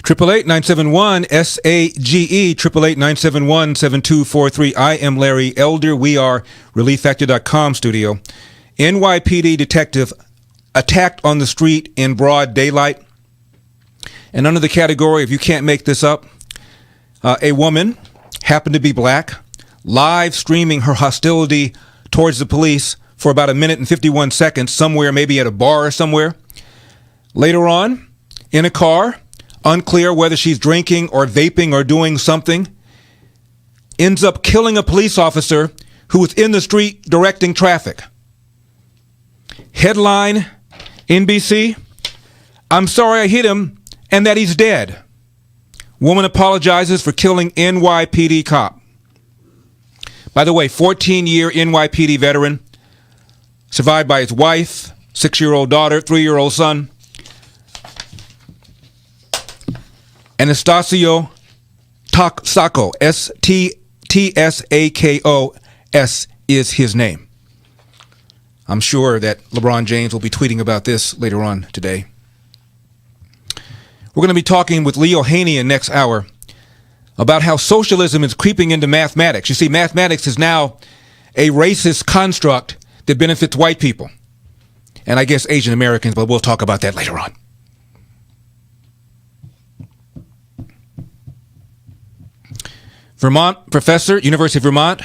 888-971-SAGE, 888-971-7243. I am Larry Elder. We are ReliefFactor.com studio. NYPD detective attacked on the street in broad daylight. And under the category, if you can't make this up, a woman happened to be black, live streaming her hostility towards the police for about a minute and 51 seconds, somewhere, maybe at a bar or somewhere. Later on, in a car, unclear whether she's drinking or vaping or doing something, ends up killing a police officer who was in the street directing traffic. Headline, NBC, "I'm sorry I hit him and that he's dead. Woman apologizes for killing NYPD cop." By the way, 14-year NYPD veteran, survived by his wife, 6-year-old daughter, 3-year-old son. Anastasio Tsako, Tsakos is his name. I'm sure that LeBron James will be tweeting about this later on today. We're going to be talking with Leo Haney in next hour about how socialism is creeping into mathematics. You see, mathematics is now a racist construct that benefits white people, and I guess Asian Americans, but we'll talk about that later on. Vermont professor, University of Vermont.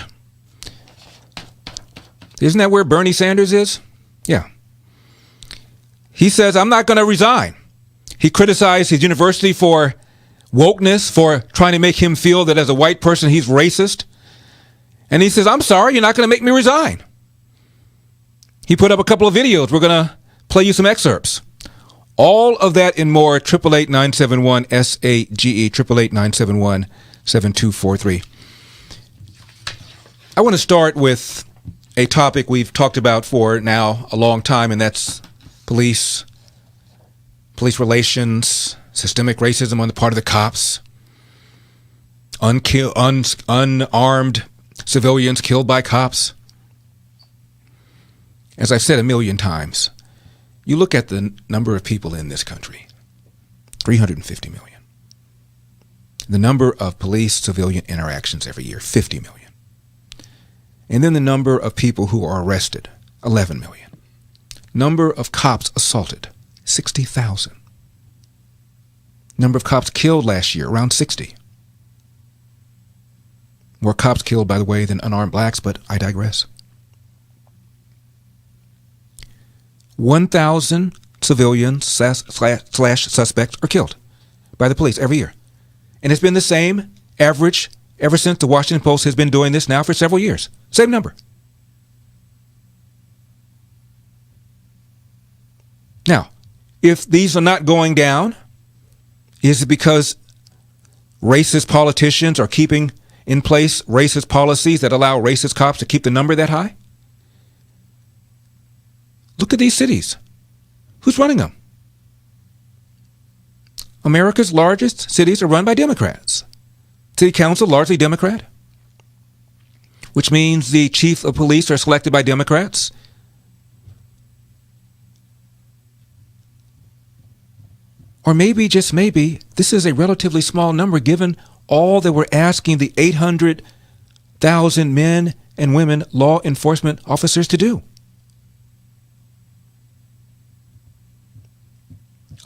Isn't that where Bernie Sanders is? Yeah. He says, "I'm not going to resign." He criticized his university for wokeness, for trying to make him feel that as a white person he's racist. And he says, "I'm sorry, you're not going to make me resign." He put up a couple of videos. We're going to play you some excerpts. All of that and more, 888-971-SAGE, 888-971-7243. I want to start with a topic we've talked about for now a long time, and that's police relations, systemic racism on the part of the cops, unarmed civilians killed by cops. As I've said a million times, you look at the number of people in this country, 350 million. The number of police-civilian interactions every year, 50 million. And then the number of people who are arrested, 11 million. Number of cops assaulted, 60,000. Number of cops killed last year, around 60. More cops killed, by the way, than unarmed blacks, but I digress. 1,000 civilians slash suspects are killed by the police every year. And it's been the same average ever since the Washington Post has been doing this now for several years. Same number. Now, if these are not going down, is it because racist politicians are keeping in place racist policies that allow racist cops to keep the number that high? Look at these cities. Who's running them? America's largest cities are run by Democrats. City council, largely Democrat, which means the chief of police are selected by Democrats. Or maybe, just maybe, this is a relatively small number given all that we're asking the 800,000 men and women law enforcement officers to do.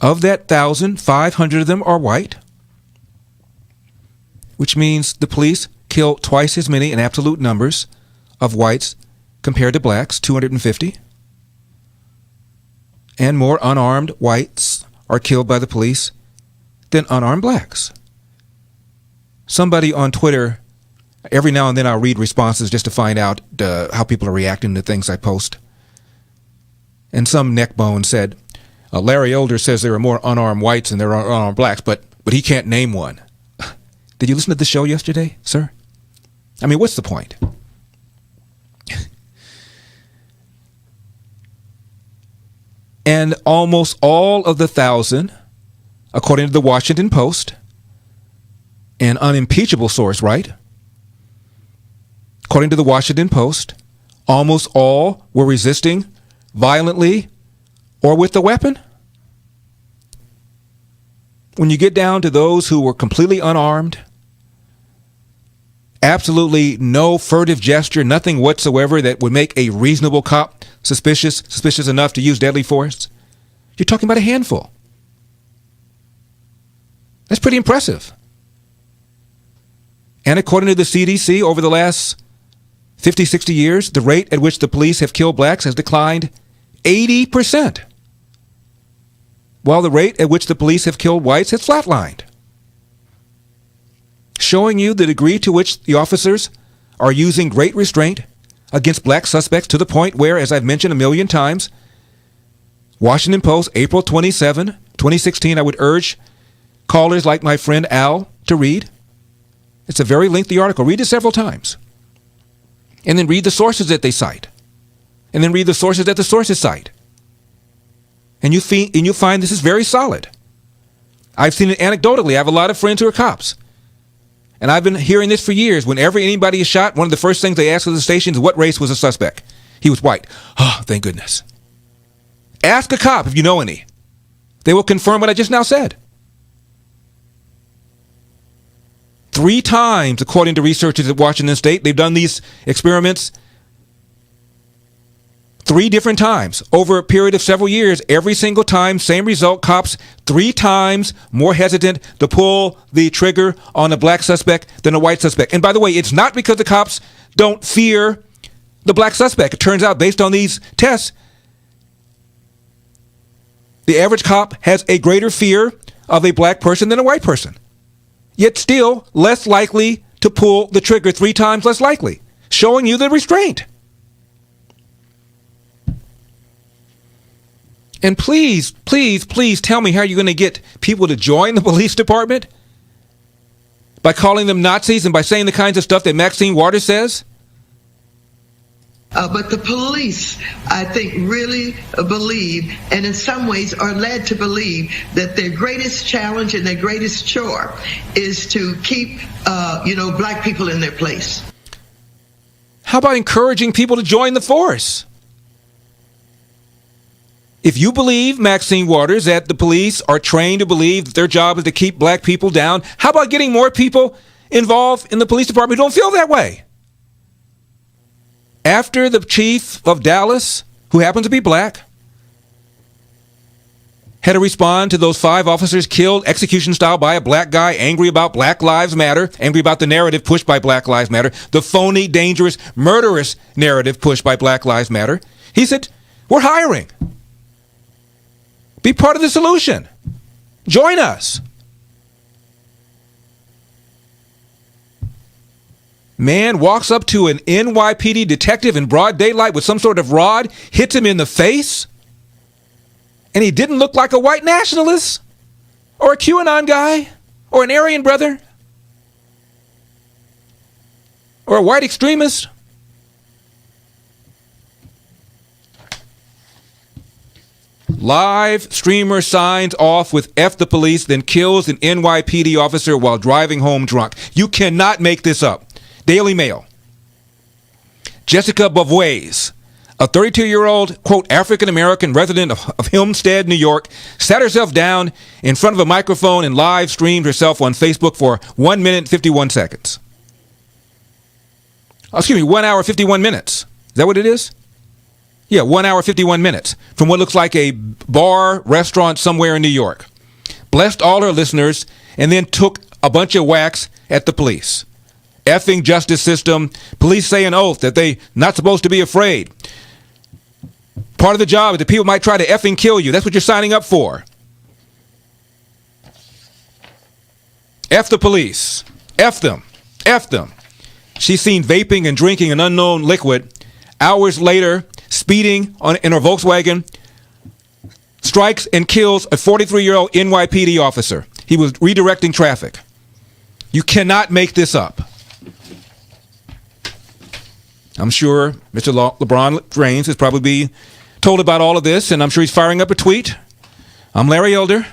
Of that 1,000, 500 of them are white, which means the police kill twice as many in absolute numbers of whites compared to blacks, 250. And more unarmed whites are killed by the police than unarmed blacks. Somebody on Twitter, every now and then I'll read responses just to find out how people are reacting to things I post. And some neckbone said, Larry Elder says there are more unarmed whites than there are unarmed blacks, but he can't name one. Did you listen to the show yesterday, sir? I mean, what's the point? And almost all of the 1,000, according to the Washington Post, an unimpeachable source, right? According to the Washington Post, almost all were resisting violently or with a weapon. when you get down to those who were completely unarmed, absolutely no furtive gesture, nothing whatsoever that would make a reasonable cop suspicious enough to use deadly force, you're talking about a handful. That's pretty impressive. And according to the CDC, over the last 50, 60 years, the rate at which the police have killed blacks has declined 80%, while the rate at which the police have killed whites has flatlined, showing you the degree to which the officers are using great restraint against black suspects to the point where, as I've mentioned a million times, Washington Post, April 27, 2016, I would urge callers like my friend Al to read. It's a very lengthy article. Read it several times. And then read the sources that they cite. And then read the sources that the sources cite. And you find this is very solid. I've seen it anecdotally. I have a lot of friends who are cops. And I've been hearing this for years. Whenever anybody is shot, one of the first things they ask at the station is, what race was the suspect? He was white. Oh, thank goodness. Ask a cop if you know any. They will confirm what I just now said. 3 times, according to researchers at Washington State, they've done these experiments 3 different times over a period of several years. Every single time, same result, cops 3 times more hesitant to pull the trigger on a black suspect than a white suspect. And by the way, it's not because the cops don't fear the black suspect. It turns out, based on these tests, the average cop has a greater fear of a black person than a white person. Yet still less likely to pull the trigger, 3 times less likely, showing you the restraint. And please, please, please tell me how you're going to get people to join the police department? By calling them Nazis and by saying the kinds of stuff that Maxine Waters says? But the police, I think, really believe, and in some ways are led to believe, that their greatest challenge and their greatest chore is to keep, black people in their place. How about encouraging people to join the force? If you believe, Maxine Waters, that the police are trained to believe that their job is to keep black people down, how about getting more people involved in the police department who don't feel that way? After the chief of Dallas, who happens to be black, had to respond to those 5 officers killed execution style by a black guy, angry about Black Lives Matter, angry about the narrative pushed by Black Lives Matter, the phony, dangerous, murderous narrative pushed by Black Lives Matter, he said, we're hiring. Be part of the solution. Join us. Man walks up to an NYPD detective in broad daylight with some sort of rod, hits him in the face, and he didn't look like a white nationalist or a QAnon guy or an Aryan brother or a white extremist. Live streamer signs off with F the police, then kills an NYPD officer while driving home drunk. You cannot make this up. Daily Mail. Jessica Beauvois, a 32-year-old, quote, African-American resident of Hempstead, New York, sat herself down in front of a microphone and live streamed herself on Facebook for 1 minute, 51 seconds. 1 hour, 51 minutes. Is that what it is? Yeah, 1 hour, 51 minutes from what looks like a bar, restaurant somewhere in New York. Blessed all her listeners and then took a bunch of whacks at the police. Effing justice system. Police say an oath that they not supposed to be afraid. Part of the job is that people might try to effing kill you. That's what you're signing up for. F the police. F them. F them. She's seen vaping and drinking an unknown liquid. Hours later, speeding in her Volkswagen, strikes and kills a 43-year-old NYPD officer. He was redirecting traffic. You cannot make this up. I'm sure Mr. LeBron James has probably been told about all of this, and I'm sure he's firing up a tweet. I'm Larry Elder.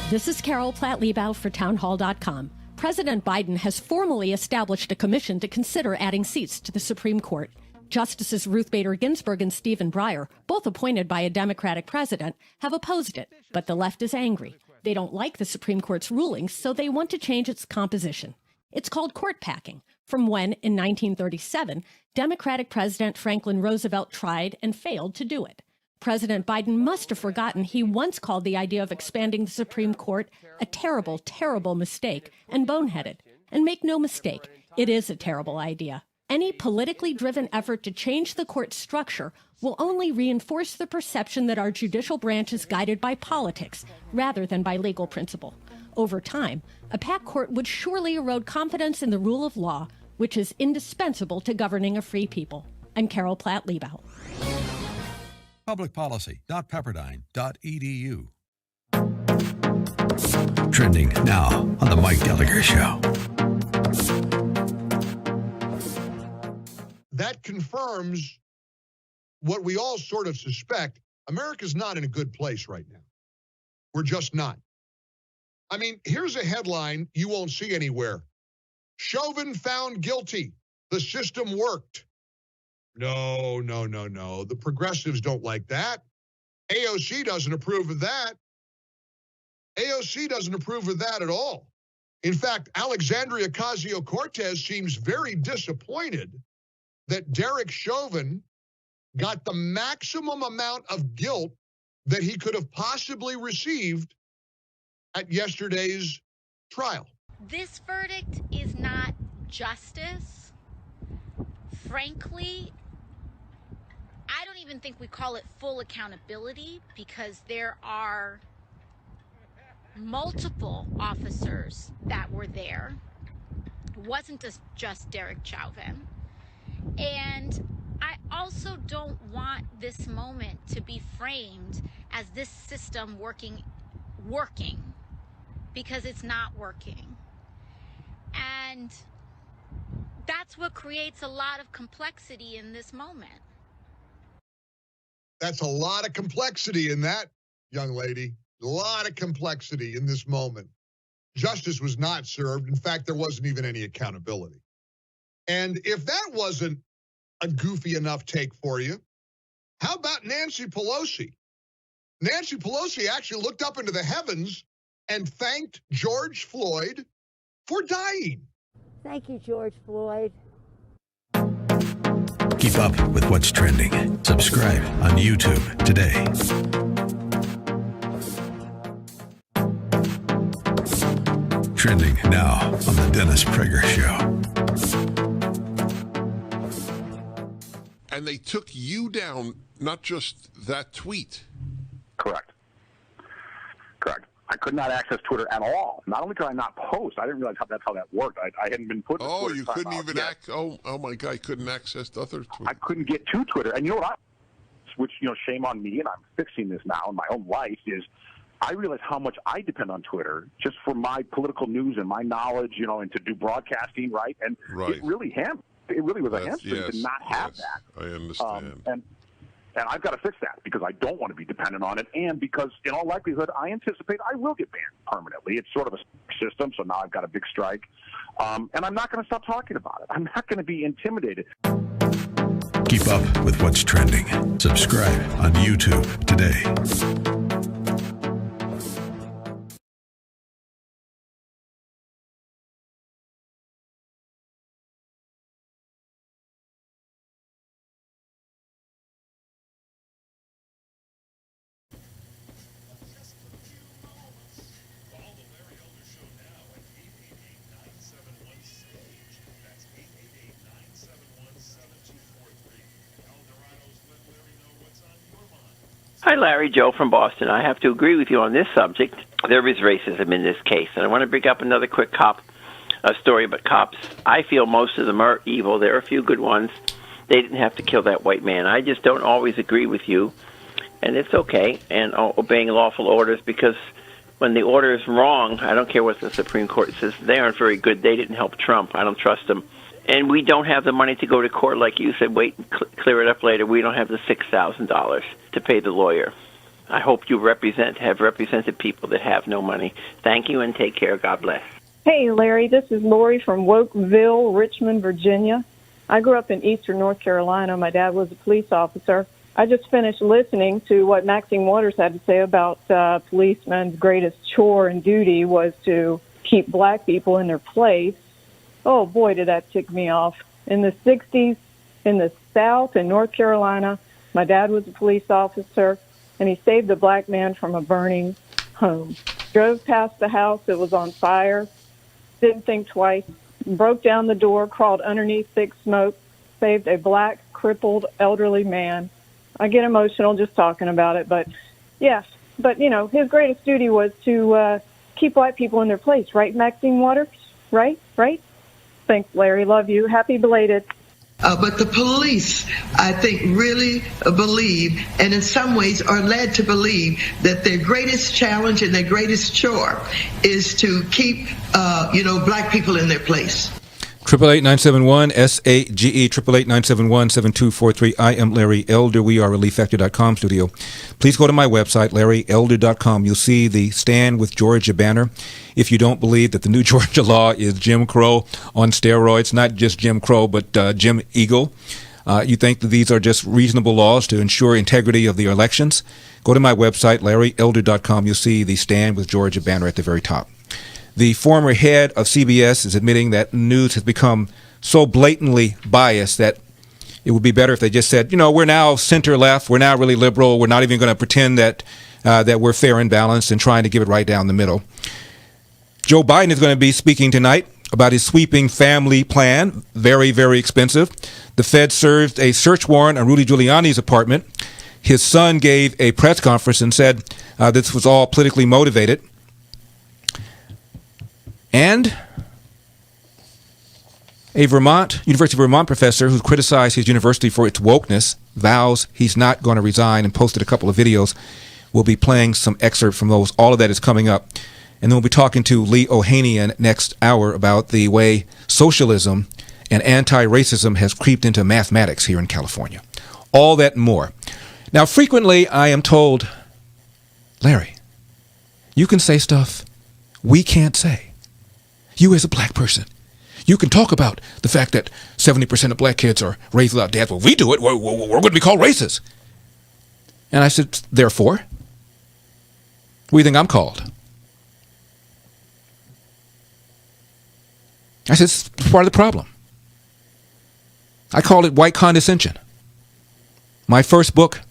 This is Carol Platt-Liebau for townhall.com. President Biden has formally established a commission to consider adding seats to the Supreme Court. Justices Ruth Bader Ginsburg and Stephen Breyer, both appointed by a Democratic president, have opposed it, but the left is angry. They don't like the Supreme Court's rulings, so they want to change its composition. It's called court packing, from when, in 1937, Democratic President Franklin Roosevelt tried and failed to do it. President Biden must have forgotten he once called the idea of expanding the Supreme Court a terrible, terrible mistake and boneheaded. And make no mistake, it is a terrible idea. Any politically driven effort to change the court's structure will only reinforce the perception that our judicial branch is guided by politics rather than by legal principle. Over time, a packed court would surely erode confidence in the rule of law, which is indispensable to governing a free people. I'm Carol Platt-Liebau. Publicpolicy.pepperdine.edu. Trending now on the Mike Gallagher Show. That confirms what we all sort of suspect. America's not in a good place right now. We're just not. I mean, here's a headline you won't see anywhere. Chauvin found guilty. The system worked. No. The progressives don't like that. AOC doesn't approve of that. AOC doesn't approve of that at all. In fact, Alexandria Ocasio-Cortez seems very disappointed that Derek Chauvin got the maximum amount of guilt that he could have possibly received at yesterday's trial. This verdict is not justice. Frankly, I don't even think we call it full accountability because there are multiple officers that were there. It wasn't just Derek Chauvin. And I also don't want this moment to be framed as this system working, because it's not working. And that's what creates a lot of complexity in this moment. That's a lot of complexity in that, young lady. A lot of complexity in this moment. Justice was not served. In fact, there wasn't even any accountability. And if that wasn't a goofy enough take for you, how about Nancy Pelosi? Nancy Pelosi actually looked up into the heavens and thanked George Floyd for dying. Thank you, George Floyd. Keep up with what's trending. Subscribe on YouTube today. Trending now on the Dennis Prager Show. And they took you down, not just that tweet. Correct. I could not access Twitter at all. Not only could I not post, I didn't realize that's how that worked. I hadn't been put. Oh, you couldn't even oh my God, I couldn't access the other Twitter. I couldn't get to Twitter, and you know what? Which shame on me, and I'm fixing this now in my own life. Is I realize how much I depend on Twitter just for my political news and my knowledge, and to do broadcasting, right? And it really was a hamstring to not have that. I understand. And I've got to fix that because I don't want to be dependent on it, and because in all likelihood I anticipate I will get banned permanently. It's sort of a system, so now I've got a big strike, and I'm not going to stop talking about it. I'm not going to be intimidated. Keep up with what's trending. Subscribe on YouTube today. Hi, Larry. Joe from Boston. I have to agree with you on this subject. There is racism in this case. And I want to bring up another quick story about cops. I feel most of them are evil. There are a few good ones. They didn't have to kill that white man. I just don't always agree with you. And it's okay. And obeying lawful orders, because when the order is wrong, I don't care what the Supreme Court says. They aren't very good. They didn't help Trump. I don't trust them. And we don't have the money to go to court, like you said. Wait and clear it up later. We don't have the $6,000 to pay the lawyer. I hope you have represented people that have no money. Thank you and take care. God bless. Hey, Larry, this is Lori from Wokeville, Richmond, Virginia. I grew up in eastern North Carolina. My dad was a police officer. I just finished listening to what Maxine Waters had to say about policemen's greatest chore and duty was to keep black people in their place. Oh, boy, did that tick me off. In the 60s, in the South, in North Carolina, my dad was a police officer, and he saved a black man from a burning home. Drove past the house. It was on fire. Didn't think twice. Broke down the door, crawled underneath thick smoke, saved a black, crippled, elderly man. I get emotional just talking about it, but yes. But, you know, his greatest duty was to keep white people in their place, right, Maxine Waters? Right? Thanks, Larry. Love you. Happy belated. But the police, I think, really believe, and in some ways are led to believe, that their greatest challenge and their greatest chore is to keep, black people in their place. 888-971-SAGE, 888-971-7243. I am Larry Elder. We are ReliefFactor.com studio. Please go to my website, LarryElder.com. You'll see the Stand with Georgia banner. If you don't believe that the new Georgia law is Jim Crow on steroids, not just Jim Crow, but Jim Eagle, you think that these are just reasonable laws to ensure integrity of the elections, go to my website, LarryElder.com. You'll see the Stand with Georgia banner at the very top. The former head of CBS is admitting that news has become so blatantly biased that it would be better if they just said, we're now center-left, we're now really liberal, we're not even going to pretend that we're fair and balanced and trying to give it right down the middle. Joe Biden is going to be speaking tonight about his sweeping family plan, very, very expensive. The Fed served a search warrant on Rudy Giuliani's apartment. His son gave a press conference and said this was all politically motivated. And a University of Vermont professor who criticized his university for its wokeness vows he's not going to resign and posted a couple of videos. We'll be playing some excerpt from those. All of that is coming up. And then we'll be talking to Lee Ohanian next hour about the way socialism and anti-racism has creeped into mathematics here in California. All that and more. Now, frequently I am told, Larry, you can say stuff we can't say. You as a black person, you can talk about the fact that 70% of black kids are raised without dads. Well, we do it. We're going to be called racist. And I said, therefore, what do you think I'm called? I said, it's part of the problem. I called it white condescension. My first book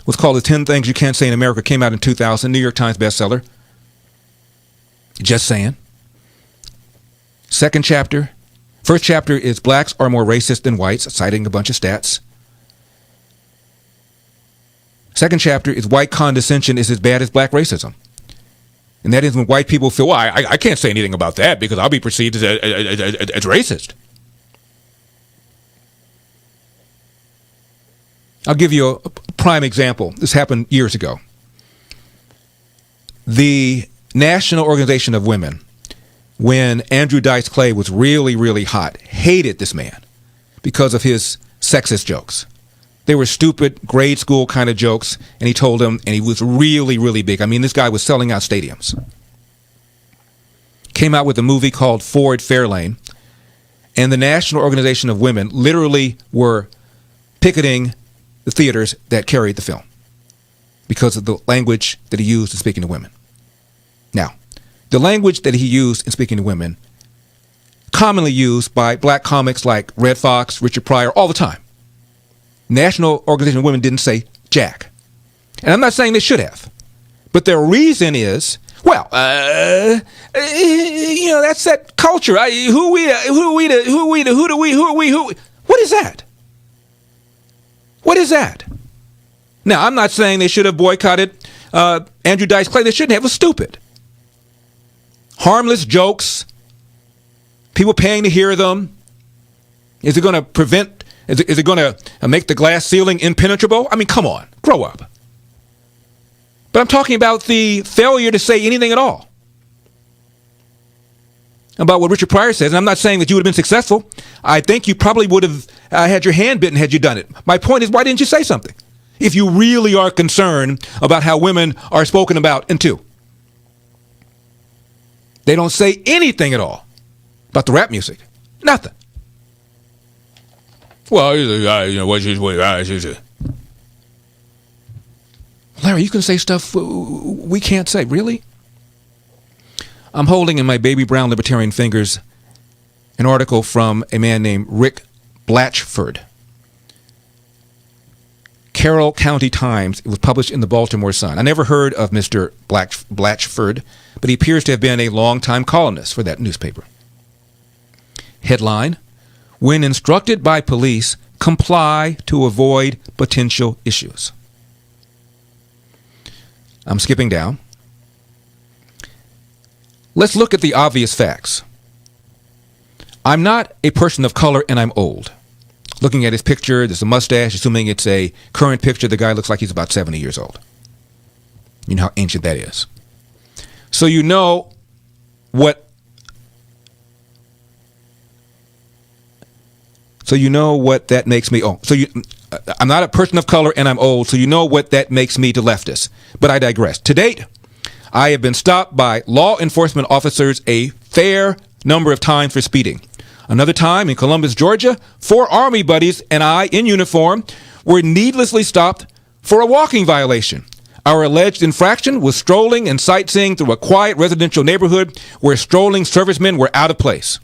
was called The 10 Things You Can't Say in America, came out in 2000, New York Times bestseller. Just saying. First chapter is blacks are more racist than whites, citing a bunch of stats. Second chapter is white condescension is as bad as black racism. And that is when white people feel, well, I can't say anything about that because I'll be perceived as racist. I'll give you a prime example. This happened years ago. The National Organization of Women, when Andrew Dice Clay was really, really hot, hated this man because of his sexist jokes. They were stupid, grade school kind of jokes, and he told them, and he was really, really big. I mean, this guy was selling out stadiums. Came out with a movie called Ford Fairlane, and the National Organization of Women literally were picketing the theaters that carried the film because of the language that he used in speaking to women. Now, the language that he used in speaking to women, commonly used by black comics like Red Fox, Richard Pryor, all the time. National Organization of Women didn't say jack. And I'm not saying they should have. But their reason is, well, that's that culture. What is that? What is that? Now, I'm not saying they should have boycotted Andrew Dice Clay. They shouldn't have. It was stupid. Harmless jokes, people paying to hear them. Is it going to prevent, is it going to make the glass ceiling impenetrable? I mean, come on, grow up. But I'm talking about the failure to say anything at all about what Richard Pryor says. And I'm not saying that you would have been successful. I think you probably would have had your hand bitten had you done it. My point is, why didn't you say something? If you really are concerned about how women are spoken about and too. They don't say anything at all. about the rap music? Nothing. Well, Larry, you can say stuff we can't say. Really? I'm holding in my baby brown libertarian fingers an article from a man named Rick Blatchford. Carroll County Times. It was published in the Baltimore Sun. I never heard of Mr. Blatchford, but he appears to have been a longtime columnist for that newspaper. Headline: When instructed by police, comply to avoid potential issues. I'm skipping down. Let's look at the obvious facts. I'm not a person of color and I'm old. Looking at his picture, there's a mustache, assuming it's a current picture, the guy looks like he's about 70 years old. You know how ancient that is. So you know what that makes me. I'm not a person of color and I'm old, so you know what that makes me to leftists. But I digress. To date, I have been stopped by law enforcement officers a fair number of times for speeding. Another time in Columbus, Georgia, 4 Army buddies and I, in uniform, were needlessly stopped for a walking violation. Our alleged infraction was strolling and sightseeing through a quiet residential neighborhood where strolling servicemen were out of place.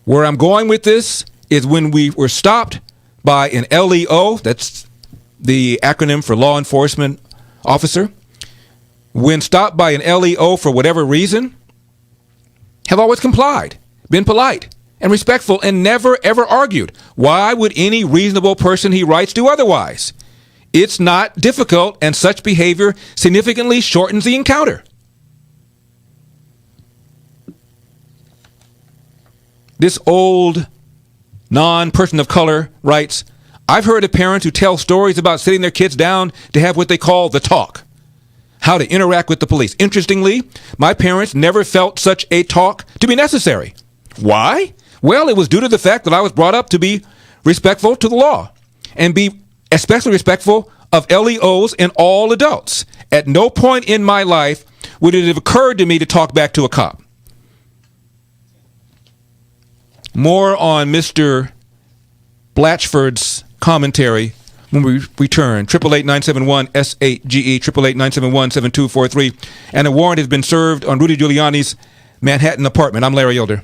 Where I'm going with this is when we were stopped by an LEO, that's the acronym for law enforcement officer. When stopped by an LEO for whatever reason, have always complied, been polite and respectful, and never ever argued. Why would any reasonable person, he writes, do otherwise? It's not difficult, and such behavior significantly shortens the encounter. This old non-person of color writes, I've heard of parents who tell stories about sitting their kids down to have what they call the talk, how to interact with the police. Interestingly, my parents never felt such a talk to be necessary. Why? Well, it was due to the fact that I was brought up to be respectful to the law and be especially respectful of LEOs and all adults. At no point in my life would it have occurred to me to talk back to a cop. More on Mr. Blatchford's commentary when we return. 888-971-SAGE, 888-971-7243. And a warrant has been served on Rudy Giuliani's Manhattan apartment. I'm Larry Elder.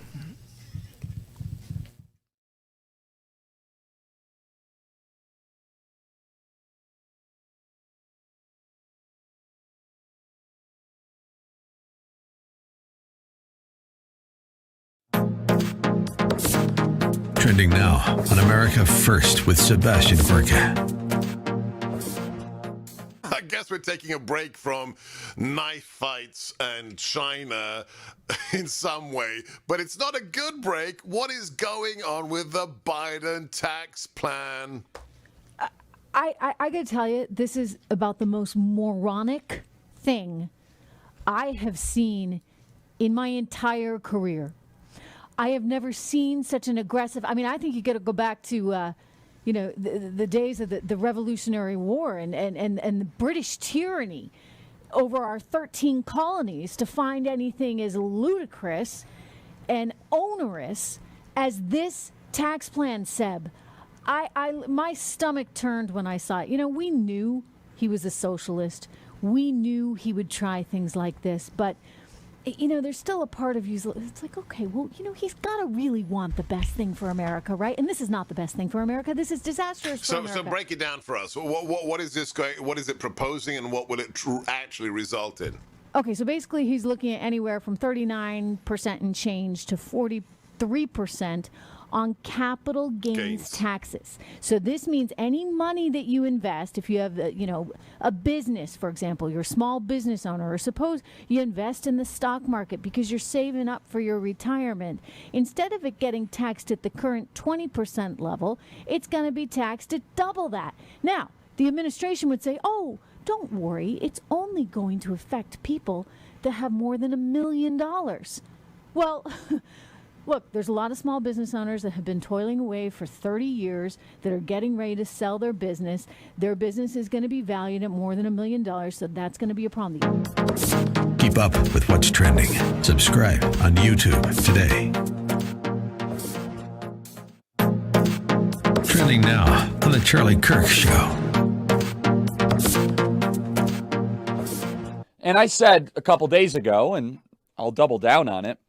Trending now on America First with Sebastian Gorka. I guess we're taking a break from knife fights and China in some way, but it's not a good break. What is going on with the Biden tax plan? I got to tell you, this is about the most moronic thing I have seen in my entire career. I have never seen such an aggressive. I mean, I think you got to go back to, the days of the Revolutionary War and the British tyranny over our 13 colonies to find anything as ludicrous and onerous as this tax plan, Seb. My stomach turned when I saw it. You know, we knew he was a socialist. We knew he would try things like this, but you know, there's still a part of you. It's like, okay, well, you know, he's got to really want the best thing for America, right? And this is not the best thing for America. This is disastrous for America. So break it down for us. What is this going? What is it proposing, and what will it actually result in? Okay, so basically, he's looking at anywhere from 39% and change to 43% on capital gains taxes. So this means any money that you invest, if you have, a business, for example, you're a small business owner, or suppose you invest in the stock market because you're saving up for your retirement, instead of it getting taxed at the current 20% level, it's going to be taxed at double that. Now, the administration would say, oh, don't worry, it's only going to affect people that have more than $1 million. Well, look, there's a lot of small business owners that have been toiling away for 30 years that are getting ready to sell their business. Their business is going to be valued at more than $1 million, so that's going to be a problem. Keep Keep up with what's trending. Subscribe on YouTube today. Trending now on The Charlie Kirk Show. And I said a couple days ago, and I'll double down on it,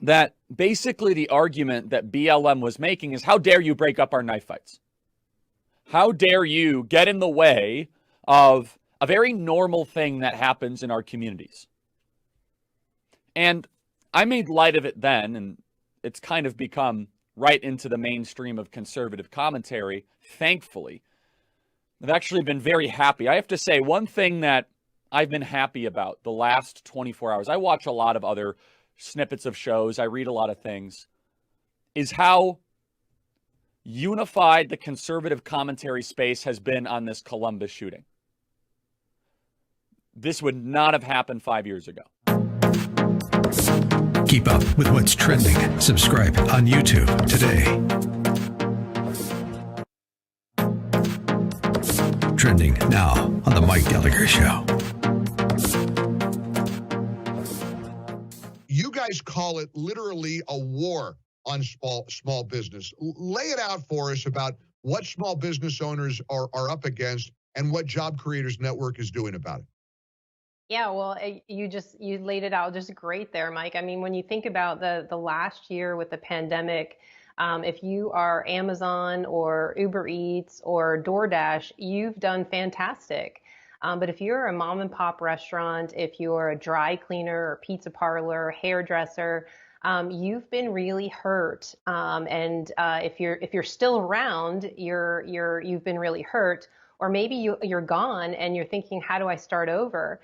that basically the argument that BLM was making is, how dare you break up our knife fights? How dare you get in the way of a very normal thing that happens in our communities? And I made light of it then, and it's kind of become right into the mainstream of conservative commentary, thankfully. I've actually been very happy. I have to say, one thing that I've been happy about the last 24 hours, I watch a lot of other snippets of shows, I read a lot of things, is how unified the conservative commentary space has been on this Columbus shooting. This would not have happened 5 years ago. Keep up with what's trending. Subscribe on YouTube today. Trending now on The Mike Gallagher Show. You guys call it literally a war on small business. Lay it out for us about what small business owners are up against and what Job Creators Network is doing about it. Yeah, well, you laid it out just great there, Mike. I mean, when you think about the last year with the pandemic, if you are Amazon or Uber Eats or DoorDash, you've done fantastic. But if you're a mom and pop restaurant, if you're a dry cleaner or pizza parlor, hairdresser, you've been really hurt. And if you're still around, you've been really hurt. Or maybe you're gone and you're thinking, how do I start over?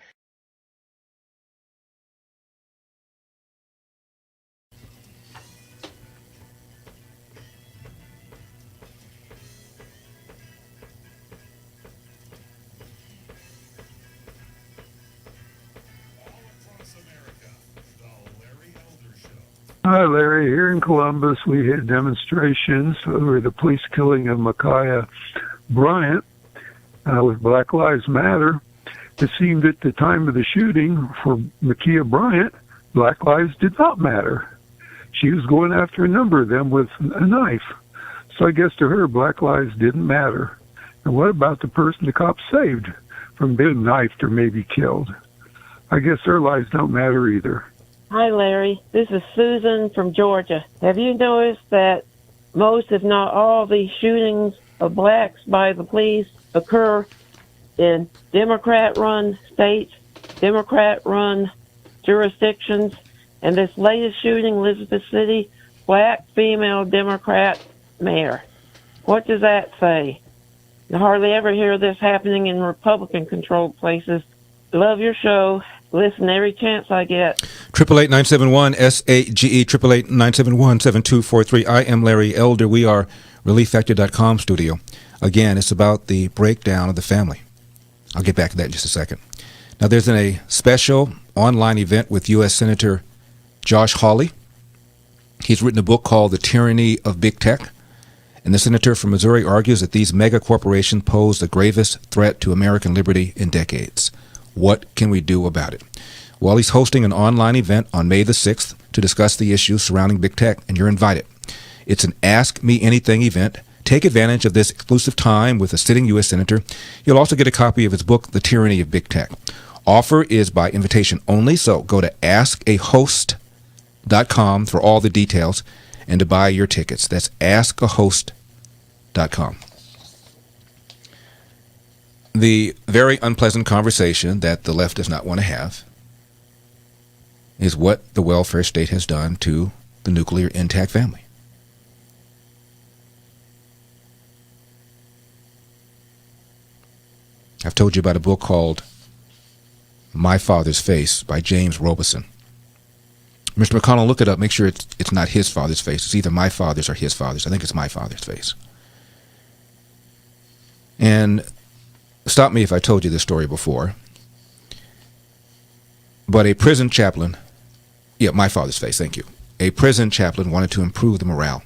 Hi, Larry. Here in Columbus, we had demonstrations over the police killing of Micaiah Bryant with Black Lives Matter. It seemed at the time of the shooting for Micaiah Bryant, Black lives did not matter. She was going after a number of them with a knife. So I guess to her, Black lives didn't matter. And what about the person the cops saved from being knifed or maybe killed? I guess their lives don't matter either. Hi, Larry. This is Susan from Georgia. Have you noticed that most, if not all, the shootings of blacks by the police occur in Democrat-run states, Democrat-run jurisdictions? And this latest shooting, Elizabeth City, black female Democrat mayor. What does that say? You hardly ever hear this happening in Republican-controlled places. Love your show. Listen every chance I get. 888-971-SAGE, 888-971-7243. I am Larry Elder. We are ReliefFactor.com studio. Again, it's about the breakdown of the family. I'll get back to that in just a second. Now, there's a special online event with U.S. Senator Josh Hawley. He's written a book called The Tyranny of Big Tech. And the senator from Missouri argues that these mega corporations pose the gravest threat to American liberty in decades. What can we do about it? Well, he's hosting an online event on May the 6th to discuss the issues surrounding big tech, and you're invited. It's an Ask Me Anything event. Take advantage of this exclusive time with a sitting U.S. Senator. You'll also get a copy of his book, The Tyranny of Big Tech. Offer is by invitation only, so go to askahost.com for all the details and to buy your tickets. That's askahost.com. The very unpleasant conversation that the left does not want to have is what the welfare state has done to the nuclear intact family. I've told you about a book called My Father's Face by James Robeson. Mr. McConnell, look it up. Make sure it's not his father's face. It's either my father's or his father's. I think it's my father's face. And stop me if I told you this story before. But a prison chaplain, my father's face, thank you. A prison chaplain wanted to improve the morale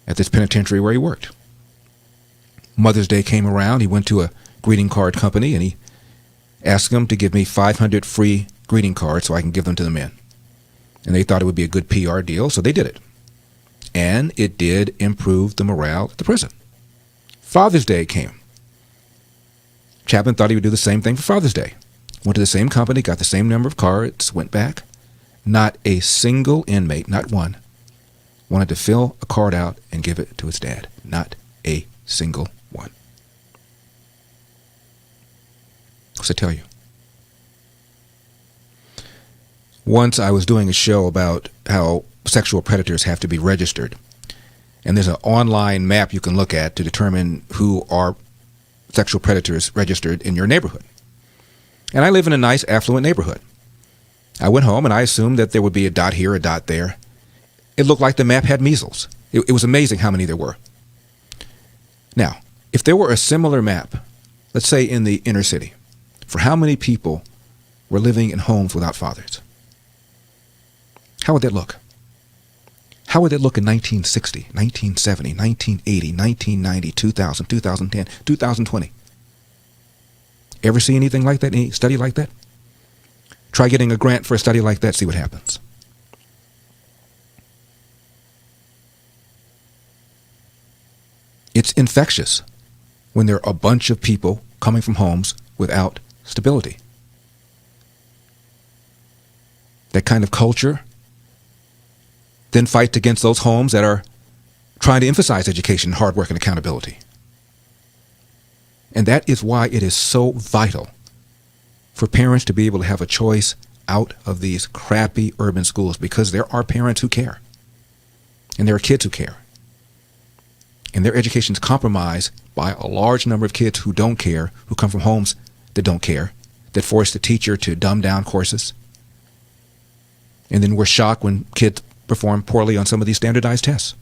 at this penitentiary where he worked. Mother's Day came around. He went to a greeting card company and he asked them to give me 500 free greeting cards so I can give them to the men. And they thought it would be a good PR deal, so they did it. And it did improve the morale at the prison. Father's Day came. Chaplain thought he would do the same thing for Father's Day. Went to the same company, got the same number of cards, went back. Not a single inmate, not one, wanted to fill a card out and give it to his dad. Not a single one. What's it tell you? Once I was doing a show about how sexual predators have to be registered. And there's an online map you can look at to determine who are sexual predators registered in your neighborhood. And I live in a nice, affluent neighborhood. I went home and I assumed that there would be a dot here, a dot there. It looked like the map had measles. It was amazing how many there were. Now, if there were a similar map, let's say in the inner city, for how many people were living in homes without fathers? How would that look? How would it look in 1960, 1970, 1980, 1990, 2000, 2010, 2020? Ever see anything like that, any study like that? Try getting a grant for a study like that, see what happens. It's infectious when there are a bunch of people coming from homes without stability. That kind of culture then fights against those homes that are trying to emphasize education, hard work, and accountability. And that is why it is so vital for parents to be able to have a choice out of these crappy urban schools, because there are parents who care. And there are kids who care. And their education is compromised by a large number of kids who don't care, who come from homes that don't care, that force the teacher to dumb down courses. And then we're shocked when kids perform poorly on some of these standardized tests.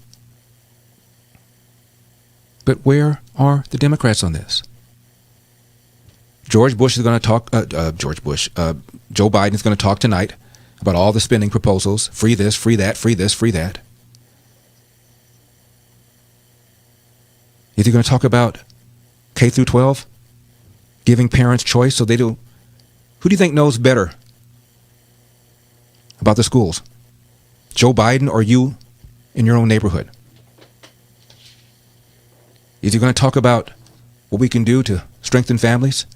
But where are the Democrats on this? Joe Biden is going to talk tonight about all the spending proposals, free this, free that, free this, free that. Is he going to talk about K through 12, giving parents choice so they do? Who do you think knows better about the schools? Joe Biden or you in your own neighborhood? Is he going to talk about what we can do to strengthen families?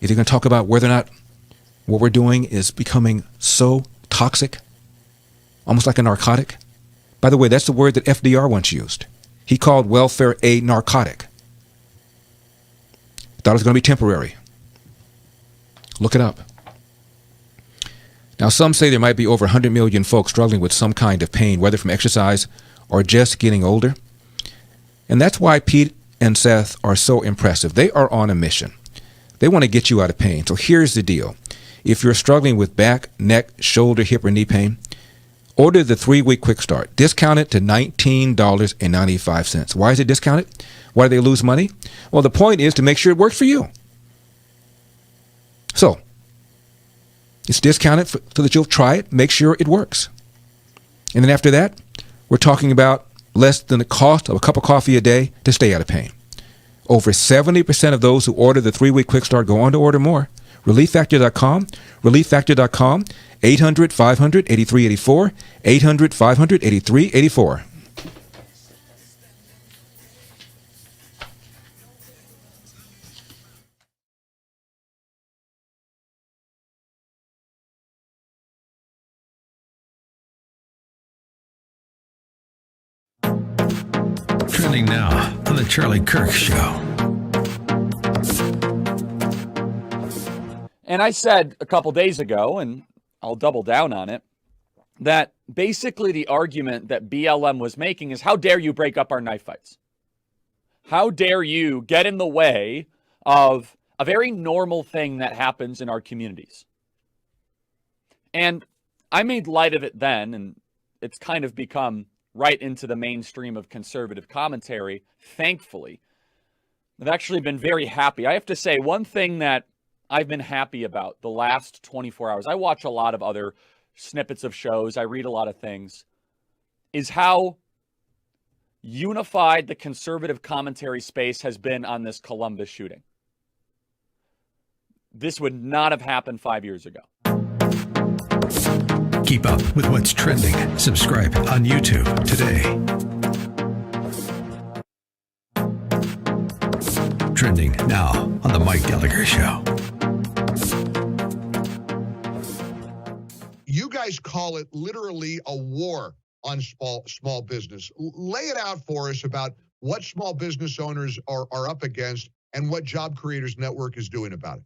Is he going to talk about whether or not what we're doing is becoming so toxic, almost like a narcotic? By the way, that's the word that FDR once used. He called welfare a narcotic. Thought it was going to be temporary. Look it up. Now, some say there might be over 100 million folks struggling with some kind of pain, whether from exercise or just getting older. And that's why Pete and Seth are so impressive. They are on a mission. They want to get you out of pain. So here's the deal. If you're struggling with back, neck, shoulder, hip, or knee pain, order the 3-week quick start. Discounted to $19.95. Why is it discounted? Why do they lose money? Well, the point is to make sure it works for you. So, it's discounted so that you'll try it, make sure it works. And then after that, we're talking about less than the cost of a cup of coffee a day to stay out of pain. Over 70% of those who order the 3-week quick start go on to order more. ReliefFactor.com, ReliefFactor.com, 800-500-8384, 800-500-8384. Trending now on The Charlie Kirk Show. And I said a couple days ago, and I'll double down on it, that basically the argument that BLM was making is, how dare you break up our knife fights? How dare you get in the way of a very normal thing that happens in our communities? And I made light of it then, and it's kind of become right into the mainstream of conservative commentary, thankfully. I've actually been very happy. I have to say, one thing that I've been happy about the last 24 hours, I watch a lot of other snippets of shows, I read a lot of things, is how unified the conservative commentary space has been on this Columbus shooting. this would not have happened 5 years ago. Keep up with what's trending. Subscribe on YouTube today. Trending now on The Mike Gallagher Show. You guys call it literally a war on small business. Lay it out for us about what small business owners are up against and what Job Creators Network is doing about it.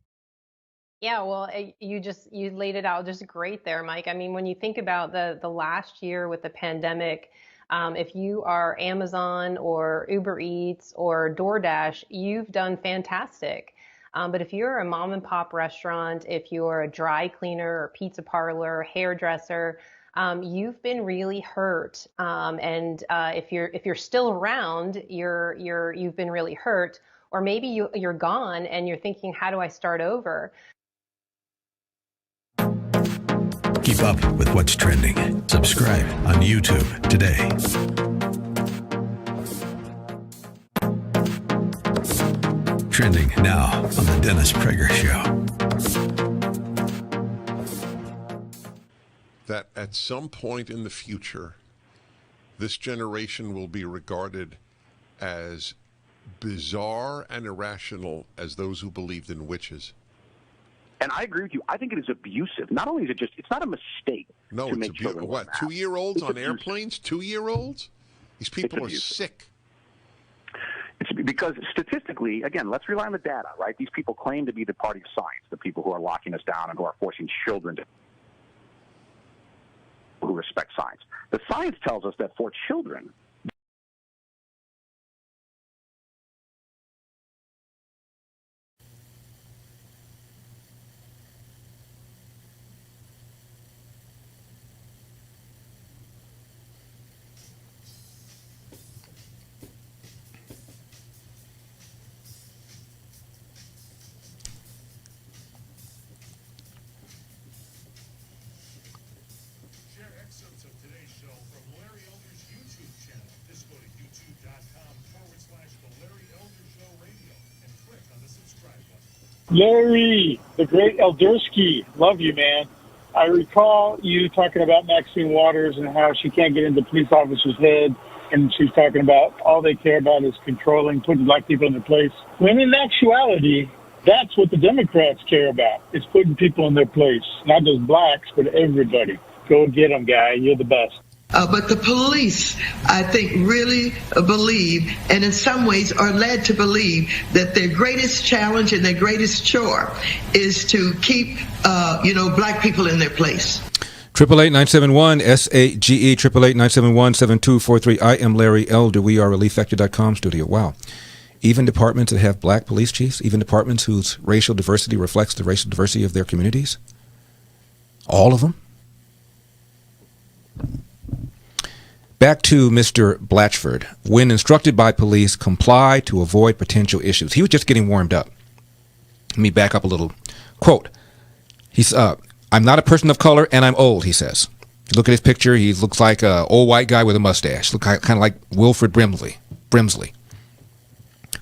Yeah, well, you laid it out just great there, Mike. I mean, when you think about the last year with the pandemic, if you are Amazon or Uber Eats or DoorDash, you've done fantastic. But if you're a mom and pop restaurant, if you're a dry cleaner or pizza parlor, hairdresser, you've been really hurt. And if you're still around, you've been really hurt. Or maybe you're gone and you're thinking, how do I start over? Keep up with what's trending. Subscribe on YouTube today. Trending now on The Dennis Prager Show. That at some point in the future, this generation will be regarded as bizarre and irrational as those who believed in witches. And I agree with you. I think it is abusive. Not only is it it's not a mistake. No, it's abusive. What, 2-year-olds on airplanes? 2-year-olds? These people are sick. It's because statistically, again, let's rely on the data, right? These people claim to be the party of science, the people who are locking us down and who are forcing children to who respect science. The science tells us that for children, Larry, the great Eldersky, love you, man. I recall you talking about Maxine Waters and how she can't get into police officers' head, and she's talking about all they care about is controlling, putting black people in their place. When in actuality, that's what the Democrats care about, is putting people in their place. Not just blacks, but everybody. Go get them, guy. You're the best. But the police, I think, really believe, and in some ways are led to believe, that their greatest challenge and their greatest chore is to keep, black people in their place. 888-971-SAGE, 888-971-7243. I am Larry Elder. We are ReliefFactor.com studio. Wow. Even departments that have black police chiefs, even departments whose racial diversity reflects the racial diversity of their communities, all of them. Back to Mr. Blatchford. When instructed by police, comply to avoid potential issues. He was just getting warmed up. Let me back up a little. Quote, he's, I'm not a person of color and I'm old, he says. Look at his picture. He looks like an old white guy with a mustache. Look kind of like Wilfred Brimsley.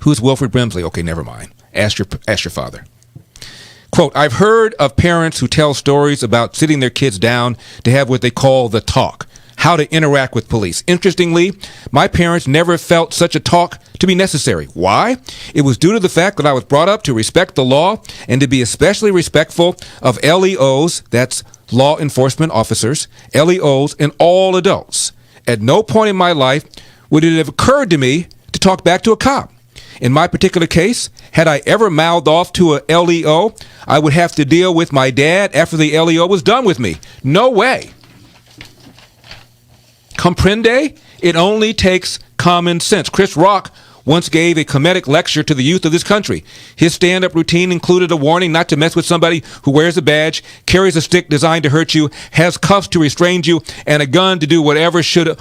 Who's Wilfred Brimsley? Okay, never mind. Ask your father. Quote, I've heard of parents who tell stories about sitting their kids down to have what they call the talk. How to interact with police. Interestingly, my parents never felt such a talk to be necessary. Why? It was due to the fact that I was brought up to respect the law and to be especially respectful of LEOs, that's law enforcement officers, LEOs, and all adults. At no point in my life would it have occurred to me to talk back to a cop. In my particular case, had I ever mouthed off to a LEO, I would have to deal with my dad after the LEO was done with me. No way. Comprende? It only takes common sense. Chris Rock once gave a comedic lecture to the youth of this country. His stand-up routine included a warning not to mess with somebody who wears a badge, carries a stick designed to hurt you, has cuffs to restrain you, and a gun to do whatever should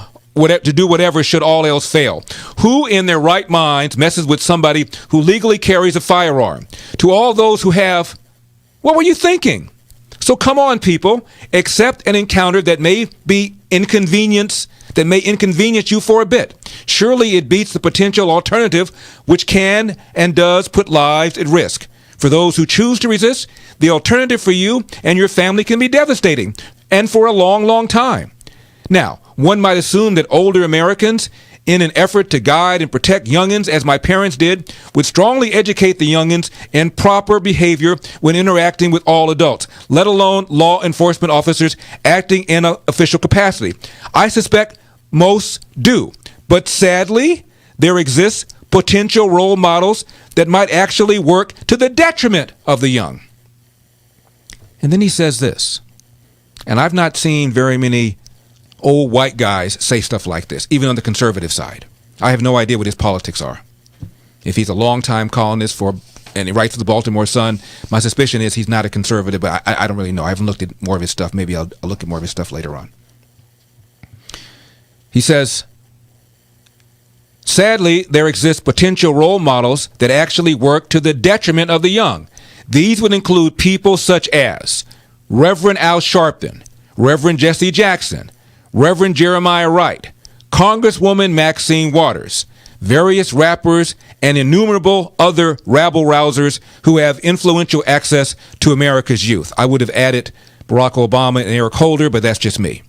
all else fail. Who in their right minds messes with somebody who legally carries a firearm? To all those who have, what were you thinking? So come on, people, accept an encounter that may inconvenience you for a bit. Surely it beats the potential alternative, which can and does put lives at risk. For those who choose to resist, the alternative for you and your family can be devastating, and for a long, long time. Now, one might assume that older Americans, in an effort to guide and protect youngins, as my parents did, would strongly educate the youngins in proper behavior when interacting with all adults, let alone law enforcement officers acting in an official capacity. I suspect most do. But sadly, there exists potential role models that might actually work to the detriment of the young. And then he says this, and I've not seen very many old white guys say stuff like this, even on the conservative side. I have no idea what his politics are. If he's a longtime columnist and he writes for the Baltimore Sun, my suspicion is he's not a conservative, but I don't really know. I haven't looked at more of his stuff. Maybe I'll look at more of his stuff later on. He says, sadly, there exist potential role models that actually work to the detriment of the young. These would include people such as Reverend Al Sharpton, Reverend Jesse Jackson, Reverend Jeremiah Wright, Congresswoman Maxine Waters, various rappers, and innumerable other rabble-rousers who have influential access to America's youth. I would have added Barack Obama and Eric Holder, but that's just me.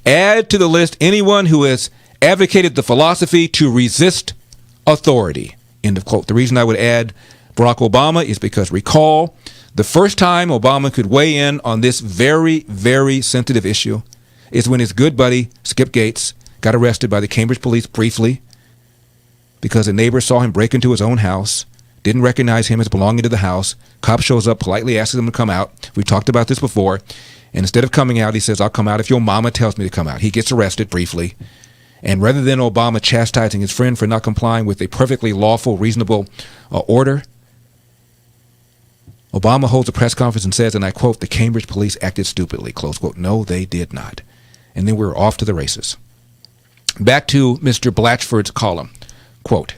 Add to the list anyone who has advocated the philosophy to resist authority. End of quote. The reason I would add Barack Obama is because recall the first time Obama could weigh in on this very, very sensitive issue is when his good buddy, Skip Gates, got arrested by the Cambridge police briefly because a neighbor saw him break into his own house, didn't recognize him as belonging to the house. Cop shows up, politely asks him to come out. We've talked about this before. And instead of coming out, he says, I'll come out if your mama tells me to come out. He gets arrested briefly. And rather than Obama chastising his friend for not complying with a perfectly lawful, reasonable order, Obama holds a press conference and says, and I quote, the Cambridge police acted stupidly, close quote. No, they did not. And then we're off to the races. Back to Mr. Blatchford's column. Quote,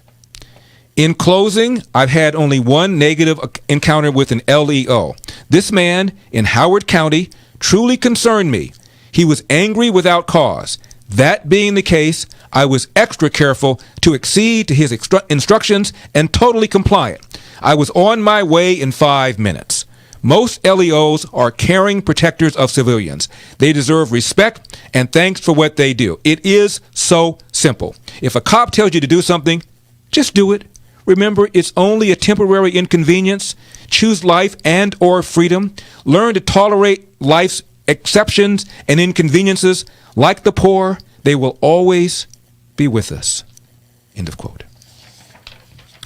in closing, I've had only one negative encounter with an LEO. This man in Howard County truly concerned me. He was angry without cause. That being the case, I was extra careful to accede to his instructions and totally compliant. I was on my way in 5 minutes. Most LEOs are caring protectors of civilians. They deserve respect and thanks for what they do. It is so simple. If a cop tells you to do something, just do it. Remember, it's only a temporary inconvenience. Choose life and or freedom. Learn to tolerate life's exceptions and inconveniences. Like the poor, they will always be with us. End of quote.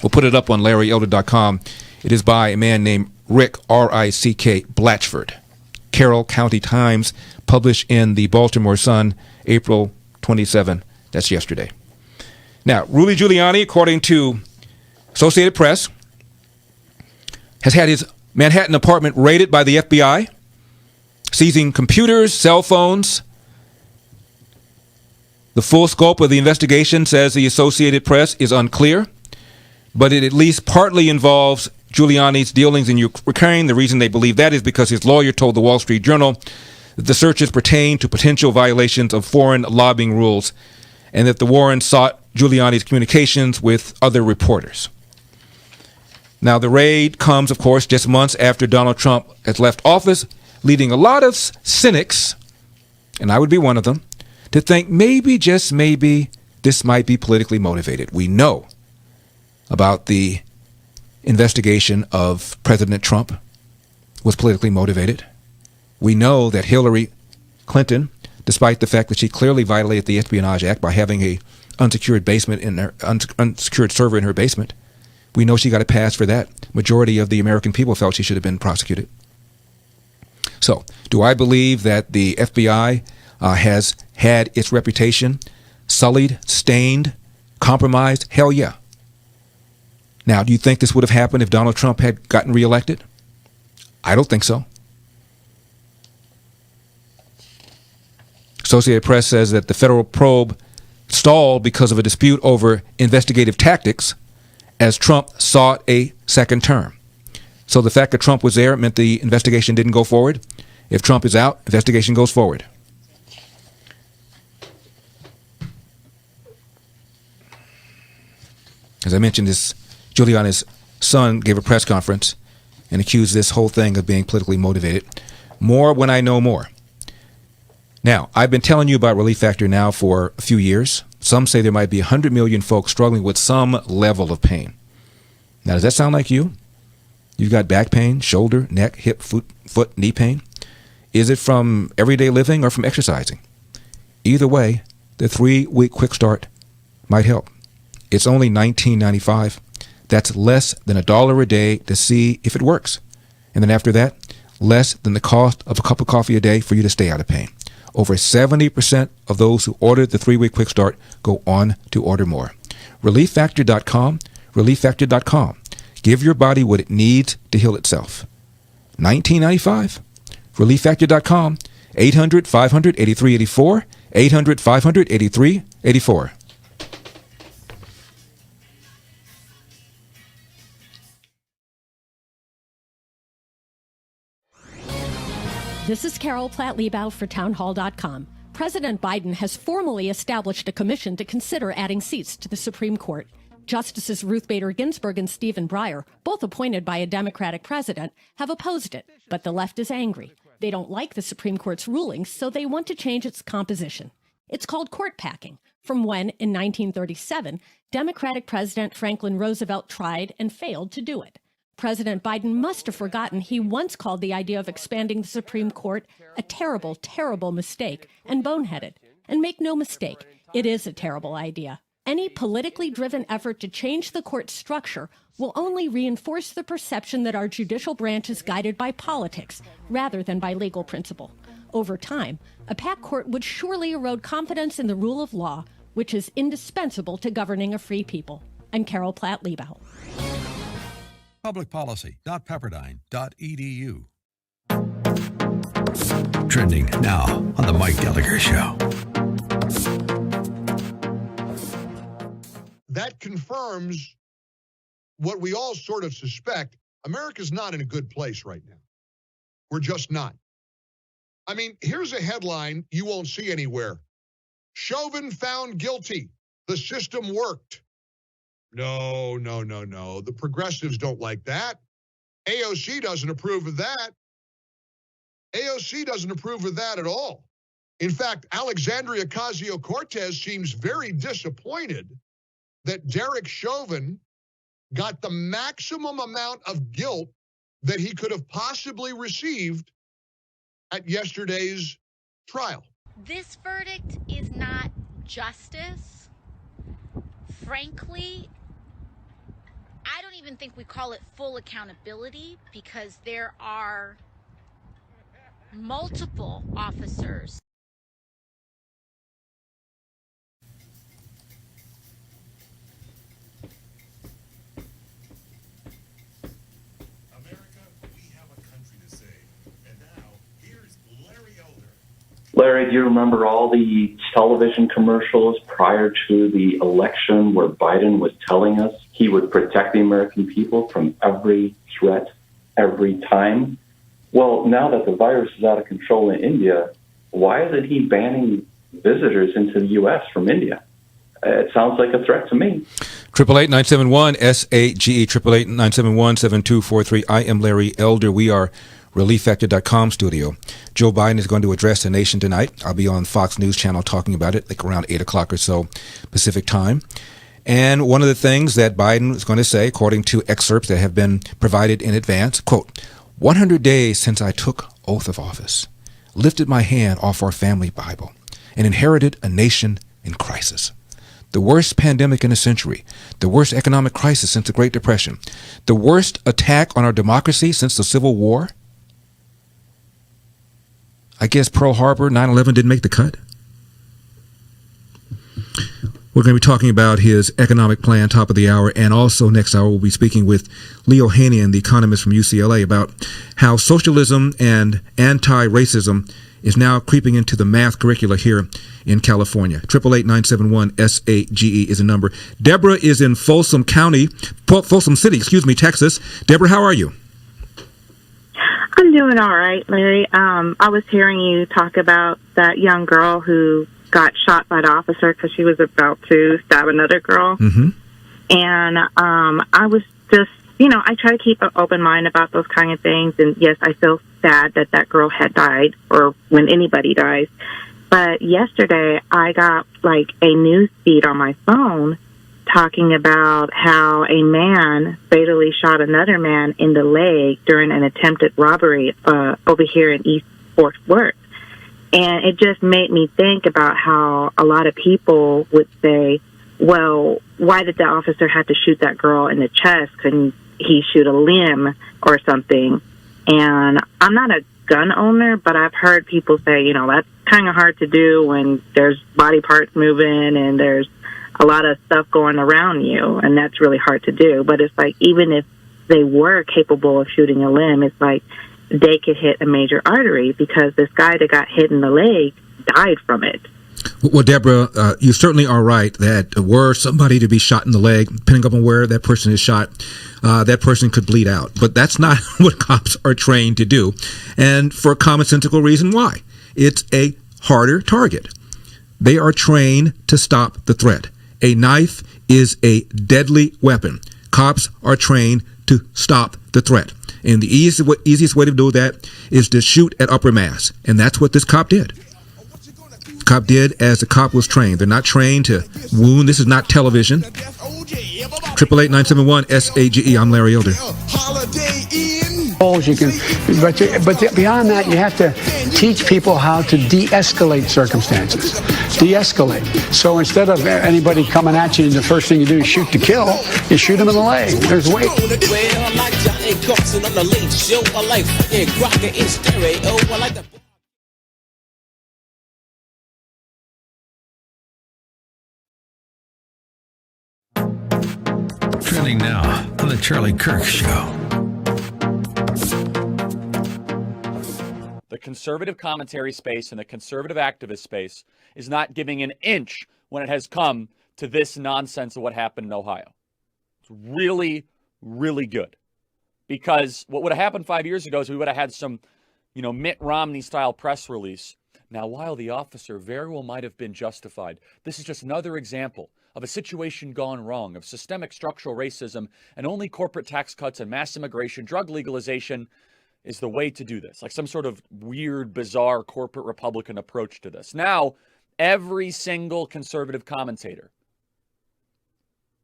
We'll put it up on LarryElder.com. It is by a man named Rick, R-I-C-K, Blatchford. Carroll County Times, published in the Baltimore Sun, April 27. That's yesterday. Now, Rudy Giuliani, according to Associated Press, has had his Manhattan apartment raided by the FBI, seizing computers, cell phones. The full scope of the investigation, says the Associated Press, is unclear, but it at least partly involves Giuliani's dealings in Ukraine. The reason they believe that is because his lawyer told the Wall Street Journal that the searches pertain to potential violations of foreign lobbying rules and that the Warrens sought Giuliani's communications with other reporters. Now, the raid comes, of course, just months after Donald Trump has left office, leading a lot of cynics, and I would be one of them, to think maybe, just maybe, this might be politically motivated. We know about the investigation of President Trump was politically motivated. We know that Hillary Clinton, despite the fact that she clearly violated the Espionage Act by having a unsecured basement in her unsecured server in her basement, we know she got a pass for that. Majority of the American people felt she should have been prosecuted. So, do I believe that the FBI has had its reputation sullied, stained, compromised? Hell yeah. Now, do you think this would have happened if Donald Trump had gotten reelected? I don't think so. Associated Press says that the federal probe stalled because of a dispute over investigative tactics as Trump sought a second term. So the fact that Trump was there meant the investigation didn't go forward. If Trump is out, investigation goes forward. As I mentioned, Giuliani's son gave a press conference, and accuse this whole thing of being politically motivated. More when I know more. Now, I've been telling you about Relief Factor now for a few years. Some say there might be 100 million folks struggling with some level of pain. Now, does that sound like you? You've got back pain, shoulder, neck, hip, foot, knee pain. Is it from everyday living or from exercising? Either way, the 3-week quick start might help. It's only $19.95. That's less than $1 a day to see if it works. And then after that, less than the cost of a cup of coffee a day for you to stay out of pain. Over 70% of those who ordered the 3-week quick start go on to order more. ReliefFactor.com, ReliefFactor.com. Give your body what it needs to heal itself. $19.95. ReliefFactor.com, 800-500-8384, 800-500-8384. This is Carol Platt-Liebau for townhall.com. President Biden has formally established a commission to consider adding seats to the Supreme Court. Justices Ruth Bader Ginsburg and Stephen Breyer, both appointed by a Democratic president, have opposed it, but the left is angry. They don't like the Supreme Court's rulings, so they want to change its composition. It's called court packing, from when, in 1937, Democratic President Franklin Roosevelt tried and failed to do it. President Biden must have forgotten he once called the idea of expanding the Supreme Court a terrible, terrible mistake and boneheaded. And make no mistake, it is a terrible idea. Any politically driven effort to change the court structure will only reinforce the perception that our judicial branch is guided by politics rather than by legal principle. Over time, a packed court would surely erode confidence in the rule of law, which is indispensable to governing a free people. I'm Carol Platt-Liebau. Publicpolicy.pepperdine.edu. Trending now on The Mike Gallagher Show. That confirms what we all sort of suspect. America's not in a good place right now. We're just not. I mean, here's a headline you won't see anywhere. Chauvin found guilty. The system worked. No. The progressives don't like that. AOC doesn't approve of that. AOC doesn't approve of that at all. In fact, Alexandria Ocasio-Cortez seems very disappointed that Derek Chauvin got the maximum amount of guilt that he could have possibly received at yesterday's trial. This verdict is not justice. Frankly, I don't even think we call it full accountability because there are multiple officers. Larry, do you remember all the television commercials prior to the election where Biden was telling us he would protect the American people from every threat, every time? Well, now that the virus is out of control in India, why isn't he banning visitors into the U.S. from India? It sounds like a threat to me. 888-971-SAGE, 888-971-7243. I am Larry Elder. We are ReliefFactor.com studio. Joe Biden is going to address the nation tonight. I'll be on Fox News Channel talking about it, like around 8 o'clock or so Pacific time. And one of the things that Biden is going to say, according to excerpts that have been provided in advance, quote, 100 days since I took oath of office, lifted my hand off our family Bible, and inherited a nation in crisis. The worst pandemic in a century, the worst economic crisis since the Great Depression, the worst attack on our democracy since the Civil War. I guess Pearl Harbor, 9/11 didn't make the cut. We're going to be talking about his economic plan, top of the hour, and also next hour we'll be speaking with Leo Hanian, the economist from UCLA, about how socialism and anti-racism is now creeping into the math curricula here in California. 888-971-SAGE is a number. Deborah is in Folsom City, Texas. Deborah, how are you? I'm doing all right, Larry. I was hearing you talk about that young girl who got shot by the officer because she was about to stab another girl. Mm-hmm. And I was just I try to keep an open mind about those kind of things. And yes, I feel sad that that girl had died, or when anybody dies. But yesterday I got like a news feed on my phone talking about how a man fatally shot another man in the leg during an attempted robbery over here in East Fort Worth. And it just made me think about how a lot of people would say, well, why did the officer have to shoot that girl in the chest? Couldn't he shoot a limb or something? And I'm not a gun owner, but I've heard people say, that's kind of hard to do when there's body parts moving and there's a lot of stuff going around you, and that's really hard to do. But it's like, even if they were capable of shooting a limb, it's like they could hit a major artery, because this guy that got hit in the leg died from it. Well, Deborah, you certainly are right that were somebody to be shot in the leg, depending upon where that person is shot, that person could bleed out. But that's not what cops are trained to do. And for a commonsensical reason why. It's a harder target. They are trained to stop the threat. A knife is a deadly weapon. Cops are trained to stop the threat. And the easiest way to do that is to shoot at upper mass. And that's what this cop did. Cop did as the cop was trained. They're not trained to wound. This is not television. 888-971-SAGE. I'm Larry Elder. You can, but beyond that, you have to teach people how to de-escalate circumstances. De-escalate. So instead of anybody coming at you, the first thing you do is shoot to kill. You shoot them in the leg. There's weight. Trending now on the Charlie Kirk Show. The conservative commentary space and the conservative activist space is not giving an inch when it has come to this nonsense of what happened in Ohio. It's really, really good. Because what would have happened 5 years ago is we would have had some, Mitt Romney-style press release. Now, while the officer very well might have been justified, this is just another example of a situation gone wrong, of systemic structural racism, and only corporate tax cuts and mass immigration, drug legalization is the way to do this. Like some sort of weird, bizarre corporate Republican approach to this. Now, every single conservative commentator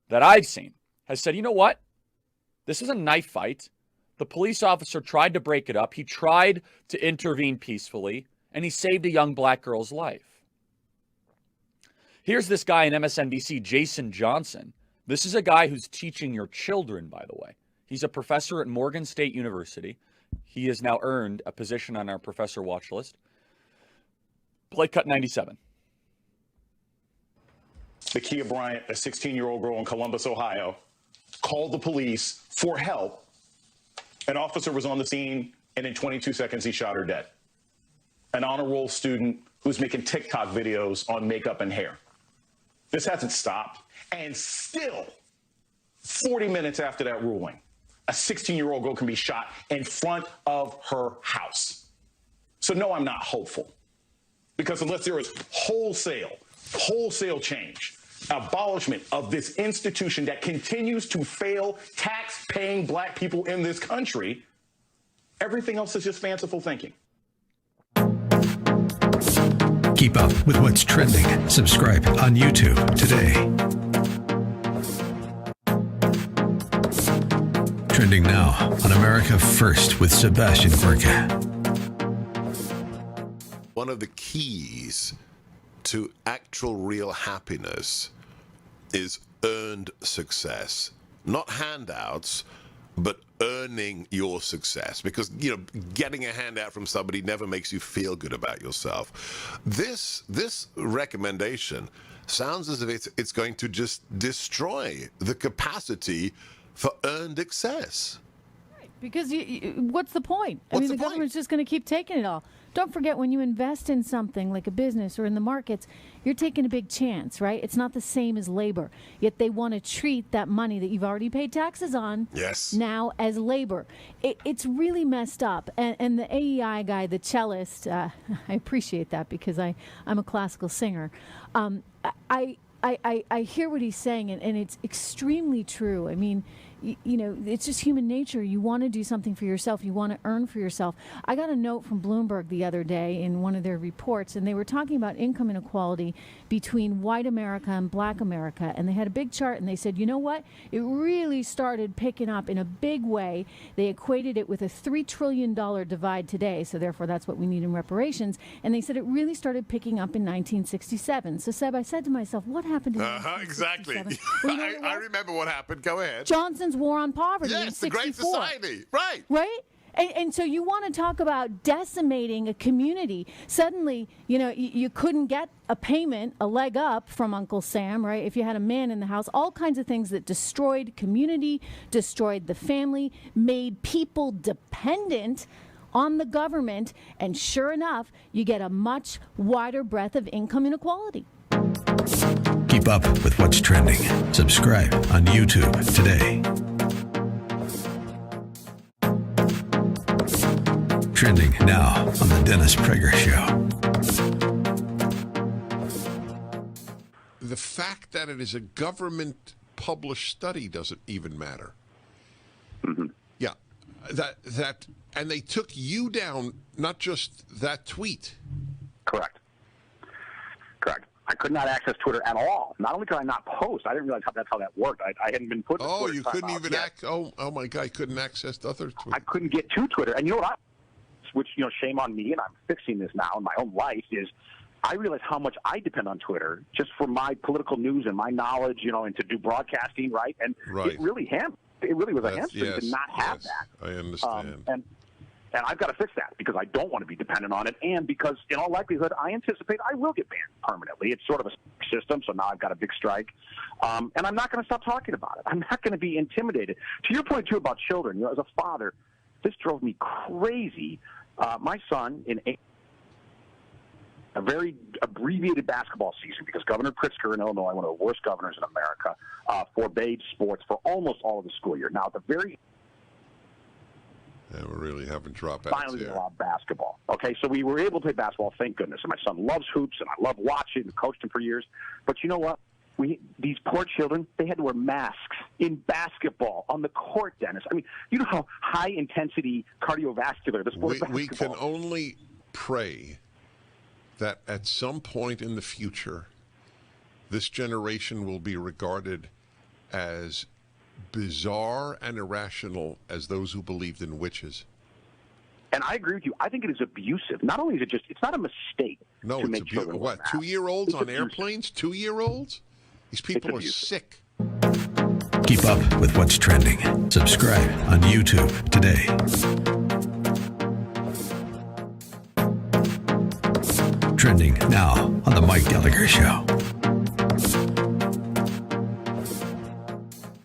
that I've seen has said, you know what? This is a knife fight. The police officer tried to break it up. He tried to intervene peacefully, and he saved a young black girl's life. Here's this guy in MSNBC, Jason Johnson. This is a guy who's teaching your children, by the way. He's a professor at Morgan State University. He has now earned a position on our professor watch list. Play cut 97. Nakia Bryant, a 16-year-old girl in Columbus, Ohio, called the police for help. An officer was on the scene, and in 22 seconds, he shot her dead. An honor roll student who's making TikTok videos on makeup and hair. This hasn't stopped. And still, 40 minutes after that ruling, a 16-year-old girl can be shot in front of her house. So no, I'm not hopeful. Because unless there is wholesale change, abolishment of this institution that continues to fail tax-paying black people in this country, everything else is just fanciful thinking. Keep up with what's trending. Subscribe on YouTube today. Trending now on America First with Sebastian Gorka. One of the keys to actual real happiness is earned success. Not handouts, but earning your success. Because, getting a handout from somebody never makes you feel good about yourself. This recommendation sounds as if it's going to just destroy the capacity for earned excess. Because what's the point? The government's just going to keep taking it all. Don't forget, when you invest in something like a business or in the markets, you're taking a big chance, right? It's not the same as labor. Yet they want to treat that money that you've already paid taxes on now as labor. It's really messed up. And the AEI guy, the cellist, I appreciate that because I'm a classical singer. I hear what he's saying, and it's extremely true. I mean, it's just human nature. You want to do something for yourself. You want to earn for yourself. I got a note from Bloomberg the other day in one of their reports, and they were talking about income inequality between white America and black America. And they had a big chart, and they said, you know what? It really started picking up in a big way. They equated it with a $3 trillion divide today, so therefore that's what we need in reparations. And they said it really started picking up in 1967. So, Seb, I said to myself, what happened in 1967? Exactly. Well, you know I remember what happened. Go ahead. Johnson's War on Poverty in Yes, 64. the Great Society. Right. Right? And so you want to talk about decimating a community. Suddenly, you couldn't get a payment, a leg up from Uncle Sam, right? If you had a man in the house, all kinds of things that destroyed community, destroyed the family, made people dependent on the government. And sure enough, you get a much wider breadth of income inequality. Keep up with what's trending. Subscribe on YouTube today. Trending now on the Dennis Prager Show. The fact that it is a government-published study doesn't even matter. Mm-hmm. Yeah, that, and they took you down, not just that tweet. Correct. I could not access Twitter at all. Not only could I not post, I didn't realize that's how that worked. I hadn't been put. Oh, you couldn't even oh my God, you couldn't access the other Twitter. I couldn't get to Twitter, and you know what? Which, shame on me, and I'm fixing this now in my own life, is I realize how much I depend on Twitter just for my political news and my knowledge, and to do broadcasting, right? And it really was a hamstring to not have that. I understand. And I've got to fix that because I don't want to be dependent on it, and because in all likelihood, I anticipate I will get banned permanently. It's sort of a system, so now I've got a big strike. And I'm not going to stop talking about it. I'm not going to be intimidated. To your point, too, about children, as a father, this drove me crazy. My son, in a very abbreviated basketball season, because Governor Pritzker in Illinois, one of the worst governors in America, forbade sports for almost all of the school year. Now, at the very we really haven't dropped out. Finally, allowed basketball. Okay, so we were able to play basketball, thank goodness. And my son loves hoops, and I love watching and coached him for years. But you know what? These poor children, they had to wear masks in basketball on the court, Dennis. I mean, you know how high-intensity cardiovascular the sport of basketball. We can only pray that at some point in the future, this generation will be regarded as bizarre and irrational as those who believed in witches. And I agree with you. I think it is abusive. Not only is it just, it's not a mistake to make children wear masks. 2-year-olds on airplanes? 2-year-olds? These people are sick. Keep up with what's trending. Subscribe on YouTube today. Trending now on the Mike Gallagher Show.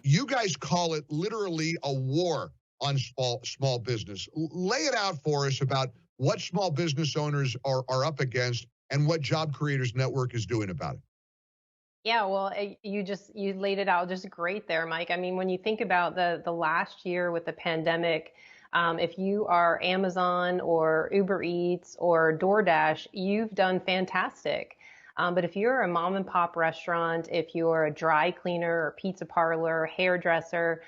You guys call it literally a war on small business. Lay it out for us about what small business owners are up against and what Job Creators Network is doing about it. Yeah, well, you laid it out just great there, Mike. I mean, when you think about the last year with the pandemic, if you are Amazon or Uber Eats or DoorDash, you've done fantastic. But if you're a mom and pop restaurant, if you're a dry cleaner or pizza parlor, hairdresser,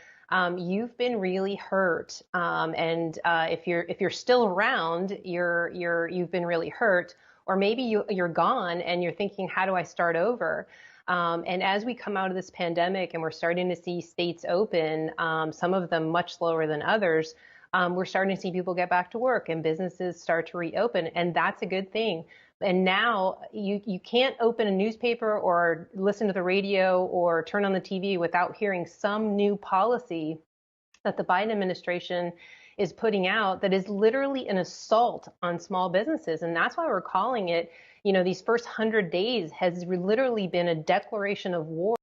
you've been really hurt. And if you're still around, you've been really hurt. Or maybe you're gone and you're thinking, how do I start over? And as we come out of this pandemic and we're starting to see states open, some of them much slower than others, we're starting to see people get back to work and businesses start to reopen. And that's a good thing. And now you can't open a newspaper or listen to the radio or turn on the TV without hearing some new policy that the Biden administration is putting out that is literally an assault on small businesses. And that's why we're calling it, these first 100 days has literally been a declaration of war.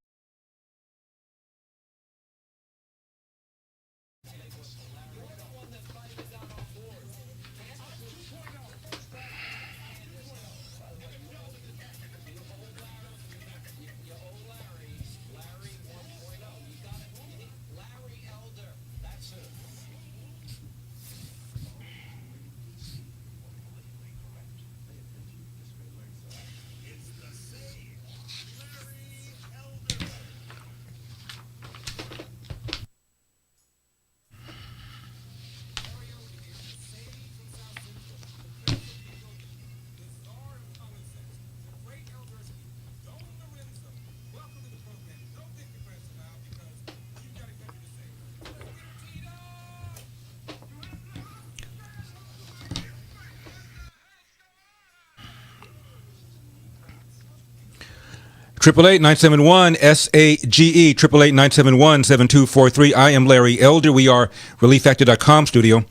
888-971-SAGE, 888-971-7243. I am Larry Elder. We are ReliefFactor.com studio.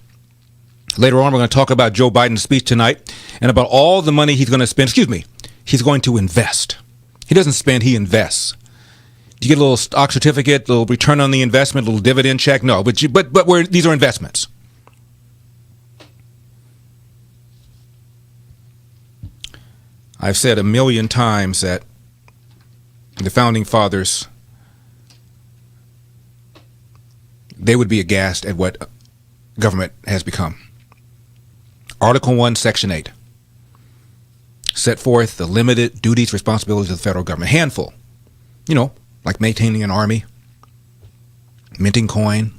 Later on, we're going to talk about Joe Biden's speech tonight and about all the money he's going to spend. He's going to invest. He doesn't spend, he invests. You get a little stock certificate, a little return on the investment, a little dividend check. No, but these are investments. I've said 1,000,000 times that the founding fathers, they would be aghast at what government has become. Article 1, Section 8 set forth the limited duties, responsibilities of the federal government. Handful. Like maintaining an army, minting coin,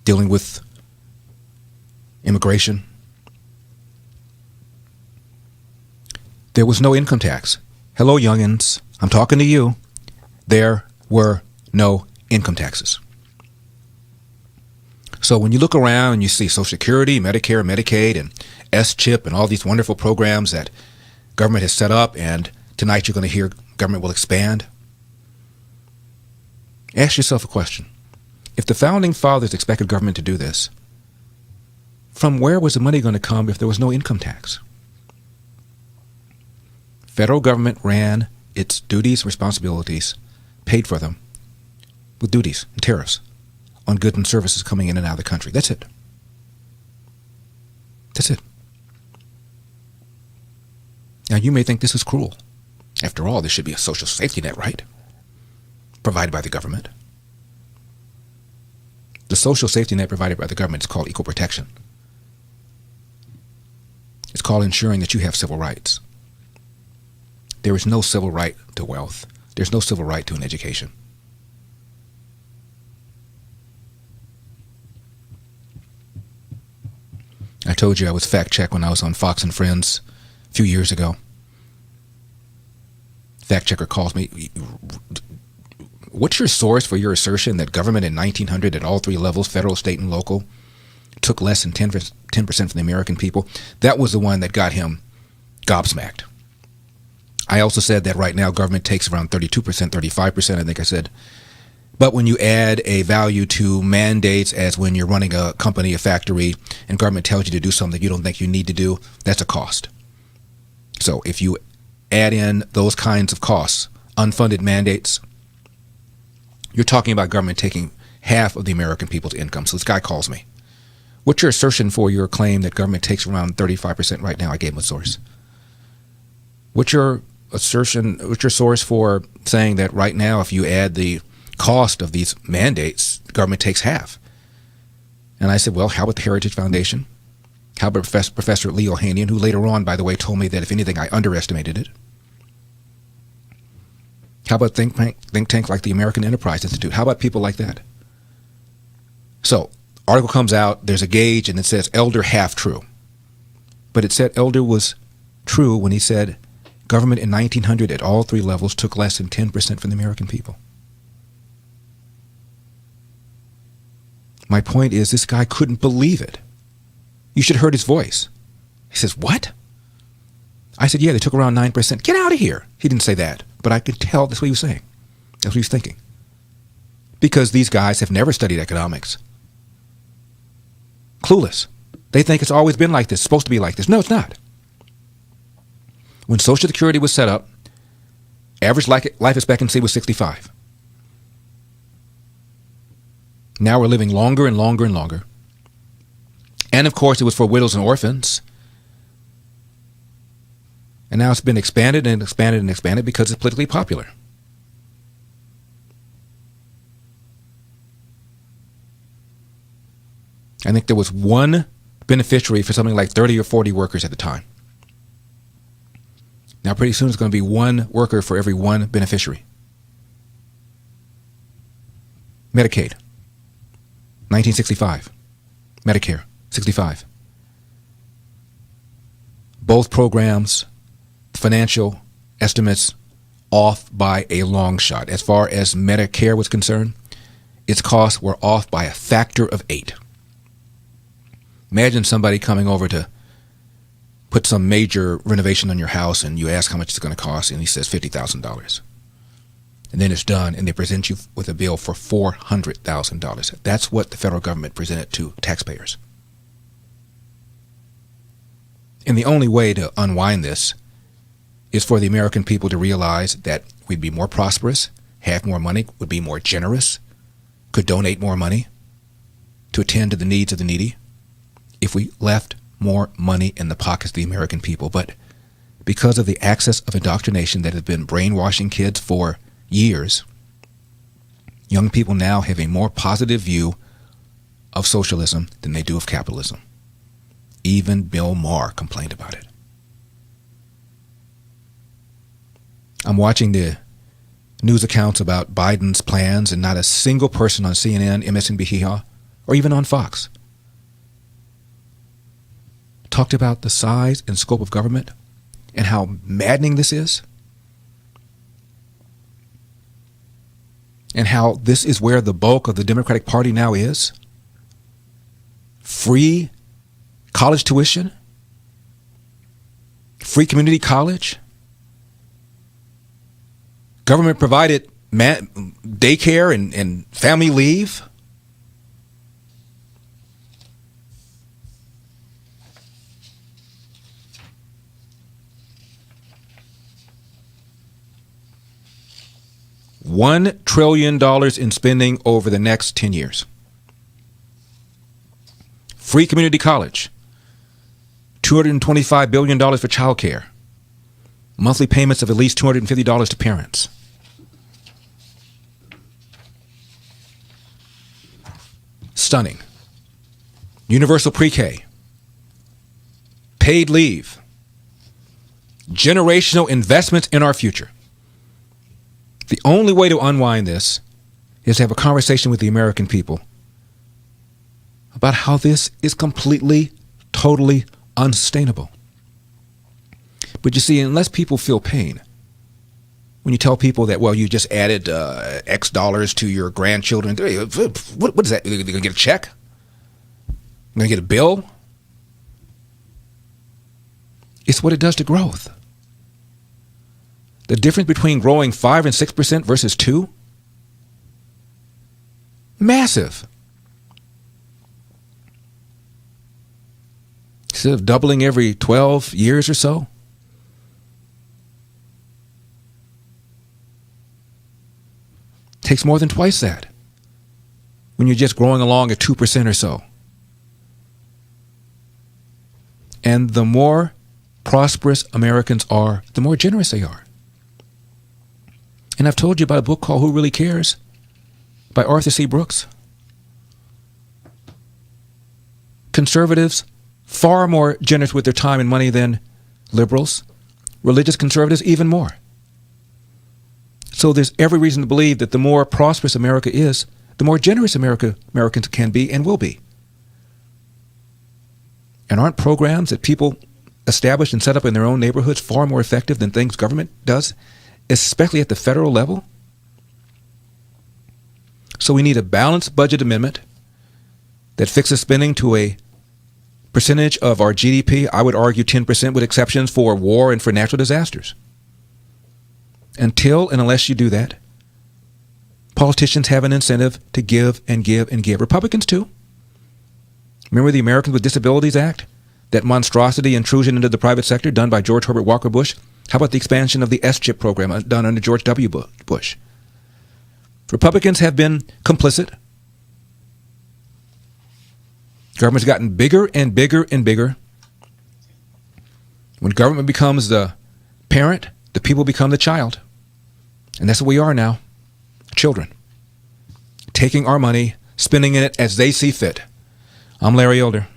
dealing with immigration. There was no income tax. Hello, youngins. I'm talking to you. There were no income taxes. So when you look around and you see Social Security, Medicare, Medicaid, and S-CHIP, and all these wonderful programs that government has set up, and tonight you're going to hear government will expand, ask yourself a question. If the founding fathers expected government to do this, from where was the money going to come if there was no income tax? Federal government ran its duties, responsibilities, paid for them with duties and tariffs on goods and services coming in and out of the country. That's it. That's it. Now, you may think this is cruel. After all, there should be a social safety net, right? Provided by the government. The social safety net provided by the government is called equal protection. It's called ensuring that you have civil rights. There is no civil right to wealth. There's no civil right to an education. I told you I was fact-checked when I was on Fox and Friends a few years ago. Fact-checker calls me. What's your source for your assertion that government in 1900 at all three levels, federal, state, and local, took less than 10% from the American people? That was the one that got him gobsmacked. I also said that right now government takes around 32%, 35%, I think I said. But when you add a value to mandates, as when you're running a company, a factory, and government tells you to do something you don't think you need to do, that's a cost. So if you add in those kinds of costs, unfunded mandates, you're talking about government taking half of the American people's income. So this guy calls me. What's your assertion for your claim that government takes around 35% right now? I gave him a source. What's your assertion, what's your source for saying that right now if you add the cost of these mandates, the government takes half? And I said, well, how about the Heritage Foundation? How about Professor Leo Hanian, who later on, by the way, told me that if anything, I underestimated it? How about think tank like the American Enterprise Institute? How about people like that? So, article comes out, there's a gauge, and it says Elder half true. But it said Elder was true when he said government in 1900 at all three levels took less than 10% from the American people. My point is, this guy couldn't believe it. You should have heard his voice. He says, what? I said, yeah, they took around 9%. Get out of here. He didn't say that, but I could tell that's what he was saying. That's what he was thinking. Because these guys have never studied economics. Clueless. They think it's always been like this, supposed to be like this. No, it's not. When Social Security was set up, average life expectancy was 65. Now we're living longer and longer and longer. And of course, it was for widows and orphans. And now it's been expanded and expanded and expanded because it's politically popular. I think there was one beneficiary for something like 30 or 40 workers at the time. Now pretty soon it's going to be one worker for every one beneficiary. Medicaid, 1965. Medicare, 65. Both programs, financial estimates off by a long shot. As far as Medicare was concerned, its costs were off by a factor of 8. Imagine somebody coming over to put some major renovation on your house and you ask how much it's going to cost, and he says $50,000. And then it's done, and they present you with a bill for $400,000. That's what the federal government presented to taxpayers. And the only way to unwind this is for the American people to realize that we'd be more prosperous, have more money, would be more generous, could donate more money to attend to the needs of the needy if we left more money in the pockets of the American people. But because of the access of indoctrination that has been brainwashing kids for years, young people now have a more positive view of socialism than they do of capitalism. Even Bill Maher complained about it. I'm watching the news accounts about Biden's plans, and not a single person on CNN, MSNBC, or even on Fox talked about the size and scope of government and how maddening this is, and how this is where the bulk of the Democratic Party now is. Free college tuition, free community college, government provided daycare and family leave. $1 trillion in spending over the next 10 years. Free community college. $225 billion for child care. Monthly payments of at least $250 to parents. Stunning. Universal pre-K. Paid leave. Generational investments in our future. The only way to unwind this is to have a conversation with the American people about how this is completely, totally unsustainable. But you see, unless people feel pain, when you tell people that, well, you just added X dollars to your grandchildren, what is that? They're going to get a check? They're going to get a bill? It's what it does to growth. The difference between growing 5 and 6% versus 2? Massive. Instead of doubling every 12 years or so, takes more than twice that when you're just growing along at 2% or so. And the more prosperous Americans are, the more generous they are. And I've told you about a book called Who Really Cares by Arthur C. Brooks. Conservatives, far more generous with their time and money than liberals. Religious conservatives, even more. So there's every reason to believe that the more prosperous America is, the more generous Americans can be and will be. And aren't programs that people establish and set up in their own neighborhoods far more effective than things government does, especially at the federal level? So we need a balanced budget amendment that fixes spending to a percentage of our GDP, I would argue 10%, with exceptions for war and for natural disasters. Until and unless you do that, politicians have an incentive to give and give and give. Republicans too. Remember the Americans with Disabilities Act? That monstrosity intrusion into the private sector done by George Herbert Walker Bush? How about the expansion of the S-chip program done under George W. Bush? Republicans have been complicit. Government's gotten bigger and bigger and bigger. When government becomes the parent, the people become the child. And that's what we are now. Children. Taking our money, spending it as they see fit. I'm Larry Elder.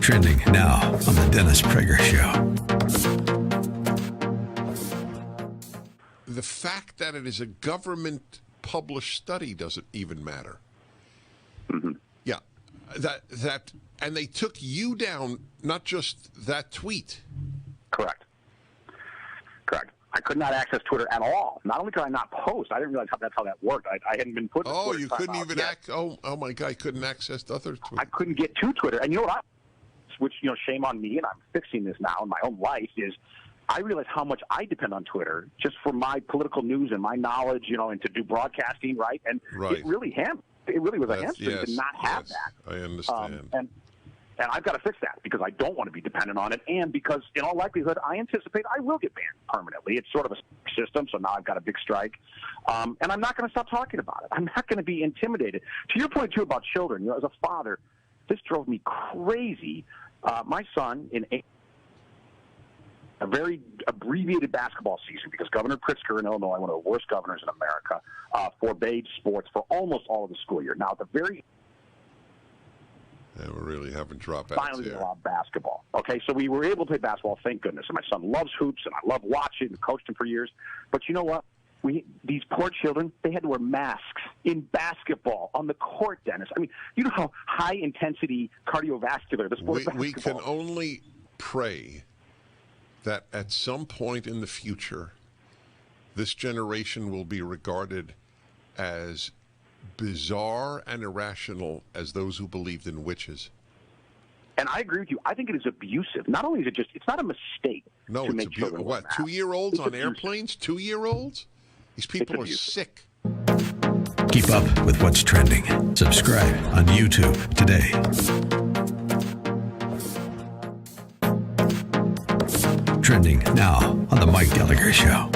Trending now on the Dennis Prager Show. The fact that it is a government-published study doesn't even matter. Yeah, that, and they took you down, not just that tweet. Correct. I could not access Twitter at all. Not only could I not post, I didn't realize that's how that worked. I hadn't been put. Oh, you couldn't even oh my God, I couldn't access other Twitter. I couldn't get to Twitter, and you know what? Which, shame on me, and I'm fixing this now in my own life, is I realize how much I depend on Twitter just for my political news and my knowledge, and to do broadcasting, right? And it really was a hamstring to not have that. I understand. And I've got to fix that because I don't want to be dependent on it, and because in all likelihood I anticipate I will get banned permanently. It's sort of a system, so now I've got a big strike, and I'm not going to stop talking about it. I'm not going to be intimidated. To your point too about children, as a father, this drove me crazy. My son in a very abbreviated basketball season because Governor Pritzker in Illinois, one of the worst governors in America, forbade sports for almost all of the school year. Now, at the very we really haven't dropped out finally allowed basketball. Okay, so we were able to play basketball, thank goodness. And my son loves hoops, and I love watching and coached him for years. But you know what? These poor children, they had to wear masks in basketball on the court, Dennis. I mean, you know how high-intensity cardiovascular the sport of basketball. We can only pray that at some point in the future, this generation will be regarded as bizarre and irrational as those who believed in witches. And I agree with you. I think it is abusive. Not only is it it's not a mistake to make children wear masks. 2-year-olds on airplanes? 2-year-olds? These people are sick. Keep up with what's trending. Subscribe on YouTube today. Trending now on The Mike Gallagher Show.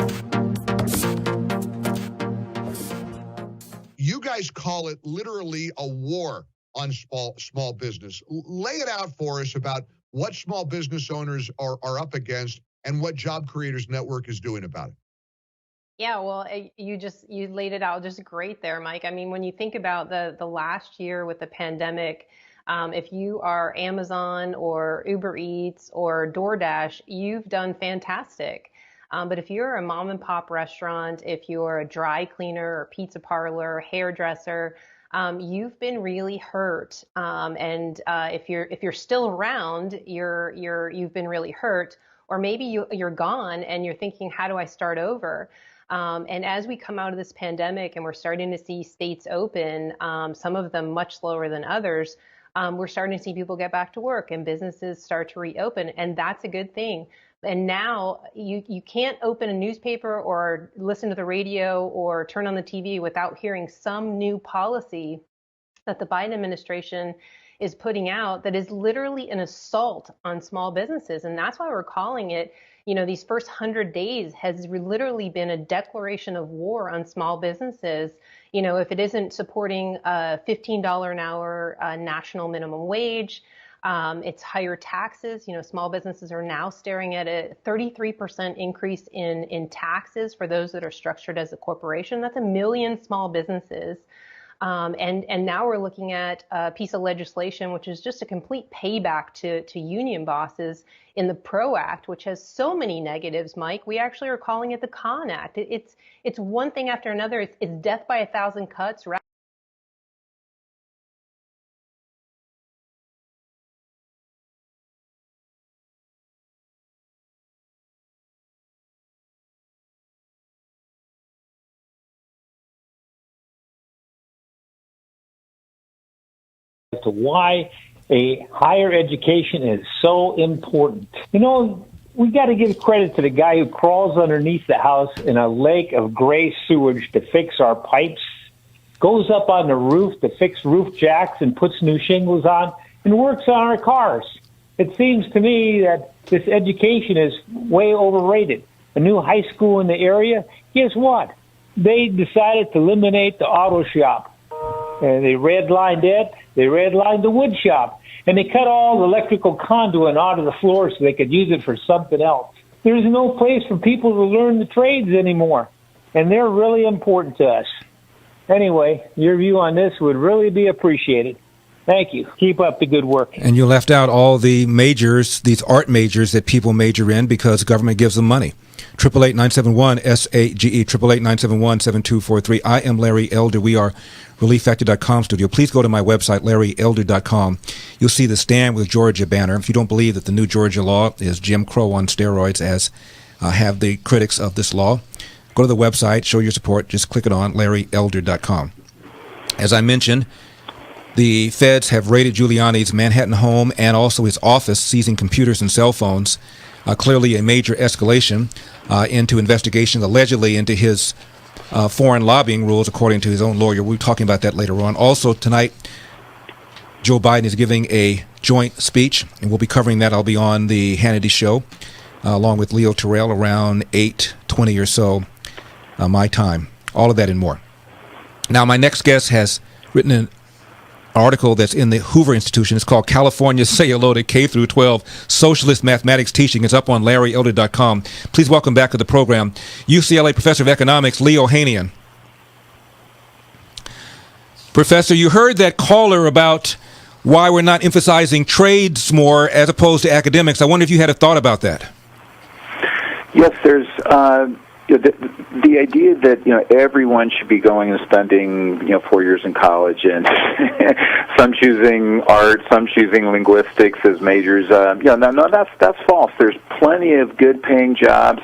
You guys call it literally a war on small business. Lay it out for us about what small business owners are up against and what Job Creators Network is doing about it. Yeah, well, you laid it out just great there, Mike. I mean, when you think about the last year with the pandemic, if you are Amazon or Uber Eats or DoorDash, you've done fantastic. But if you're a mom and pop restaurant, if you're a dry cleaner or pizza parlor, hairdresser, you've been really hurt. And if you're still around, you've been really hurt. Or maybe you're gone and you're thinking, how do I start over? And as we come out of this pandemic and we're starting to see states open, some of them much slower than others, we're starting to see people get back to work and businesses start to reopen, and that's a good thing. And now you can't open a newspaper or listen to the radio or turn on the TV without hearing some new policy that the Biden administration is putting out that is literally an assault on small businesses. And that's why we're calling it, these first 100 days has literally been a declaration of war on small businesses. If it isn't supporting a $15 an hour national minimum wage, it's higher taxes. Small businesses are now staring at a 33% increase in taxes for those that are structured as a corporation. That's 1 million small businesses. And now we're looking at a piece of legislation, which is just a complete payback to union bosses in the PRO Act, which has so many negatives, Mike. We actually are calling it the Con Act. It's one thing after another. It's death by 1,000 cuts. To why a higher education is so important. We got to give credit to the guy who crawls underneath the house in a lake of gray sewage to fix our pipes, goes up on the roof to fix roof jacks and puts new shingles on, and works on our cars. It seems to me that this education is way overrated. A new high school in the area, guess what? They decided to eliminate the auto shop. And they redlined it. They redlined the wood shop. And they cut all the electrical conduit out of the floor so they could use it for something else. There's no place for people to learn the trades anymore. And they're really important to us. Anyway, your view on this would really be appreciated. Thank you. Keep up the good work. And you left out all the majors, these art majors that people major in because government gives them money. 888-971-SAGE, 888-971-7243. I am Larry Elder. We are ReliefFactor.com studio. Please go to my website, LarryElder.com. You'll see the Stand with Georgia banner. If you don't believe that the new Georgia law is Jim Crow on steroids, as have the critics of this law, go to the website, show your support. Just click it on, LarryElder.com. As I mentioned, the feds have raided Giuliani's Manhattan home and also his office, seizing computers and cell phones. Clearly a major escalation into investigations, allegedly into his foreign lobbying rules, according to his own lawyer. We'll be talking about that later on. Also, tonight, Joe Biden is giving a joint speech, and we'll be covering that. I'll be on the Hannity Show, along with Leo Terrell, around 8:20 or so, my time. All of that and more. Now, my next guest has written an article that's in the Hoover Institution. It's called California Say Hello to K through 12 Socialist Mathematics Teaching. It's up on LarryElder.com. Please welcome back to the program UCLA Professor of Economics, Leo Hanian. Professor, you heard that caller about why we're not emphasizing trades more as opposed to academics. I wonder if you had a thought about that. Yes, there's the idea that everyone should be going and spending 4 years in college, and some choosing art, some choosing linguistics as majors. No, that's false. There's plenty of good-paying jobs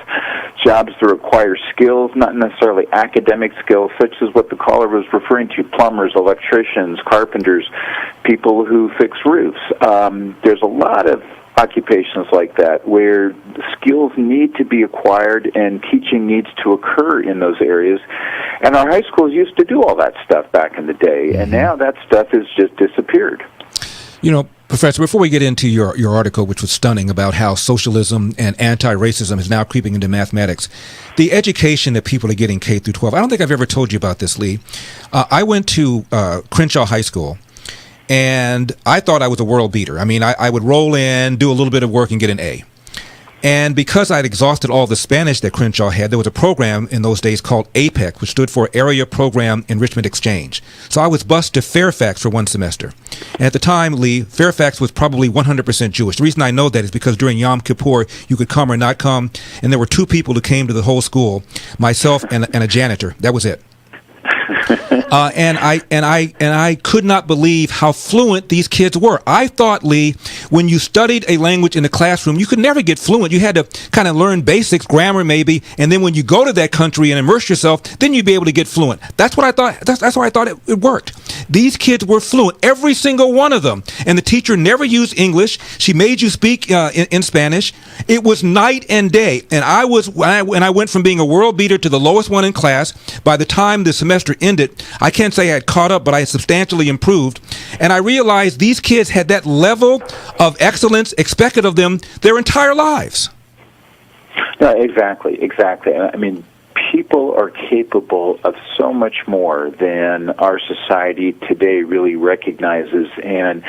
that require skills, not necessarily academic skills, such as what the caller was referring to: plumbers, electricians, carpenters, people who fix roofs. There's a lot of occupations like that where skills need to be acquired and teaching needs to occur in those areas. And our high schools used to do all that stuff back in the day, and now that stuff has just disappeared. Professor, before we get into your article, which was stunning, about how socialism and anti-racism is now creeping into mathematics, the education that people are getting K through 12, I don't think I've ever told you about this, Lee. I went to Crenshaw High School, and I thought I was a world beater. I mean, I would roll in, do a little bit of work, and get an A. And because I'd exhausted all the Spanish that Crenshaw had, there was a program in those days called APEC, which stood for Area Program Enrichment Exchange. So I was bused to Fairfax for one semester. And at the time, Lee, Fairfax was probably 100% Jewish. The reason I know that is because during Yom Kippur, you could come or not come, and there were two people who came to the whole school, myself and a janitor. That was it. And I could not believe how fluent these kids were. I thought, Lee, when you studied a language in the classroom, you could never get fluent. You had to kind of learn basics, grammar maybe, and then when you go to that country and immerse yourself, then you'd be able to get fluent. That's what I thought. That's why I thought it worked. These kids were fluent, every single one of them. And the teacher never used English. She made you speak in Spanish. It was night and day. And I went from being a world beater to the lowest one in class. By the time the semester ended, I can't say I had caught up, but I had substantially improved. And I realized these kids had that level of excellence expected of them their entire lives. No, exactly. I mean, people are capable of so much more than our society today really recognizes, and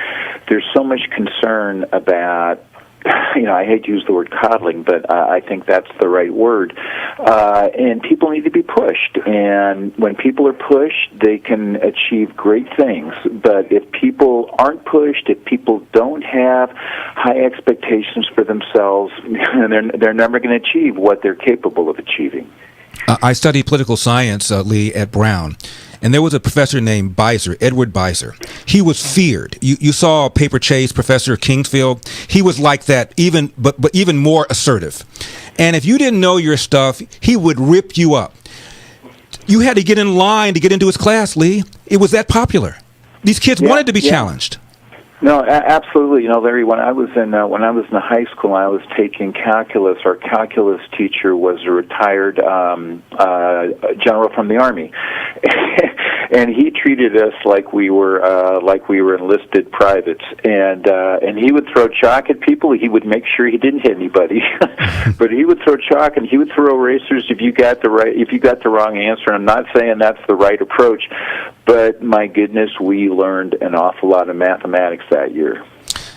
there's so much concern about, I hate to use the word coddling, but I think that's the right word. And people need to be pushed. And when people are pushed, they can achieve great things. But if people aren't pushed, if people don't have high expectations for themselves, they're never going to achieve what they're capable of achieving. I studied political science, Lee, at Brown. And there was a professor named Beiser, Edward Beiser. He was feared. You saw Paper Chase, Professor Kingsfield. He was like that, but even more assertive. And if you didn't know your stuff, he would rip you up. You had to get in line to get into his class, Lee. It was that popular. These kids wanted to be challenged. No, absolutely. Larry, when I was in high school, I was taking calculus. Our calculus teacher was a retired general from the Army, and he treated us like we were enlisted privates. And he would throw chalk at people. He would make sure he didn't hit anybody, but he would throw chalk and he would throw erasers if you got the wrong answer. I'm not saying that's the right approach, but my goodness, we learned an awful lot of mathematics that year.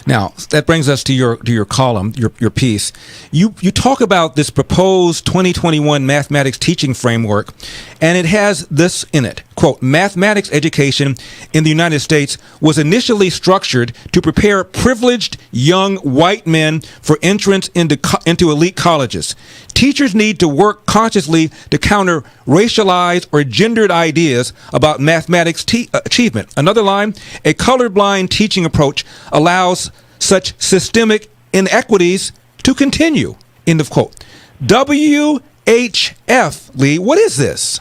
Now, that brings us to your column, your piece. You talk about this proposed 2021 mathematics teaching framework, and it has this in it. quote, mathematics education in the United States was initially structured to prepare privileged young white men for entrance into elite colleges. Teachers need to work consciously to counter racialized or gendered ideas about mathematics achievement. Another line, a colorblind teaching approach allows such systemic inequities to continue, end of quote. WHF, Lee, what is this?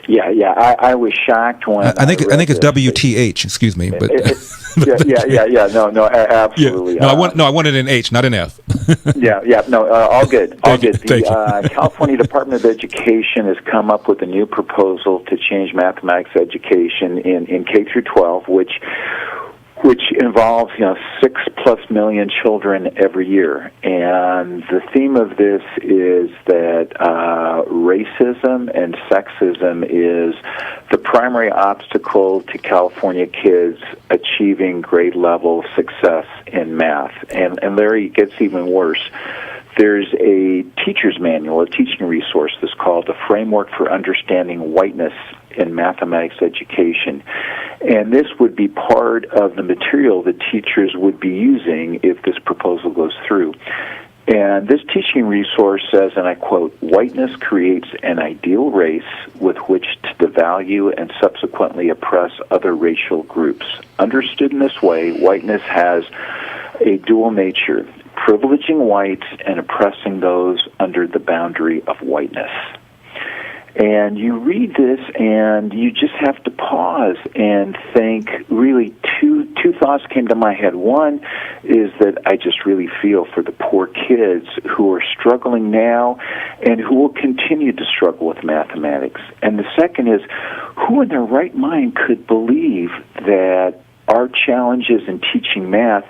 Yeah. I was shocked when I think it's WTH. Excuse me, but yeah. No, absolutely. Yeah. No, I wanted an H, not an F. No, all good. Thank you. The California Department of Education has come up with a new proposal to change mathematics education in K through 12, which involves 6+ million children every year, and the theme of this is that racism and sexism is the primary obstacle to California kids achieving grade level success in math. And Larry, it gets even worse. There's a teacher's manual, a teaching resource that's called The Framework for Understanding Whiteness in Mathematics Education. And this would be part of the material that teachers would be using if this proposal goes through. And this teaching resource says, and I quote, whiteness creates an ideal race with which to devalue and subsequently oppress other racial groups. Understood in this way, whiteness has a dual nature, privileging whites and oppressing those under the boundary of whiteness. And you read this and you just have to pause and think. Really, two thoughts came to my head. One is that I just really feel for the poor kids who are struggling now and who will continue to struggle with mathematics. And the second is, who in their right mind could believe that our challenges in teaching math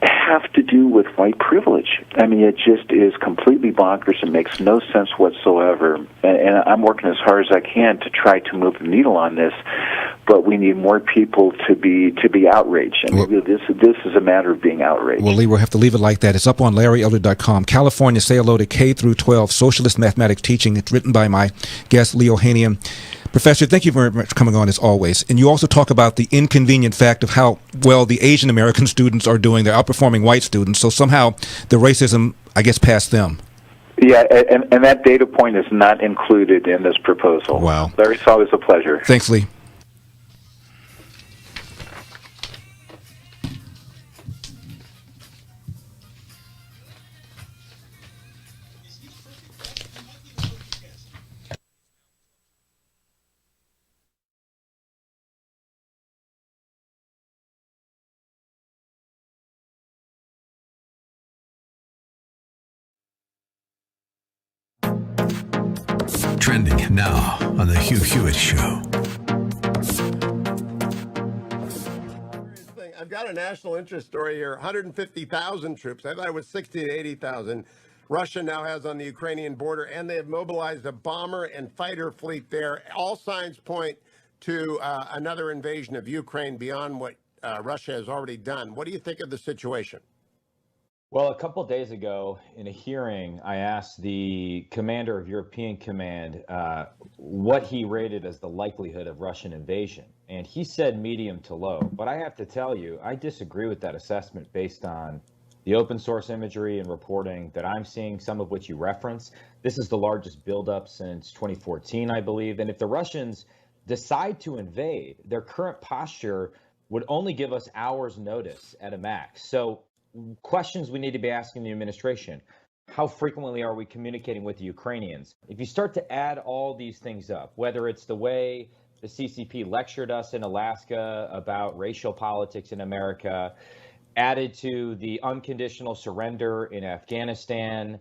have to do with white privilege? I mean, it just is completely bonkers. It makes no sense whatsoever. And I'm working as hard as I can to try to move the needle on this, but we need more people to be outraged. I mean, this is a matter of being outraged. Well, Lee, we'll have to leave it like that. It's up on LarryElder.com. California, Say Hello to K through 12 Socialist Mathematics Teaching. It's written by my guest, Lee Ohanian. Professor, thank you very much for coming on as always. And you also talk about the inconvenient fact of how well the Asian American students are doing. They're outperforming white students. So somehow the racism, I guess, passed them. Yeah, and that data point is not included in this proposal. Wow. Larry, it's always a pleasure. Thanks, Lee. Trending now on the Hugh Hewitt Show. I've got a national interest story here. 150,000 troops. I thought it was 60 to 80,000. Russia now has on the Ukrainian border, and they have mobilized a bomber and fighter fleet there. All signs point to another invasion of Ukraine beyond what Russia has already done. What do you think of the situation? Well, a couple of days ago in a hearing, I asked the commander of European Command what he rated as the likelihood of Russian invasion. And he said medium to low. But I have to tell you, I disagree with that assessment based on the open source imagery and reporting that I'm seeing, some of which you reference. This is the largest buildup since 2014, I believe. And if the Russians decide to invade, their current posture would only give us hours notice at a max. So questions we need to be asking the administration: how frequently are we communicating with the Ukrainians? If you start to add all these things up, whether it's the way the CCP lectured us in Alaska about racial politics in America, added to the unconditional surrender in Afghanistan,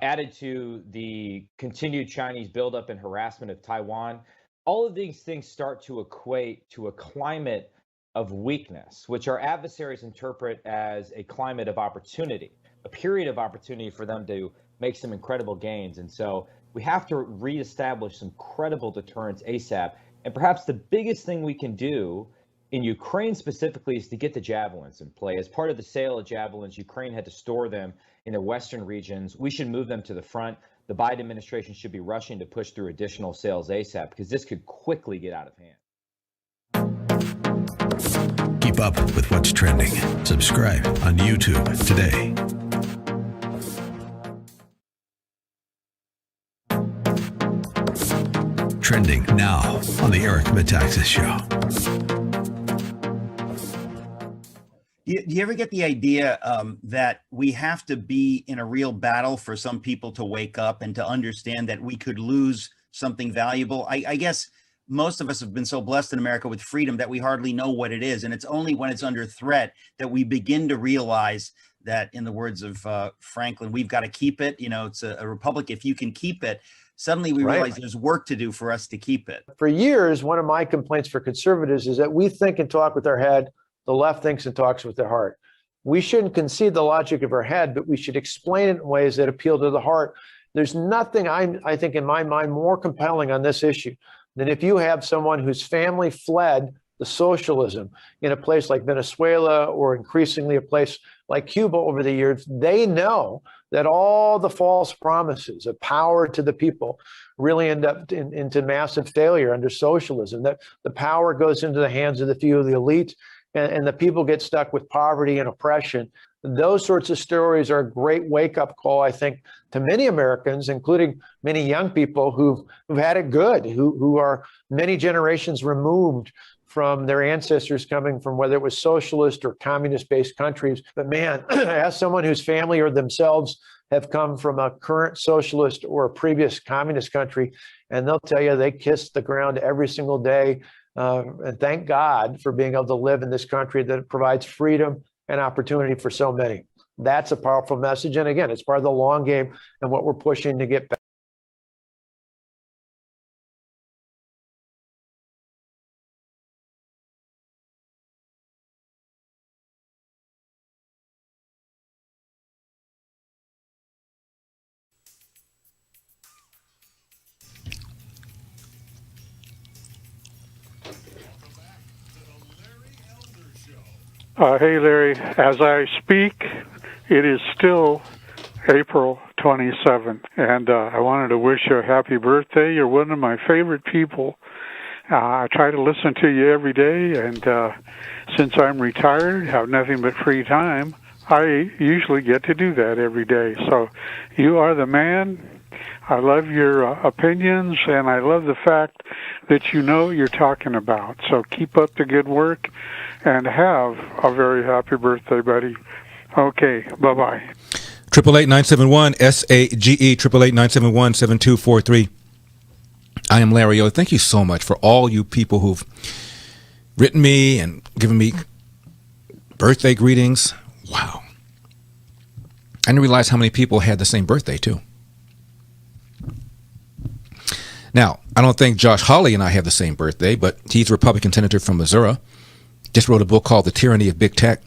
added to the continued Chinese buildup and harassment of Taiwan, all of these things start to equate to a climate of weakness, which our adversaries interpret as a climate of opportunity, a period of opportunity for them to make some incredible gains. And so we have to reestablish some credible deterrence ASAP. And perhaps the biggest thing we can do in Ukraine specifically is to get the javelins in play. As part of the sale of javelins, Ukraine had to store them in the western regions. We should move them to the front. the Biden administration should be rushing to push through additional sales ASAP because this could quickly get out of hand. Keep up with what's trending. Subscribe on YouTube today. Trending now on the Eric Metaxas Show. Do you ever get the idea that we have to be in a real battle for some people to wake up and to understand that we could lose something valuable? I guess most of us have been so blessed in America with freedom that we hardly know what it is. And it's only when it's under threat that we begin to realize that, in the words of Franklin, we've got to keep it. You know, it's a republic if you can keep it. Suddenly we realize there's work to do for us to keep it. For years, one of my complaints for conservatives is that we think and talk with our head. The left thinks and talks with their heart. We shouldn't concede the logic of our head, but we should explain it in ways that appeal to the heart. There's nothing, I think, in my mind, more compelling on this issue than if you have someone whose family fled the socialism in a place like Venezuela or increasingly a place like Cuba over the years. They know that all the false promises of power to the people really end up into massive failure under socialism, that the power goes into the hands of the few, of the elite, and the people get stuck with poverty and oppression. Those sorts of stories are a great wake-up call, I think, to many Americans, including many young people who've had it good, who are many generations removed from their ancestors coming from whether it was socialist or communist-based countries. But man, as someone whose family or themselves have come from a current socialist or a previous communist country, and they'll tell you they kiss the ground every single day. And thank God for being able to live in this country that provides freedom and opportunity for so many. That's a powerful message. And again, it's part of the long game and what we're pushing to get back. Hey, Larry. As I speak, it is still April 27th, and I wanted to wish you a happy birthday. You're one of my favorite people. I try to listen to you every day, and since I'm retired, have nothing but free time, I usually get to do that every day. So you are the man. I love your opinions, and I love the fact that you know what you're talking about. So keep up the good work, and have a very happy birthday, buddy. Okay, bye-bye. 888-971-SAGE, 888-971-7243. I am Larry O. Thank you so much for all you people who've written me and given me birthday greetings. Wow. I didn't realize how many people had the same birthday, too. Now, I don't think Josh Hawley and I have the same birthday, but he's a Republican senator from Missouri. Just wrote a book called The Tyranny of Big Tech.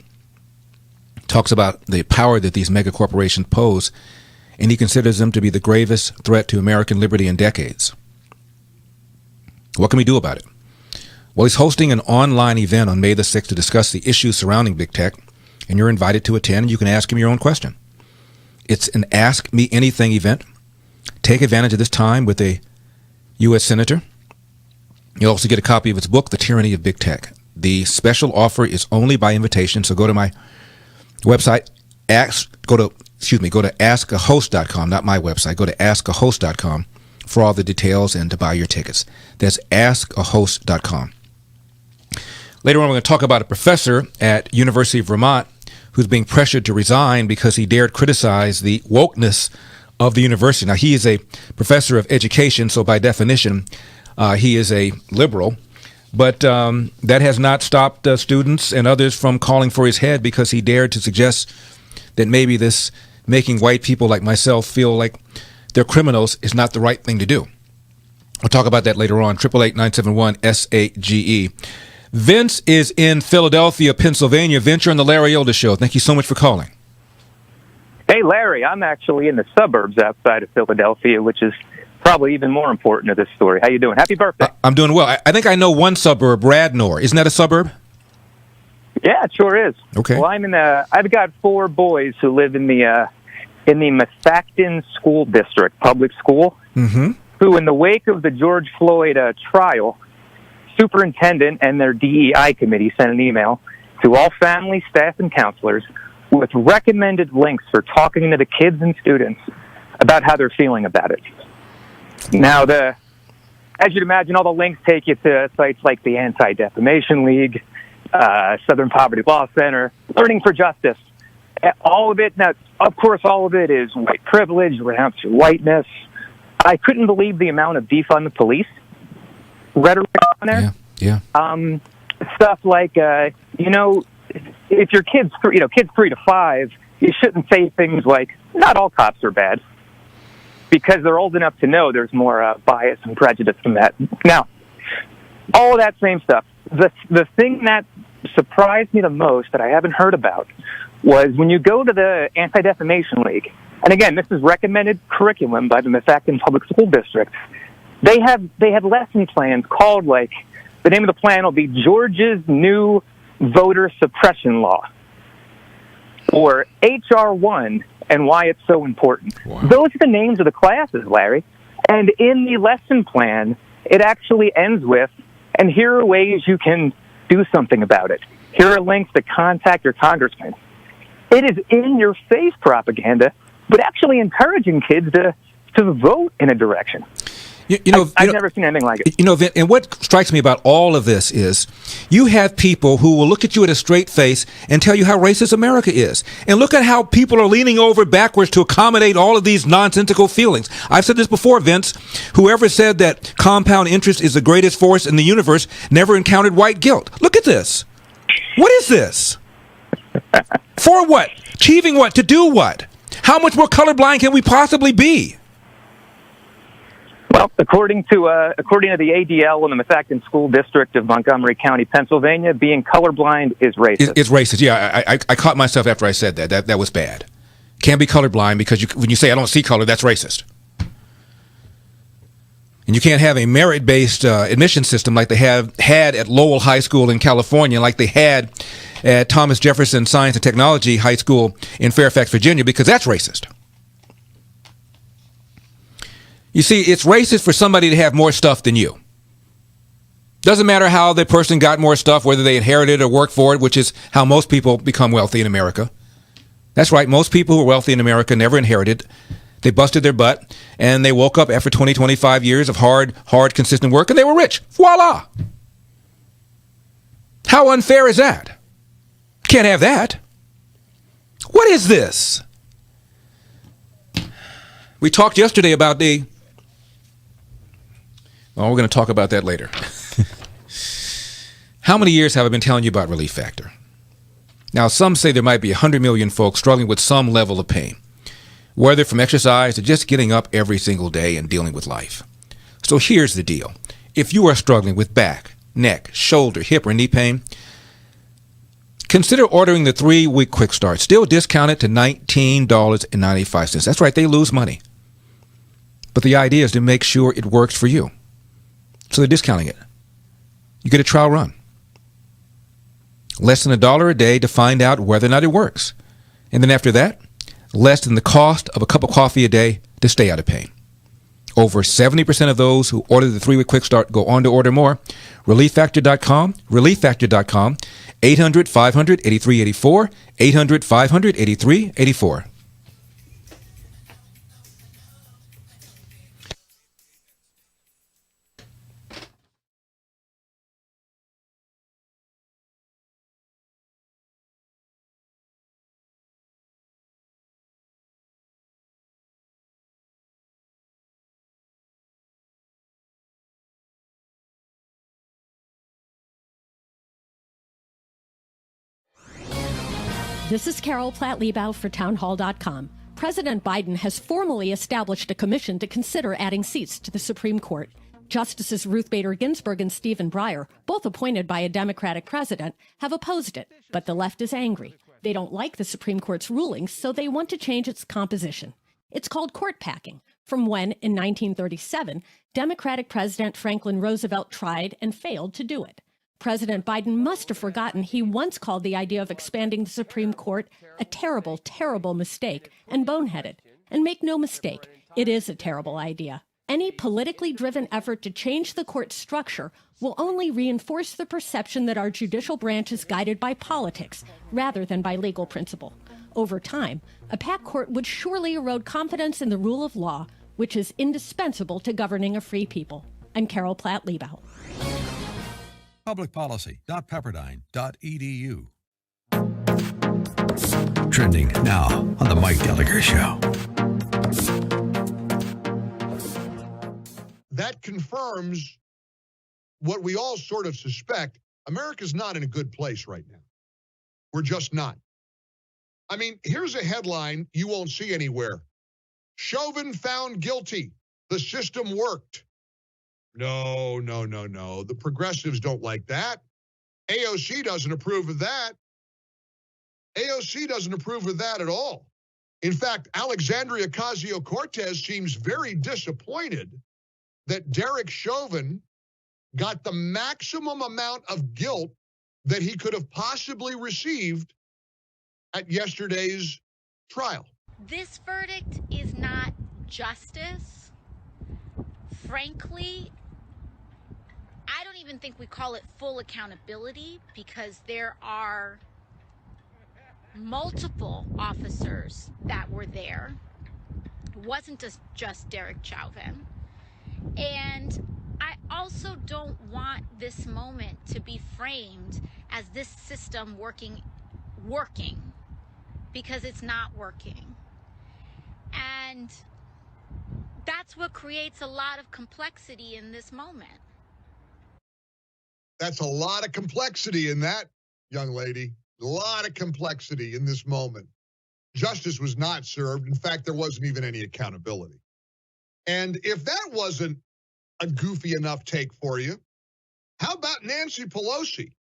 Talks about the power that these mega corporations pose, and he considers them to be the gravest threat to American liberty in decades. What can we do about it? Well, he's hosting an online event on May the 6th to discuss the issues surrounding big tech, and you're invited to attend, and you can ask him your own question. It's an Ask Me Anything event. Take advantage of this time with a U.S. Senator. You'll also get a copy of his book, The Tyranny of Big Tech. The special offer is only by invitation, so go to my website, go to askahost.com, not my website. Go to askahost.com for all the details and to buy your tickets. That's askahost.com. Later on, we're going to talk about a professor at University of Vermont who's being pressured to resign because he dared criticize the wokeness of the university. Now, he is a professor of education, so by definition, he is a liberal. But that has not stopped students and others from calling for his head because he dared to suggest that maybe this making white people like myself feel like they're criminals is not the right thing to do. We'll talk about that later on. 888-971-SAGE. Vince is in Philadelphia, Pennsylvania. Vince, you're on the Larry Elder Show. Thank you so much for calling. Hey, Larry, I'm actually in the suburbs outside of Philadelphia, which is probably even more important to this story. How you doing? Happy birthday. I'm doing well. I think I know one suburb, Radnor. Isn't that a suburb? Yeah, it sure is. Okay. Well, I've got 4 boys who live in the in the Methacton School District, public school, who, in the wake of the George Floyd trial, superintendent and their DEI committee sent an email to all family, staff, and counselors with recommended links for talking to the kids and students about how they're feeling about it. Now, as you'd imagine, all the links take you to sites like the Anti-Defamation League, Southern Poverty Law Center, Learning for Justice. All of it, now, of course, all of it is white privilege, renounce your whiteness. I couldn't believe the amount of defund the police rhetoric on there. Yeah. Stuff like, if your kids 3 to 5, you shouldn't say things like, not all cops are bad, because they're old enough to know there's more bias and prejudice from that. Now, all of that same stuff. The thing that surprised me the most that I haven't heard about was when you go to the Anti-Defamation League, and again, this is recommended curriculum by the Methacton Public School District. They have lesson plans called, like, the name of the plan will be Georgia's New Voter Suppression Law, or HR 1 and why it's so important. Wow. Those are the names of the classes, Larry. And in the lesson plan, it actually ends with, and here are ways you can do something about it. Here are links to contact your congressman. It is in-your-face propaganda, but actually encouraging kids to vote in a direction. I've never seen anything like it. Vin, and what strikes me about all of this is you have people who will look at you with a straight face and tell you how racist America is. And look at how people are leaning over backwards to accommodate all of these nonsensical feelings. I've said this before, Vince. Whoever said that compound interest is the greatest force in the universe never encountered white guilt. Look at this. What is this? For what? Achieving what? To do what? How much more colorblind can we possibly be? Well, according to the ADL in the Methacton School District of Montgomery County, Pennsylvania, being colorblind is racist. It's racist. Yeah, I caught myself after I said that. That was bad. Can't be colorblind because when you say I don't see color, that's racist. And you can't have a merit-based admission system like they had at Lowell High School in California, like they had at Thomas Jefferson Science and Technology High School in Fairfax, Virginia, because that's racist. You see, it's racist for somebody to have more stuff than you. Doesn't matter how the person got more stuff, whether they inherited or worked for it, which is how most people become wealthy in America. That's right. Most people who are wealthy in America never inherited. They busted their butt, and they woke up after 20, 25 years of hard, consistent work, and they were rich. Voila! How unfair is that? Can't have that. What is this? We talked yesterday about we're going to talk about that later. How many years have I been telling you about Relief Factor? Now, some say there might be 100 million folks struggling with some level of pain, whether from exercise or just getting up every single day and dealing with life. So here's the deal. If you are struggling with back, neck, shoulder, hip, or knee pain, consider ordering the 3-week Quick Start, still discounted to $19.95. That's right, they lose money. But the idea is to make sure it works for you. So they're discounting it. You get a trial run. Less than $1 a day to find out whether or not it works. And then after that, less than the cost of a cup of coffee a day to stay out of pain. Over 70% of those who order the 3-week Quick Start go on to order more. ReliefFactor.com, ReliefFactor.com, 800-500-8384, 800-500-8384. This is Carol Platt-Liebau for townhall.com. President Biden has formally established a commission to consider adding seats to the Supreme Court. Justices Ruth Bader Ginsburg and Stephen Breyer, both appointed by a Democratic president, have opposed it, but the left is angry. They don't like the Supreme Court's rulings, so they want to change its composition. It's called court packing, from when, in 1937, Democratic President Franklin Roosevelt tried and failed to do it. President Biden must have forgotten he once called the idea of expanding the Supreme Court a terrible, terrible mistake and boneheaded. And make no mistake, it is a terrible idea. Any politically driven effort to change the court's structure will only reinforce the perception that our judicial branch is guided by politics rather than by legal principle. Over time, a packed court would surely erode confidence in the rule of law, which is indispensable to governing a free people. I'm Carol Platt-Liebau. Publicpolicy.pepperdine.edu. Trending now on the Mike Gallagher Show. That confirms what we all sort of suspect. America's not in a good place right now. We're just not. I mean, here's a headline you won't see anywhere. Chauvin found guilty. The system worked. No. The progressives don't like that. AOC doesn't approve of that. AOC doesn't approve of that at all. In fact, Alexandria Ocasio-Cortez seems very disappointed that Derek Chauvin got the maximum amount of guilt that he could have possibly received at yesterday's trial. This verdict is not justice. Frankly, I don't even think we call it full accountability because there are multiple officers that were there. It wasn't just Derek Chauvin. And I also don't want this moment to be framed as this system working, because it's not working. And that's what creates a lot of complexity in this moment. That's a lot of complexity in that, young lady. A lot of complexity in this moment. Justice was not served. In fact, there wasn't even any accountability. And if that wasn't a goofy enough take for you, how about Nancy Pelosi?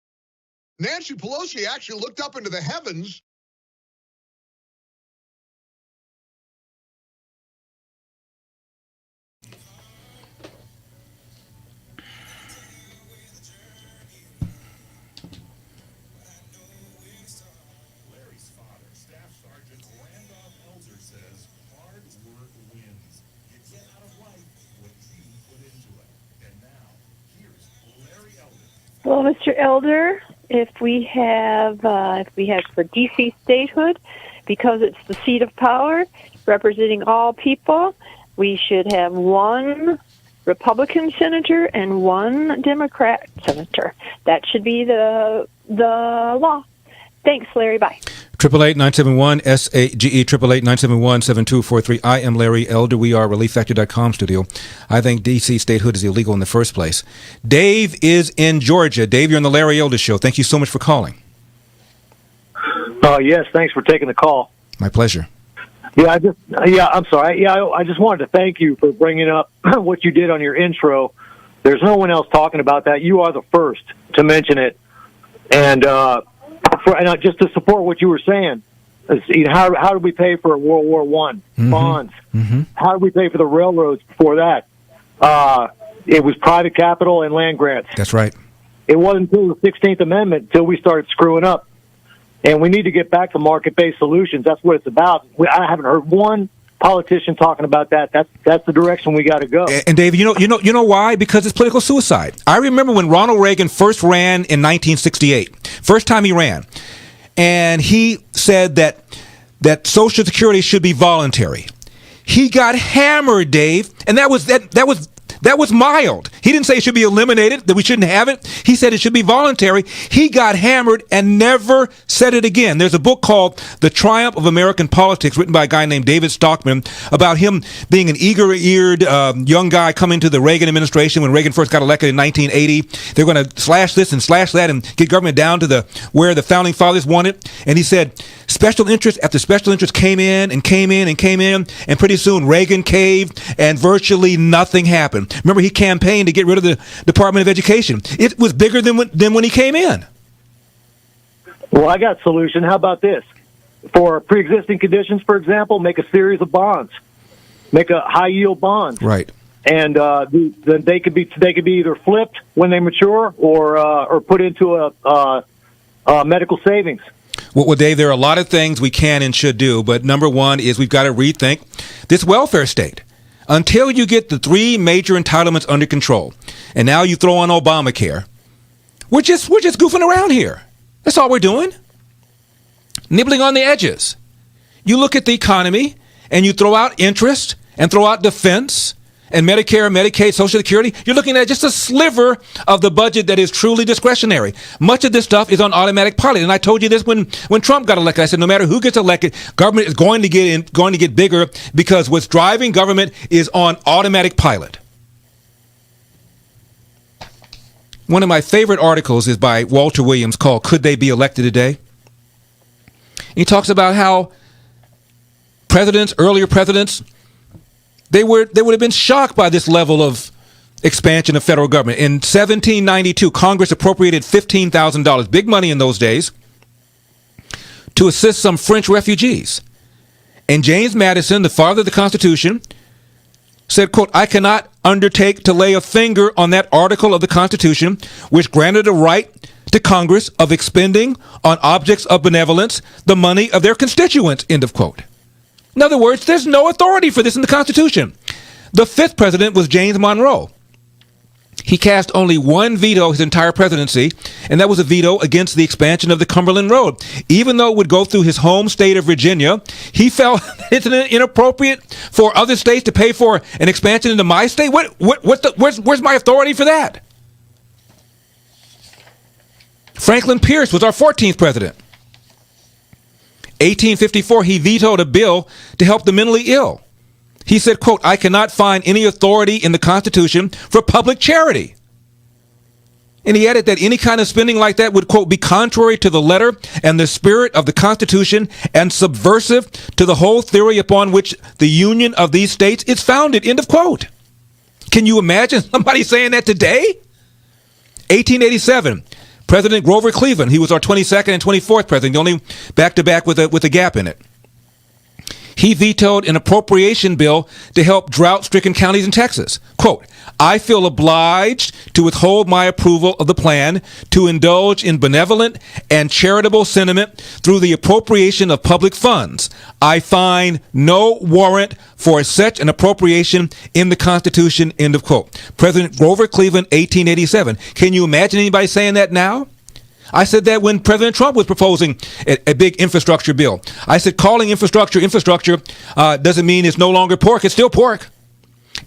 Nancy Pelosi actually looked up into the heavens Well, Mr. Elder, if we have for D.C. statehood, because it's the seat of power, representing all people, we should have one Republican senator and one Democrat senator. That should be the law. Thanks, Larry. Bye. 888-971-SAGE, 888-971-7243. I am Larry Elder. We are ReliefFactor.com studio. I think D.C. statehood is illegal in the first place. Dave is in Georgia. Dave, you're on the Larry Elder Show. Thank you so much for calling. Yes, thanks for taking the call. My pleasure. I'm sorry. I just wanted to thank you for bringing up what you did on your intro. There's no one else talking about that. You are the first to mention it. And just to support what you were saying, how did we pay for World War I? Bonds. Mm-hmm. How did we pay for the railroads before that? It was private capital and land grants. That's right. It wasn't until the 16th Amendment until we started screwing up. And we need to get back to market-based solutions. That's what it's about. I haven't heard one politician talking about that. That's the direction we got to go. And Dave, you know why? Because it's political suicide. I remember when Ronald Reagan first ran in 1968. First time he ran, and he said that Social Security should be voluntary. He got hammered, Dave, and that was mild. He didn't say it should be eliminated, that we shouldn't have it. He said it should be voluntary. He got hammered and never said it again. There's a book called The Triumph of American Politics, written by a guy named David Stockman, about him being an eager-eared young guy coming to the Reagan administration when Reagan first got elected in 1980. They're going to slash this and slash that and get government down to where the founding fathers wanted. And he said special interest after special interest came in, and pretty soon Reagan caved and virtually nothing happened. Remember, he campaigned to get rid of the Department of Education. It was bigger than when he came in. Well, I got a solution. How about this? For pre-existing conditions, for example, make a series of bonds. Make a high-yield bond. Right. and they could be either flipped when they mature or put into a medical savings. Well, Dave, there are a lot of things we can and should do, but number one is we've got to rethink this welfare state. Until you get the three major entitlements under control, and now you throw on Obamacare, we're just goofing around here. That's all we're doing. Nibbling on the edges. You look at the economy, and you throw out interest, and throw out defense, and Medicare, Medicaid, Social Security. You're looking at just a sliver of the budget that is truly discretionary. Much of this stuff is on automatic pilot. And I told you this when Trump got elected. I said, no matter who gets elected, government is going to get bigger because what's driving government is on automatic pilot. One of my favorite articles is by Walter Williams called "Could They Be Elected Today?" He talks about how earlier presidents, they would have been shocked by this level of expansion of federal government. In 1792, Congress appropriated $15,000, big money in those days, to assist some French refugees. And James Madison, the father of the Constitution, said, quote, "I cannot undertake to lay a finger on that article of the Constitution which granted a right to Congress of expending on objects of benevolence the money of their constituents," end of quote. In other words, there's no authority for this in the Constitution. The fifth president was James Monroe. He cast only one veto his entire presidency, and that was a veto against the expansion of the Cumberland Road. Even though it would go through his home state of Virginia, he felt it's inappropriate for other states to pay for an expansion into my state. Where's my authority for that? Franklin Pierce was our 14th president. 1854, he vetoed a bill to help the mentally ill. He said, quote, "I cannot find any authority in the Constitution for public charity." And he added that any kind of spending like that would, quote, "be contrary to the letter and the spirit of the Constitution and subversive to the whole theory upon which the union of these states is founded," end of quote. Can you imagine somebody saying that today? 1887. President Grover Cleveland, he was our 22nd and 24th president, the only back-to-back with a gap in it. He vetoed an appropriation bill to help drought-stricken counties in Texas. Quote, "I feel obliged to withhold my approval of the plan to indulge in benevolent and charitable sentiment through the appropriation of public funds. I find no warrant for such an appropriation in the Constitution," end of quote. President Grover Cleveland, 1887. Can you imagine anybody saying that now? I said that when President Trump was proposing a big infrastructure bill. I said calling infrastructure doesn't mean it's no longer pork. It's still pork.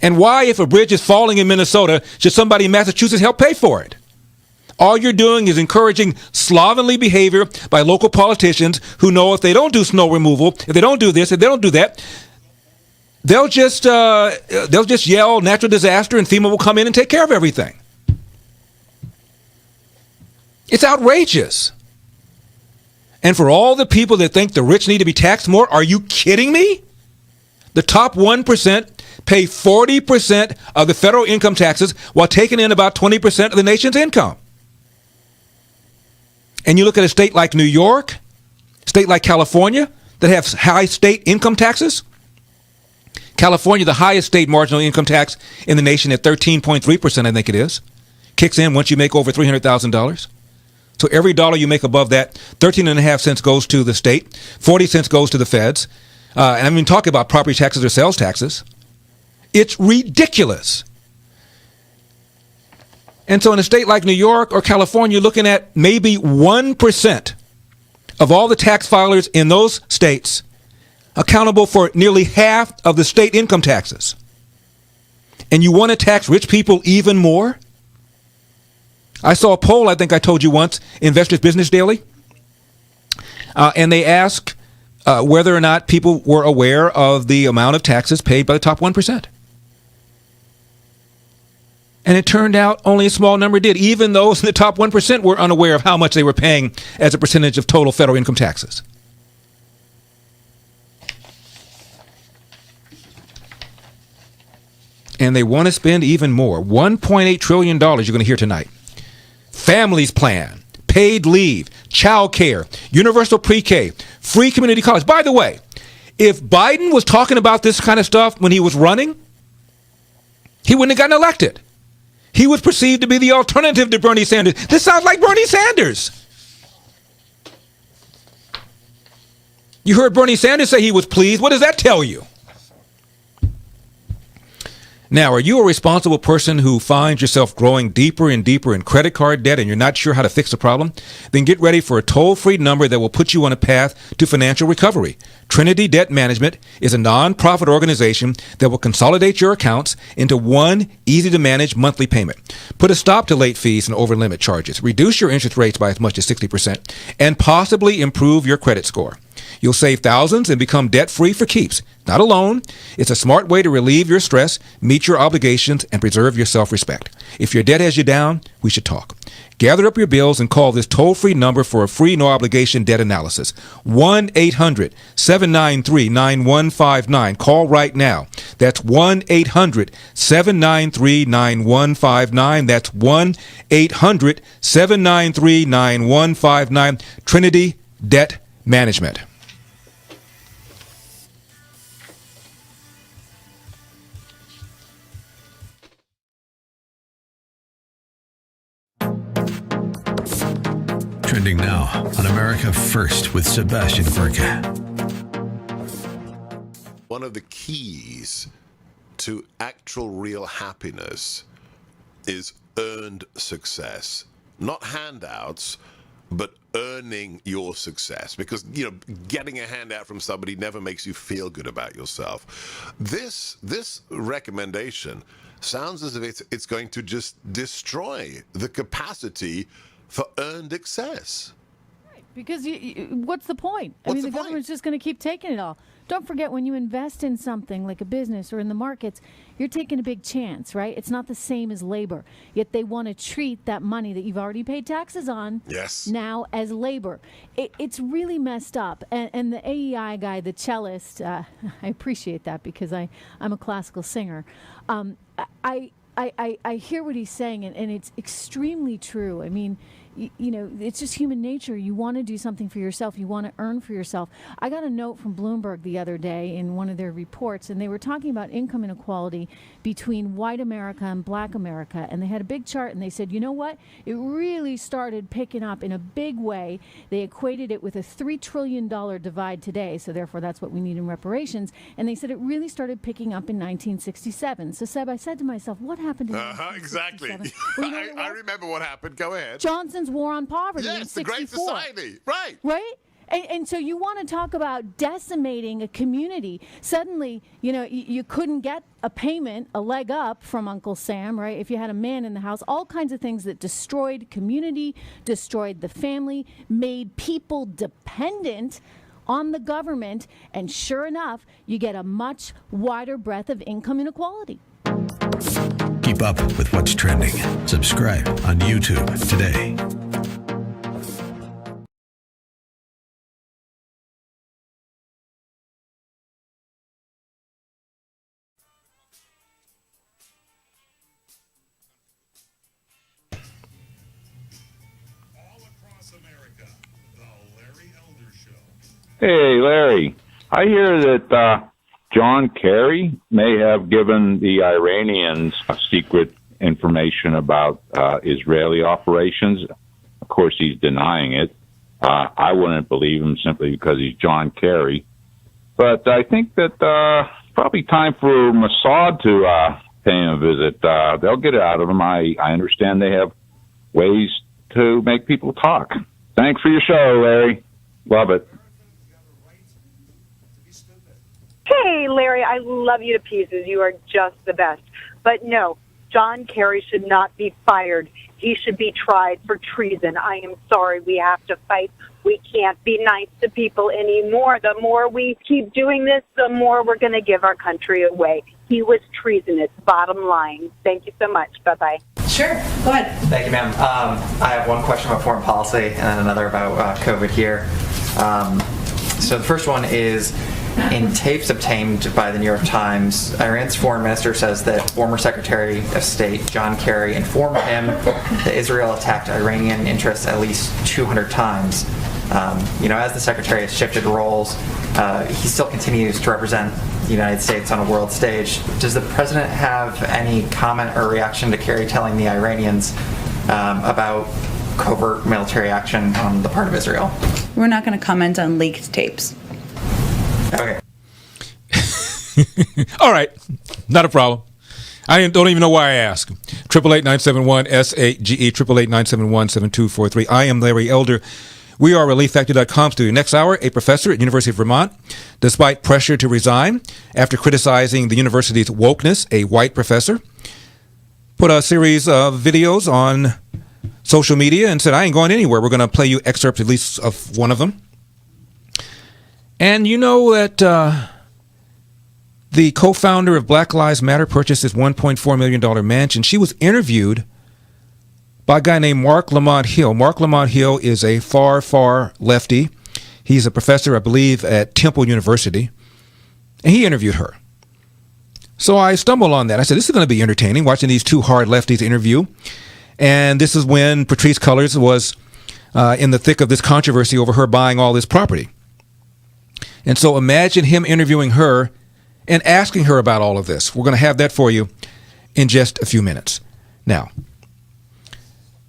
And why, if a bridge is falling in Minnesota, should somebody in Massachusetts help pay for it? All you're doing is encouraging slovenly behavior by local politicians who know if they don't do snow removal, if they don't do this, if they don't do that, they'll just yell natural disaster and FEMA will come in and take care of everything. It's outrageous. And for all the people that think the rich need to be taxed more, are you kidding me? The top 1% pay 40% of the federal income taxes while taking in about 20% of the nation's income. And you look at a state like New York, a state like California that have high state income taxes. California, the highest state marginal income tax in the nation at 13.3%, I think it is. Kicks in once you make over $300,000. So every dollar you make above that, 13.5 cents goes to the state, 40 cents goes to the feds. And I'm even talking about property taxes or sales taxes. It's ridiculous. And so in a state like New York or California, you're looking at maybe 1% of all the tax filers in those states accountable for nearly half of the state income taxes. And you want to tax rich people even more? I saw a poll, I think I told you once, Investors Business Daily, and they asked whether or not people were aware of the amount of taxes paid by the top 1%. And it turned out only a small number did, even those in the top 1% were unaware of how much they were paying as a percentage of total federal income taxes. And they want to spend even more. $1.8 trillion you're going to hear tonight. Families plan, paid leave, child care, universal pre-K, free community college. By the way, if Biden was talking about this kind of stuff when he was running, He wouldn't have gotten elected. He was perceived to be the alternative to Bernie Sanders. This sounds like Bernie Sanders. You heard Bernie Sanders say he was pleased. What does that tell you? Now, are you a responsible person who finds yourself growing deeper and deeper in credit card debt and you're not sure how to fix the problem? Then get ready for a toll-free number that will put you on a path to financial recovery. Trinity Debt Management is a non-profit organization that will consolidate your accounts into one easy-to-manage monthly payment. Put a stop to late fees and over-limit charges. Reduce your interest rates by as much as 60% and possibly improve your credit score. You'll save thousands and become debt-free for keeps. Not alone. It's a smart way to relieve your stress, meet your obligations, and preserve your self-respect. If your debt has you down, we should talk. Gather up your bills and call this toll-free number for a free no-obligation debt analysis. 1-800-793-9159. Call right now. That's 1-800-793-9159. That's 1-800-793-9159. Trinity Debt Management. Trending now on America First with Sebastian Gorka. One of the keys to actual real happiness is earned success. Not handouts, but earning your success. Because, you know, getting a handout from somebody never makes you feel good about yourself. This recommendation sounds as if it's going to just destroy the capacity for earned excess. Right, because what's the point? I mean, the government's just going to keep taking it all. Don't forget, when you invest in something like a business or in the markets, you're taking a big chance, right? It's not the same as labor. Yet they want to treat that money that you've already paid taxes on now as labor. It's really messed up. And the AEI guy, the cellist, I appreciate that because I'm a classical singer. I hear what he's saying, and it's extremely true. I mean, you know, it's just human nature. You want to do something for yourself. You want to earn for yourself. I got a note from Bloomberg the other day in one of their reports, and they were talking about income inequality between white America and black America. And they had a big chart, and they said, you know what? It really started picking up in a big way. They equated it with a $3 trillion divide today, so therefore that's what we need in reparations. And they said it really started picking up in 1967. So, Seb, I said to myself, what happened in 1967? Exactly. Well, you know I remember what happened. Go ahead. Johnson's War on Poverty in Yes, the 64. Great Society. Right. Right? And so you want to talk about decimating a community. Suddenly, you know, you couldn't get a payment, a leg up from Uncle Sam, right? If you had a man in the house, all kinds of things that destroyed community, destroyed the family, made people dependent on the government. And sure enough, you get a much wider breadth of income inequality. Keep up with what's trending. Subscribe on YouTube today. Hey, Larry. I hear that John Kerry may have given the Iranians secret information about Israeli operations. Of course, he's denying it. I wouldn't believe him simply because he's John Kerry. But I think that probably time for Mossad to pay him a visit. They'll get it out of him. I understand they have ways to make people talk. Thanks for your show, Larry. Love it. Hey, Larry, I love you to pieces. You are just the best. But no, John Kerry should not be fired. He should be tried for treason. I am sorry. We have to fight. We can't be nice to people anymore. The more we keep doing this, the more we're going to give our country away. He was treasonous, bottom line. Thank you so much. Bye-bye. Sure. Go ahead. Thank you, ma'am. I have one question about foreign policy and then another about COVID here. So the first one is, in tapes obtained by the New York Times, Iran's foreign minister says that former Secretary of State John Kerry informed him that Israel attacked Iranian interests at least 200 times. As the secretary has shifted roles, he still continues to represent the United States on a world stage. Does the president have any comment or reaction to Kerry telling the Iranians about covert military action on the part of Israel? We're not going to comment on leaked tapes. Okay. All right. Not a problem. I don't even know why I asked. 888-971-SAGE, 888-971-7243. I am Larry Elder. We are ReliefFactor.com studio. Next hour, a professor at University of Vermont, despite pressure to resign after criticizing the university's wokeness, a white professor, put a series of videos on social media and said, I ain't going anywhere. We're going to play you excerpts at least of one of them. And you know that the co-founder of Black Lives Matter purchased this $1.4 million mansion. She was interviewed by a guy named Mark Lamont Hill. Mark Lamont Hill is a far, far lefty. He's a professor, I believe, at Temple University. And he interviewed her. So I stumbled on that. I said, this is going to be entertaining, watching these two hard lefties interview. And this is when Patrisse Cullors was in the thick of this controversy over her buying all this property. And so imagine him interviewing her and asking her about all of this. We're going to have that for you in just a few minutes. Now,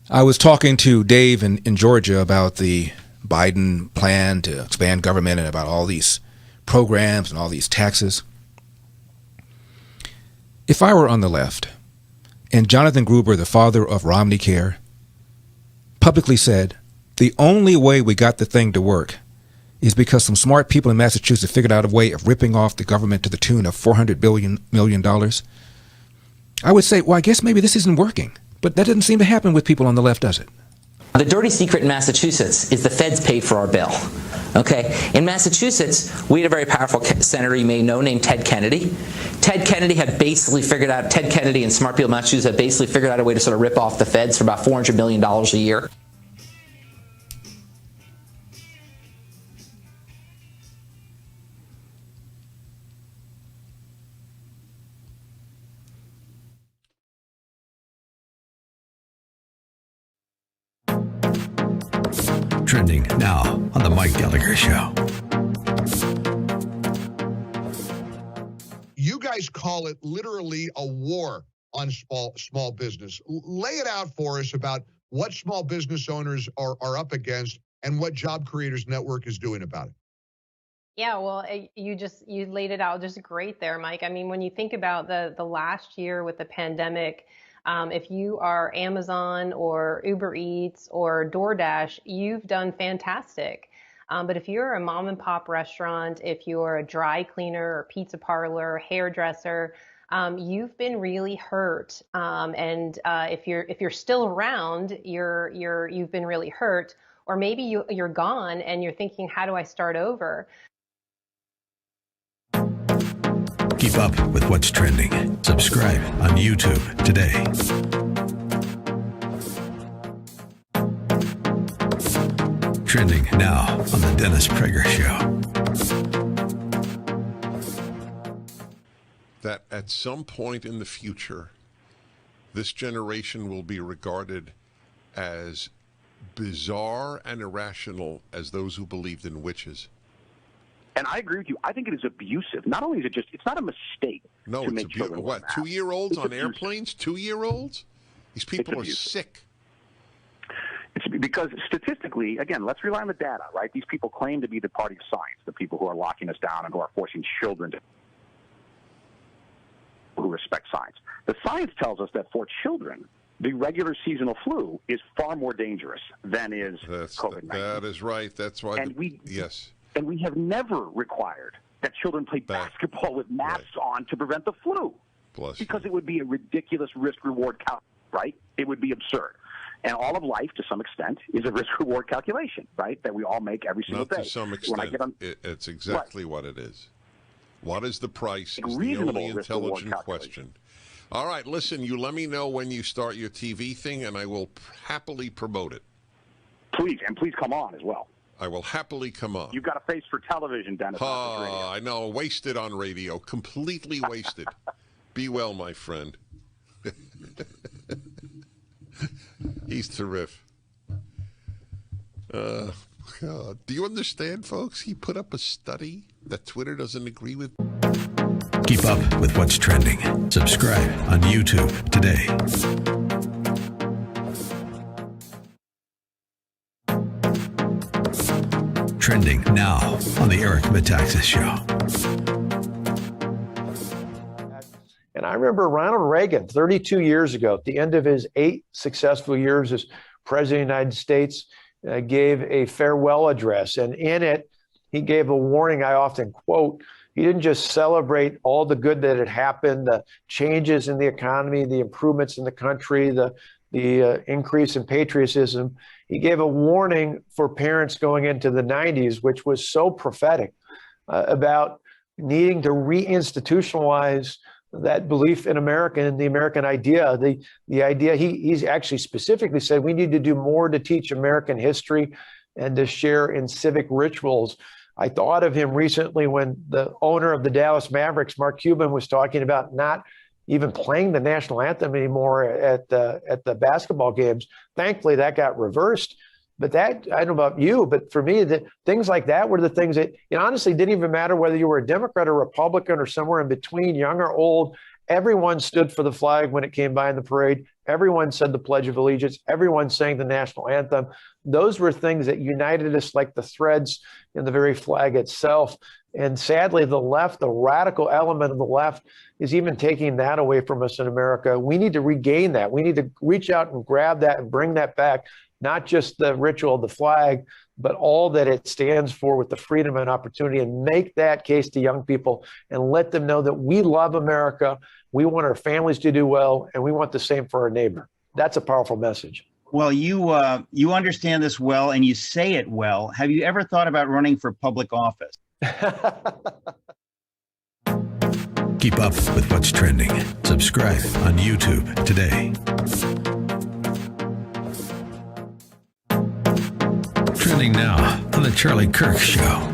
I was talking to Dave in Georgia about the Biden plan to expand government and about all these programs and all these taxes. If I were on the left and Jonathan Gruber, the father of Romney Care, publicly said the only way we got the thing to work is because some smart people in Massachusetts figured out a way of ripping off the government to the tune of $400 million, I would say, well, I guess maybe this isn't working. But that doesn't seem to happen with people on the left, does it? The dirty secret in Massachusetts is the feds paid for our bill. Okay? In Massachusetts, we had a very powerful senator you may know named Ted Kennedy. Ted Kennedy and smart people in Massachusetts had basically figured out a way to sort of rip off the feds for about $400 million a year. Trending now on the Mike Gallagher Show. You guys call it literally a war on small business. Lay it out for us about what small business owners are up against and what Job Creators Network is doing about it. Yeah, well, you laid it out just great there, Mike. I mean, when you think about the last year with the pandemic, if you are Amazon or Uber Eats or DoorDash, you've done fantastic. But if you're a mom and pop restaurant, if you're a dry cleaner or pizza parlor, hairdresser, you've been really hurt. And if you're still around, you've been really hurt. Or maybe you're gone and you're thinking, how do I start over? Keep up with what's trending. Subscribe on YouTube today. Trending now on the Dennis Prager Show. That at some point in the future, this generation will be regarded as bizarre and irrational as those who believed in witches. And I agree with you. I think it is abusive. Not only is it just, it's not a mistake to make children wear masks. 2-year-olds on airplanes? 2-year-olds? These people are sick. It's because statistically, again, let's rely on the data, right? These people claim to be the party of science, the people who are locking us down and who are forcing children to who respect science. The science tells us that for children, the regular seasonal flu is far more dangerous than is COVID-19. That is right. That's why. Yes. And we have never required that children play basketball with masks on to prevent the flu. Because it would be a ridiculous risk-reward calculation, right? It would be absurd. And all of life, to some extent, is a risk-reward calculation, right, that we all make every single day. Not to some extent. It's exactly what it is. What is the price is the only intelligent question. All right, listen, you let me know when you start your TV thing, and I will happily promote it. Please, and please come on as well. I will happily come on. You've got a face for television, Dennis. I know. Wasted on radio. Completely wasted. Be well, my friend. He's terrific. God. Do you understand, folks? He put up a study that Twitter doesn't agree with. Keep up with what's trending. Subscribe on YouTube today. Trending now on the Eric Metaxas Show. And I remember Ronald Reagan 32 years ago, at the end of his 8 successful years as president of the United States, gave a farewell address. And in it, he gave a warning I often quote. He didn't just celebrate all the good that had happened, the changes in the economy, the improvements in the country, the increase in patriotism. He gave a warning for parents going into the 90s, which was so prophetic, about needing to reinstitutionalize that belief in America and the American idea. The idea, he's actually specifically said we need to do more to teach American history and to share in civic rituals. I thought of him recently when the owner of the Dallas Mavericks, Mark Cuban, was talking about not even playing the national anthem anymore at the basketball games. Thankfully, that got reversed. But that, I don't know about you, but for me, things like that were the things that, it honestly didn't even matter whether you were a Democrat or Republican or somewhere in between, young or old. Everyone stood for the flag when it came by in the parade. Everyone said the Pledge of Allegiance. Everyone sang the national anthem. Those were things that united us like the threads in the very flag itself. And sadly, the left, the radical element of the left, is even taking that away from us in America. We need to regain that. We need to reach out and grab that and bring that back. Not just the ritual of the flag, but all that it stands for with the freedom and opportunity, and make that case to young people and let them know that we love America, we want our families to do well, and we want the same for our neighbor. That's a powerful message. Well, you understand this well, and you say it well. Have you ever thought about running for public office? Keep up with what's trending. Subscribe on YouTube today. Trending now on the Charlie Kirk Show.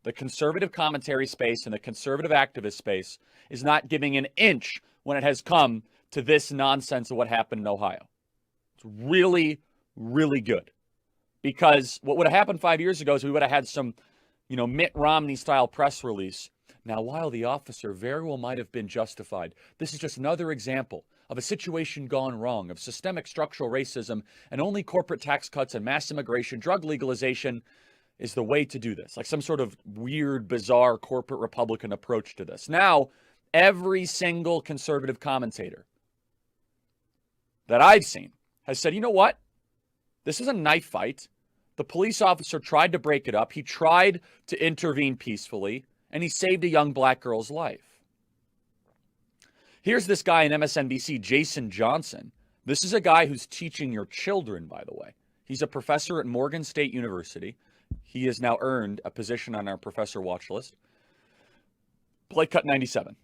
The conservative commentary space and the conservative activist space is not giving an inch when it has come to this nonsense of what happened in Ohio. It's really, really good. Because what would have happened 5 years ago is we would have had some, Mitt Romney-style press release. Now, while the officer very well might have been justified, this is just another example of a situation gone wrong, of systemic structural racism, and only corporate tax cuts and mass immigration, drug legalization is the way to do this. Like some sort of weird, bizarre corporate Republican approach to this. Now, every single conservative commentator that I've seen has said, you know what? This is a knife fight. The police officer tried to break it up. He tried to intervene peacefully, and he saved a young black girl's life. Here's this guy in MSNBC, Jason Johnson. This is a guy who's teaching your children, by the way. He's a professor at Morgan State University. He has now earned a position on our professor watch list. Play cut 97.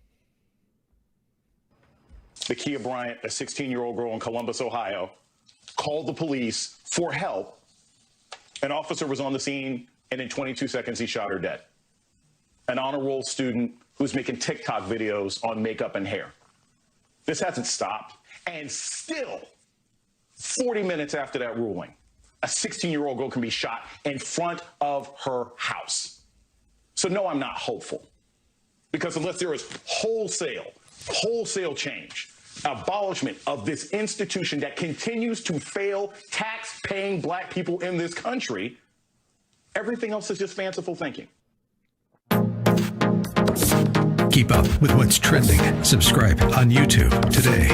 Nakia Bryant, a 16-year-old girl in Columbus, Ohio, called the police for help. An officer was on the scene, and in 22 seconds, he shot her dead. An honor roll student who's making TikTok videos on makeup and hair. This hasn't stopped. And still, 40 minutes after that ruling, a 16-year-old girl can be shot in front of her house. So no, I'm not hopeful. Because unless there is wholesale change, abolishment of this institution that continues to fail tax-paying black people in this country, everything else is just fanciful thinking. Keep up with what's trending. Subscribe on YouTube today.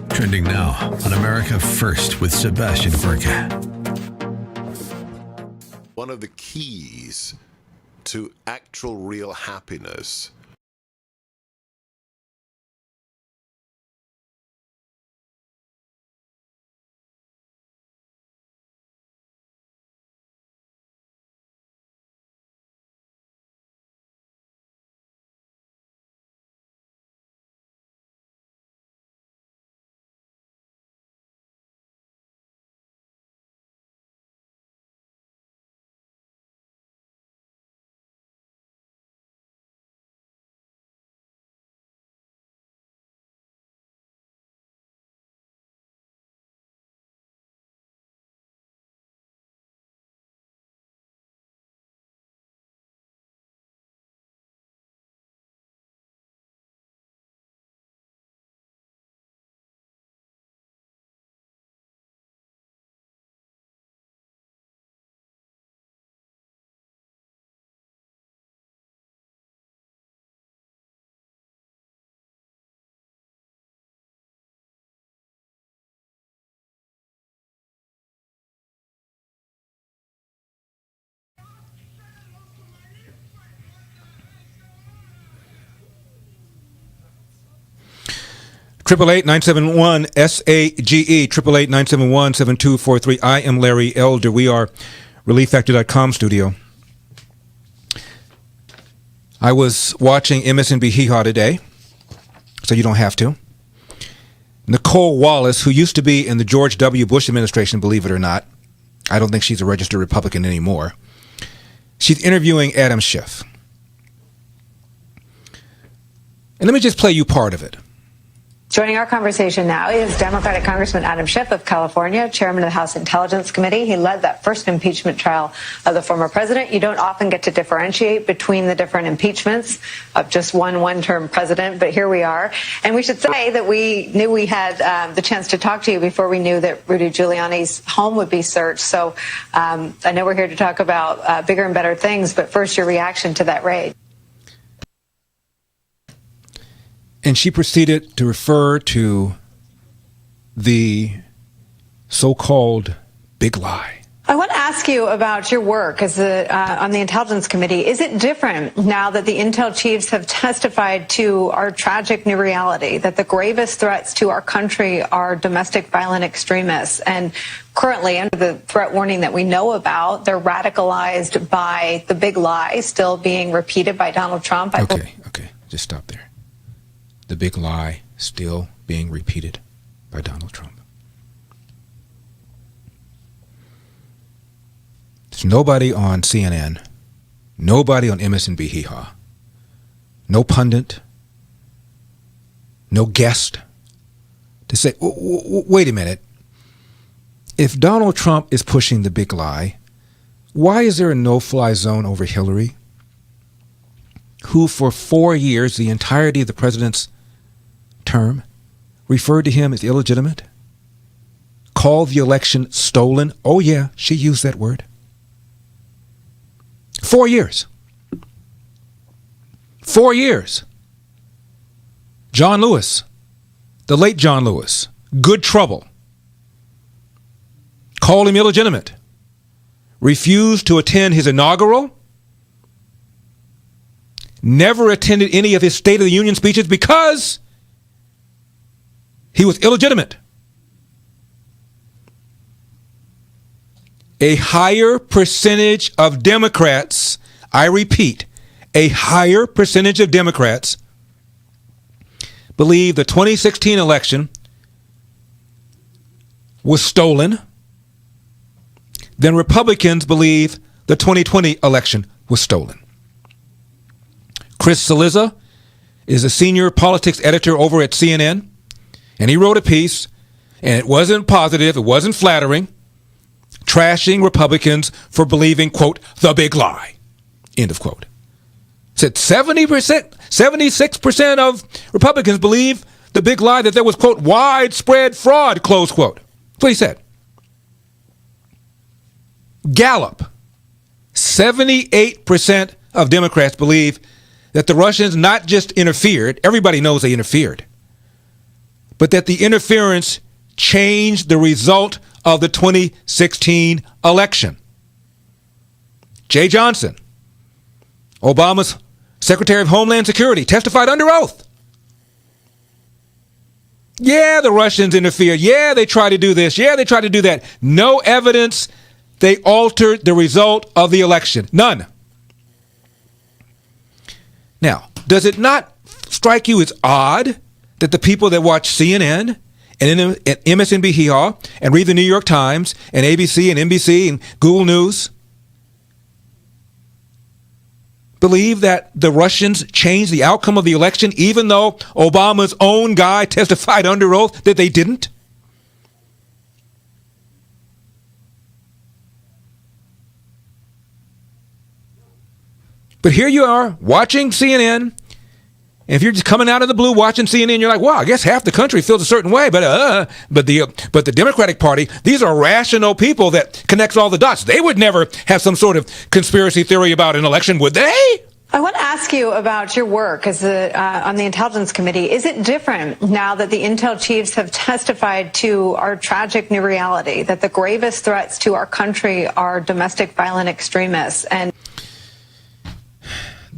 Trending now on America First with Sebastian Gorka. One of the keys to actual real happiness 888-971-SAGE, 888-971-7243. I am Larry Elder. We are ReliefFactor.com studio. I was watching MSNBC Hee Haw today, so you don't have to. Nicole Wallace, who used to be in the George W. Bush administration, believe it or not, I don't think she's a registered Republican anymore. She's interviewing Adam Schiff. And let me just play you part of it. Joining our conversation now is Democratic Congressman Adam Schiff of California, chairman of the House Intelligence Committee. He led that first impeachment trial of the former president. You don't often get to differentiate between the different impeachments of just one-term president, but here we are. And we should say that we knew we had the chance to talk to you before we knew that Rudy Giuliani's home would be searched. So I know we're here to talk about bigger and better things, but first your reaction to that raid. And she proceeded to refer to the so-called big lie. I want to ask you about your work as on the Intelligence Committee. Is it different now that the intel chiefs have testified to our tragic new reality, that the gravest threats to our country are domestic violent extremists? And currently, under the threat warning that we know about, they're radicalized by the big lie still being repeated by Donald Trump. Okay, just stop there. The big lie still being repeated by Donald Trump. There's nobody on CNN, nobody on MSNBC Hee Haw, no pundit, no guest to say, wait a minute, if Donald Trump is pushing the big lie, why is there a no-fly zone over Hillary, who for 4 years, the entirety of the president's term, referred to him as illegitimate, called the election stolen? Oh yeah, she used that word. 4 years. 4 years. John Lewis, the late John Lewis, good trouble, called him illegitimate, refused to attend his inaugural, never attended any of his State of the Union speeches because he was illegitimate. A higher percentage of Democrats, I repeat, a higher percentage of Democrats believe the 2016 election was stolen than Republicans believe the 2020 election was stolen. Chris Cillizza is a senior politics editor over at CNN. And he wrote a piece, and it wasn't positive, it wasn't flattering, trashing Republicans for believing, quote, the big lie, end of quote. Said 70%, 76% of Republicans believe the big lie that there was, quote, widespread fraud, close quote. That's what he said. Gallup, 78% of Democrats believe that the Russians not just interfered, everybody knows they interfered, but that the interference changed the result of the 2016 election. Jay Johnson, Obama's Secretary of Homeland Security, testified under oath. Yeah, the Russians interfered. Yeah, they tried to do this. Yeah, they tried to do that. No evidence they altered the result of the election. None. Now, does it not strike you as odd that the people that watch CNN and MSNBC Hee Haw and read the New York Times and ABC and NBC and Google News believe that the Russians changed the outcome of the election, even though Obama's own guy testified under oath that they didn't? But here you are watching CNN. And if you're just coming out of the blue watching CNN, you're like, wow, I guess half the country feels a certain way. But the Democratic Party, these are rational people that connects all the dots. They would never have some sort of conspiracy theory about an election, would they? I want to ask you about your work as on the Intelligence Committee. Is it different now that the intel chiefs have testified to our tragic new reality, that the gravest threats to our country are domestic violent extremists? And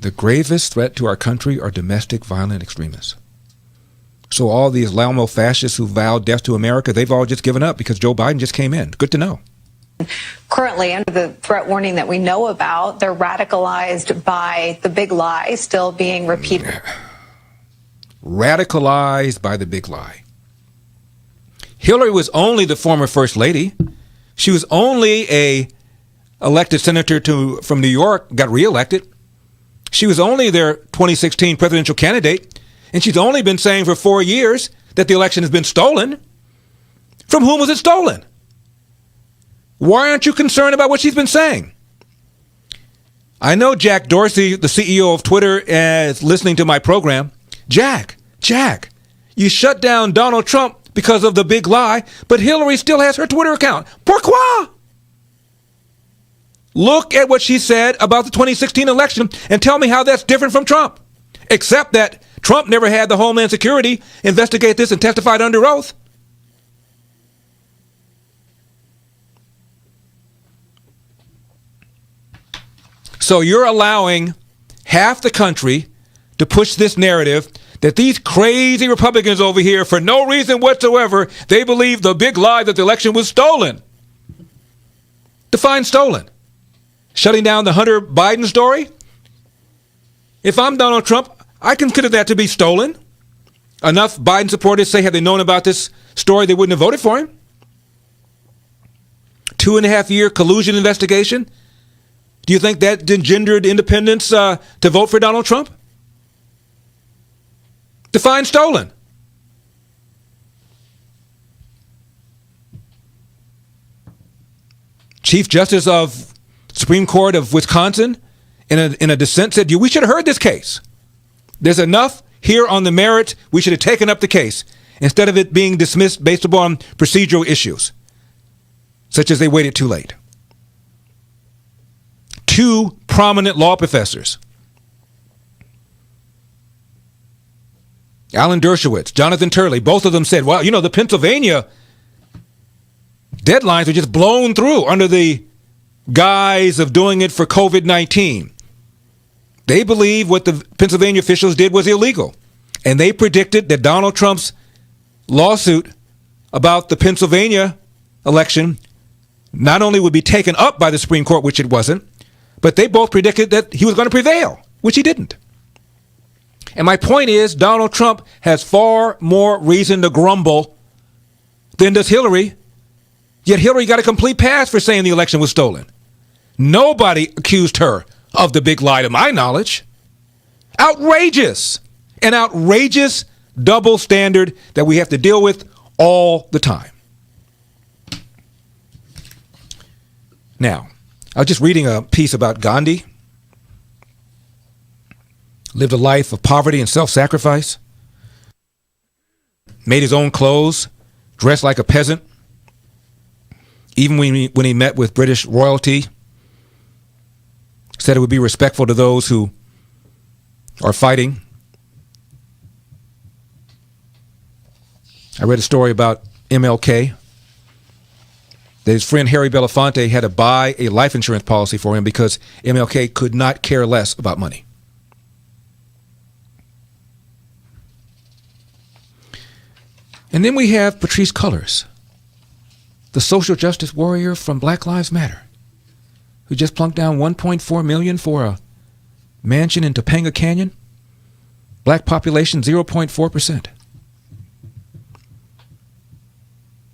the gravest threat to our country are domestic violent extremists. So all these Islamo fascists who vowed death to America, they've all just given up because Joe Biden just came in. Good to know. Currently, under the threat warning that we know about, they're radicalized by the big lie still being repeated. Radicalized by the big lie. Hillary was only the former first lady. She was only a elected senator from New York, got reelected. She was only their 2016 presidential candidate, and she's only been saying for 4 years that the election has been stolen. From whom was it stolen? Why aren't you concerned about what she's been saying? I know Jack Dorsey, the CEO of Twitter, is listening to my program. Jack, you shut down Donald Trump because of the big lie, but Hillary still has her Twitter account. Pourquoi? Look at what she said about the 2016 election and tell me how that's different from Trump. Except that Trump never had the Homeland Security investigate this and testified under oath. So you're allowing half the country to push this narrative that these crazy Republicans over here, for no reason whatsoever, they believe the big lie that the election was stolen. Define stolen. Shutting down the Hunter Biden story? If I'm Donald Trump, I consider that to be stolen. Enough Biden supporters say had they known about this story, they wouldn't have voted for him. 2.5-year collusion investigation. Do you think that engendered independents to vote for Donald Trump? Define stolen. Chief Justice of Supreme Court of Wisconsin in a dissent said, we should have heard this case. There's enough here on the merits. We should have taken up the case instead of it being dismissed based upon procedural issues, such as they waited too late. 2 prominent law professors, Alan Dershowitz, Jonathan Turley, both of them said, well, the Pennsylvania deadlines are just blown through under the guise of doing it for COVID-19. They believe what the Pennsylvania officials did was illegal. And they predicted that Donald Trump's lawsuit about the Pennsylvania election not only would be taken up by the Supreme Court, which it wasn't, but they both predicted that he was going to prevail, which he didn't. And my point is, Donald Trump has far more reason to grumble than does Hillary. Yet Hillary got a complete pass for saying the election was stolen. Nobody accused her of the big lie, to my knowledge. Outrageous. An outrageous double standard that we have to deal with all the time. Now, I was just reading a piece about Gandhi. Lived a life of poverty and self-sacrifice. Made his own clothes. Dressed like a peasant. Even when he met with British royalty. Said it would be respectful to those who are fighting. I read a story about MLK. That his friend Harry Belafonte had to buy a life insurance policy for him because MLK could not care less about money. And then we have Patrisse Cullors, the social justice warrior from Black Lives Matter, who just plunked down $1.4 million for a mansion in Topanga Canyon. Black population 0.4%.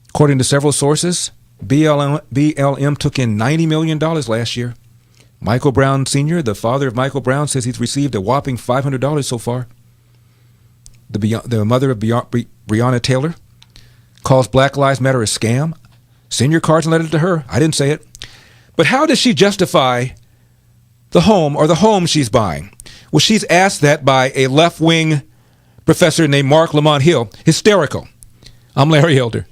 According to several sources, BLM took in $90 million last year. Michael Brown Sr., the father of Michael Brown, says he's received a whopping $500 so far. The mother of Breonna Taylor calls Black Lives Matter a scam. Send your cards and letter to her. I didn't say it. But how does she justify the home or the home she's buying? Well, she's asked that by a left-wing professor named Mark Lamont Hill. Hysterical. I'm Larry Elder.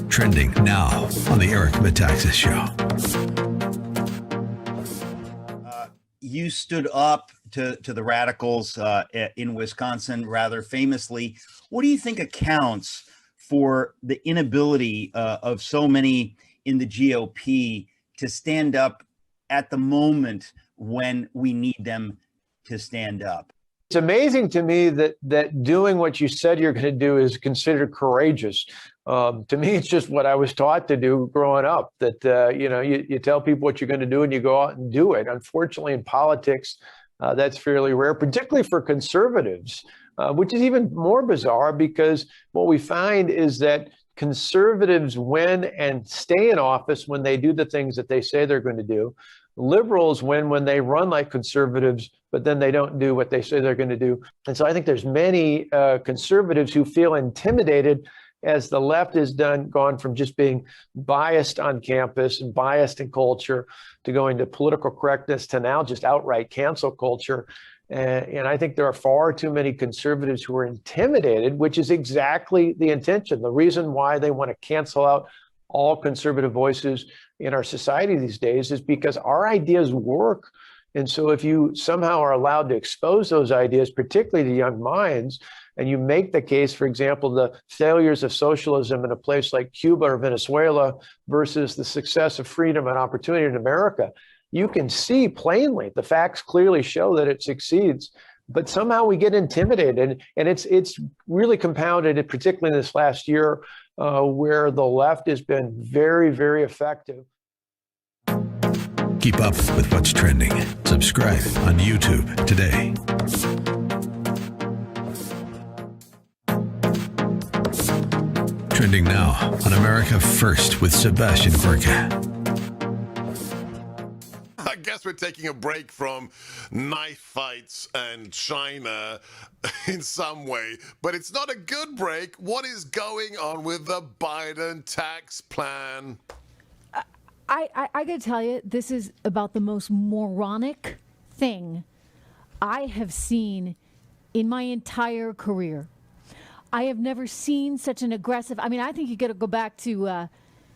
Trending now on the Eric Metaxas Show. You stood up to the radicals in Wisconsin rather famously. What do you think accounts for the inability of so many in the GOP to stand up at the moment when we need them to stand up? It's amazing to me that doing what you said you're going to do is considered courageous. To me, it's just what I was taught to do growing up, that, you tell people what you're going to do and you go out and do it. Unfortunately, in politics, that's fairly rare, particularly for conservatives, which is even more bizarre because what we find is that conservatives win and stay in office when they do the things that they say they're going to do. Liberals win when they run like conservatives, but then they don't do what they say they're going to do. And so I think there's many conservatives who feel intimidated as the left has gone from just being biased on campus and biased in culture to going to political correctness to now just outright cancel culture. And I think there are far too many conservatives who are intimidated, which is exactly the intention. The reason why they want to cancel out all conservative voices in our society these days is because our ideas work. And so if you somehow are allowed to expose those ideas, particularly to young minds, and you make the case, for example, the failures of socialism in a place like Cuba or Venezuela versus the success of freedom and opportunity in America, you can see plainly, the facts clearly show that it succeeds. But somehow we get intimidated, and it's really compounded, particularly in this last year, where the left has been very, very effective. Keep up with what's trending. Subscribe on YouTube today. Trending now on America First with Sebastian Gorka. I guess we're taking a break from knife fights and China in some way, but it's not a good break. What is going on with the Biden tax plan? I got to tell you, this is about the most moronic thing I have seen in my entire career. I have never seen such an aggressive. I mean, I think you got to go back to,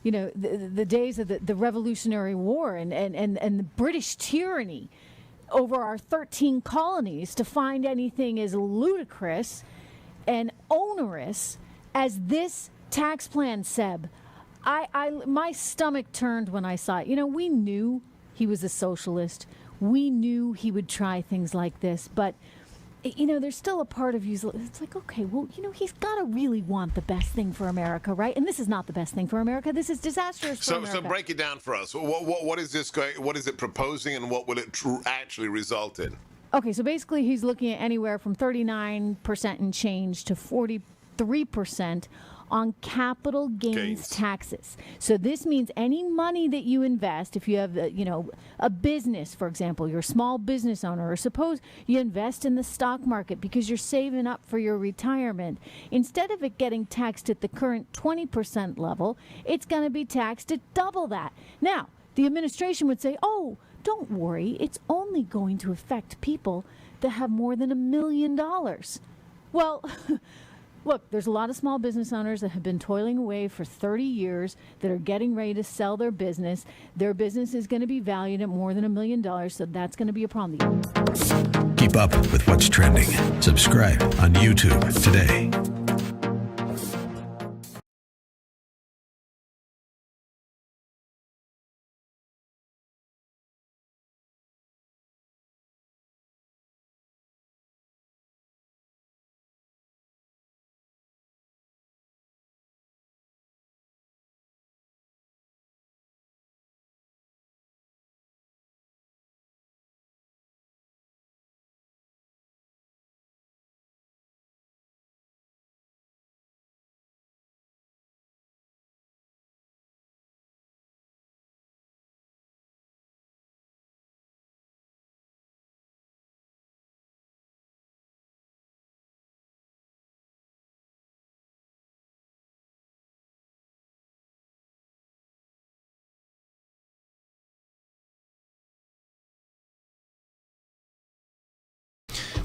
the days of the Revolutionary War and the British tyranny over our 13 colonies to find anything as ludicrous and onerous as this tax plan, Seb. My stomach turned when I saw it. We knew he was a socialist. We knew he would try things like this, but there's still a part of you. It's like, okay, well, he's got to really want the best thing for America, right? And this is not the best thing for America. This is disastrous for America. So break it down for us. What is this going? What is it proposing, and what will it actually result in? Okay, so basically, he's looking at anywhere from 39% and change to 43% on capital gains taxes. So this means any money that you invest, if you have, a business, for example, you're a small business owner, or suppose you invest in the stock market because you're saving up for your retirement, instead of it getting taxed at the current 20% level, it's going to be taxed at double that. Now, the administration would say, oh, don't worry, it's only going to affect people that have more than $1 million. Well, look, there's a lot of small business owners that have been toiling away for 30 years that are getting ready to sell their business. Their business is going to be valued at more than $1 million, so that's going to be a problem. Keep up with what's trending. Subscribe on YouTube today.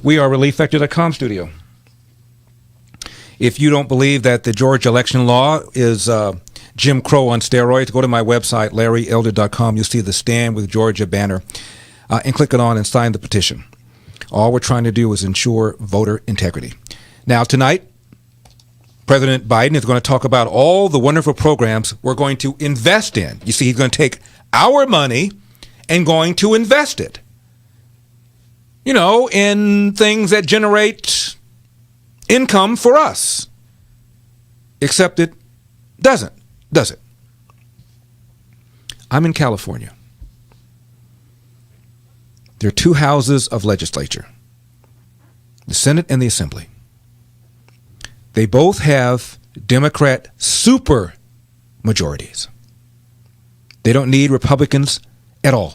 We are ReliefFactor.com studio. If you don't believe that the Georgia election law is Jim Crow on steroids, go to my website, LarryElder.com. You'll see the Stand with Georgia banner and click it on and sign the petition. All we're trying to do is ensure voter integrity. Now, tonight, President Biden is going to talk about all the wonderful programs we're going to invest in. You see, he's going to take our money and going to invest it, in things that generate income for us. Except it doesn't, does it? I'm in California. There are two houses of legislature, the Senate and the Assembly. They both have Democrat super majorities. They don't need Republicans at all.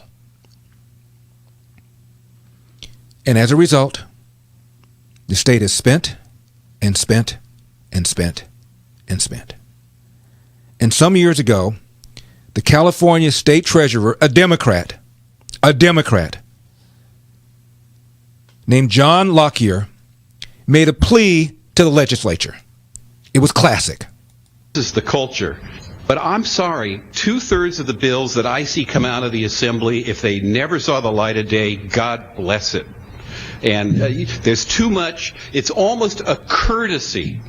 And as a result, the state is spent and spent and spent and spent. And some years ago, the California state treasurer, a Democrat, named John Lockyer, made a plea to the legislature. It was classic. This is the culture. But I'm sorry, 2/3 of the bills that I see come out of the assembly, if they never saw the light of day, God bless it. And there's too much. It's almost a courtesy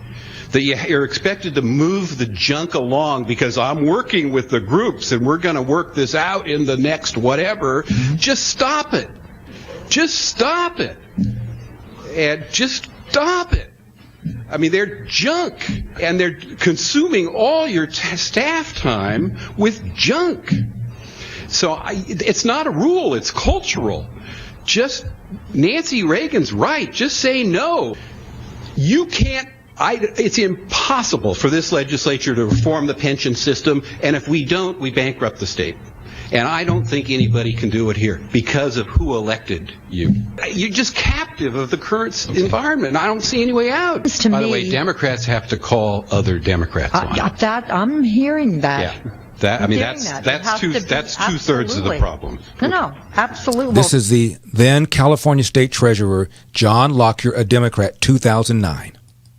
that you're expected to move the junk along because I'm working with the groups and we're going to work this out in the next whatever. Just stop it. Just stop it. And just stop it. I mean, they're junk, and they're consuming all your staff time with junk. So it's not a rule, it's cultural. Just, Nancy Reagan's right, just say no. You can't, it's impossible for this legislature to reform the pension system, and if we don't, we bankrupt the state. And I don't think anybody can do it here because of who elected you. You're just captive of the current environment. I don't see any way out. By the way, Democrats have to call other Democrats on it. That I'm hearing that. Yeah. That's 2/3 of the problem. No, absolutely. This is the then California State Treasurer, John Lockyer, a Democrat, 2009.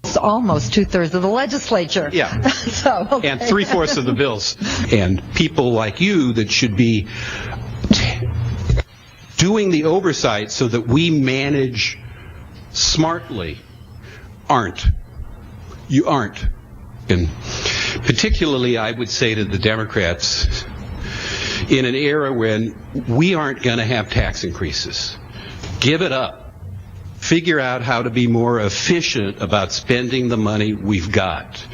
It's almost 2/3 of the legislature. Yeah. So, okay. And 3/4 of the bills. And people like you that should be doing the oversight so that we manage smartly aren't. You aren't. And particularly, I would say to the Democrats, in an era when we aren't going to have tax increases, give it up. Figure out how to be more efficient about spending the money we've got.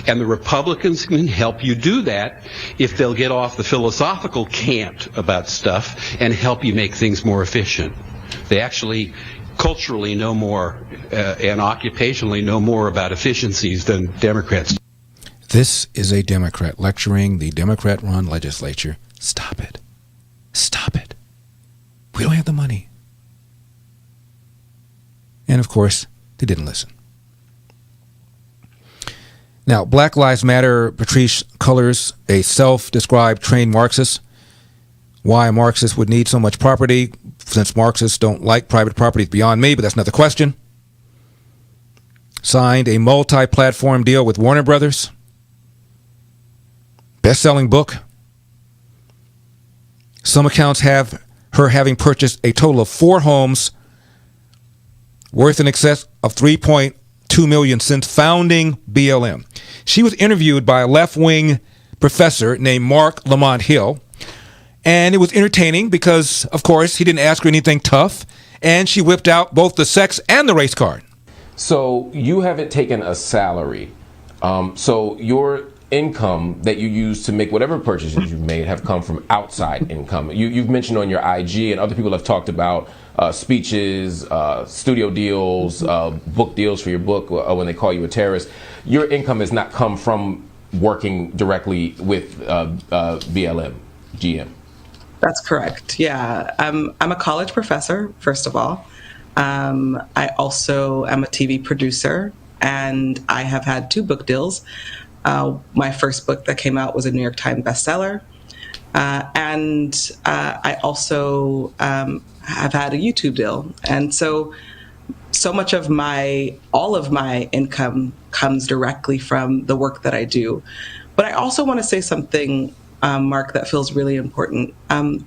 And the Republicans can help you do that if they'll get off the philosophical cant about stuff and help you make things more efficient. They actually culturally know more and occupationally know more about efficiencies than Democrats. This is a Democrat lecturing the Democrat-run legislature. Stop it. Stop it. We don't have the money. And, of course, they didn't listen. Now, Black Lives Matter, Patrisse Cullors, a self-described trained Marxist. Why a Marxist would need so much property, since Marxists don't like private property, is beyond me, but that's another question. Signed a multi-platform deal with Warner Brothers. Best-selling book. Some accounts have her having purchased a total of 4 homes worth in excess of $3.2 million since founding BLM. She was interviewed by a left-wing professor named Mark Lamont Hill, and it was entertaining because, of course, he didn't ask her anything tough, and she whipped out both the sex and the race card. So you haven't taken a salary. So your income that you use to make whatever purchases you've made have come from outside income. You've mentioned on your IG, and other people have talked about speeches, studio deals, book deals for your book when they call you a terrorist. Your income has not come from working directly with BLM, GM. That's correct. Yeah. I'm a college professor, first of all. I also am a TV producer, and I have had 2 book deals. My first book that came out was a New York Times bestseller. And I also have had a YouTube deal. And so much of all of my income comes directly from the work that I do. But I also want to say something Mark, that feels really important.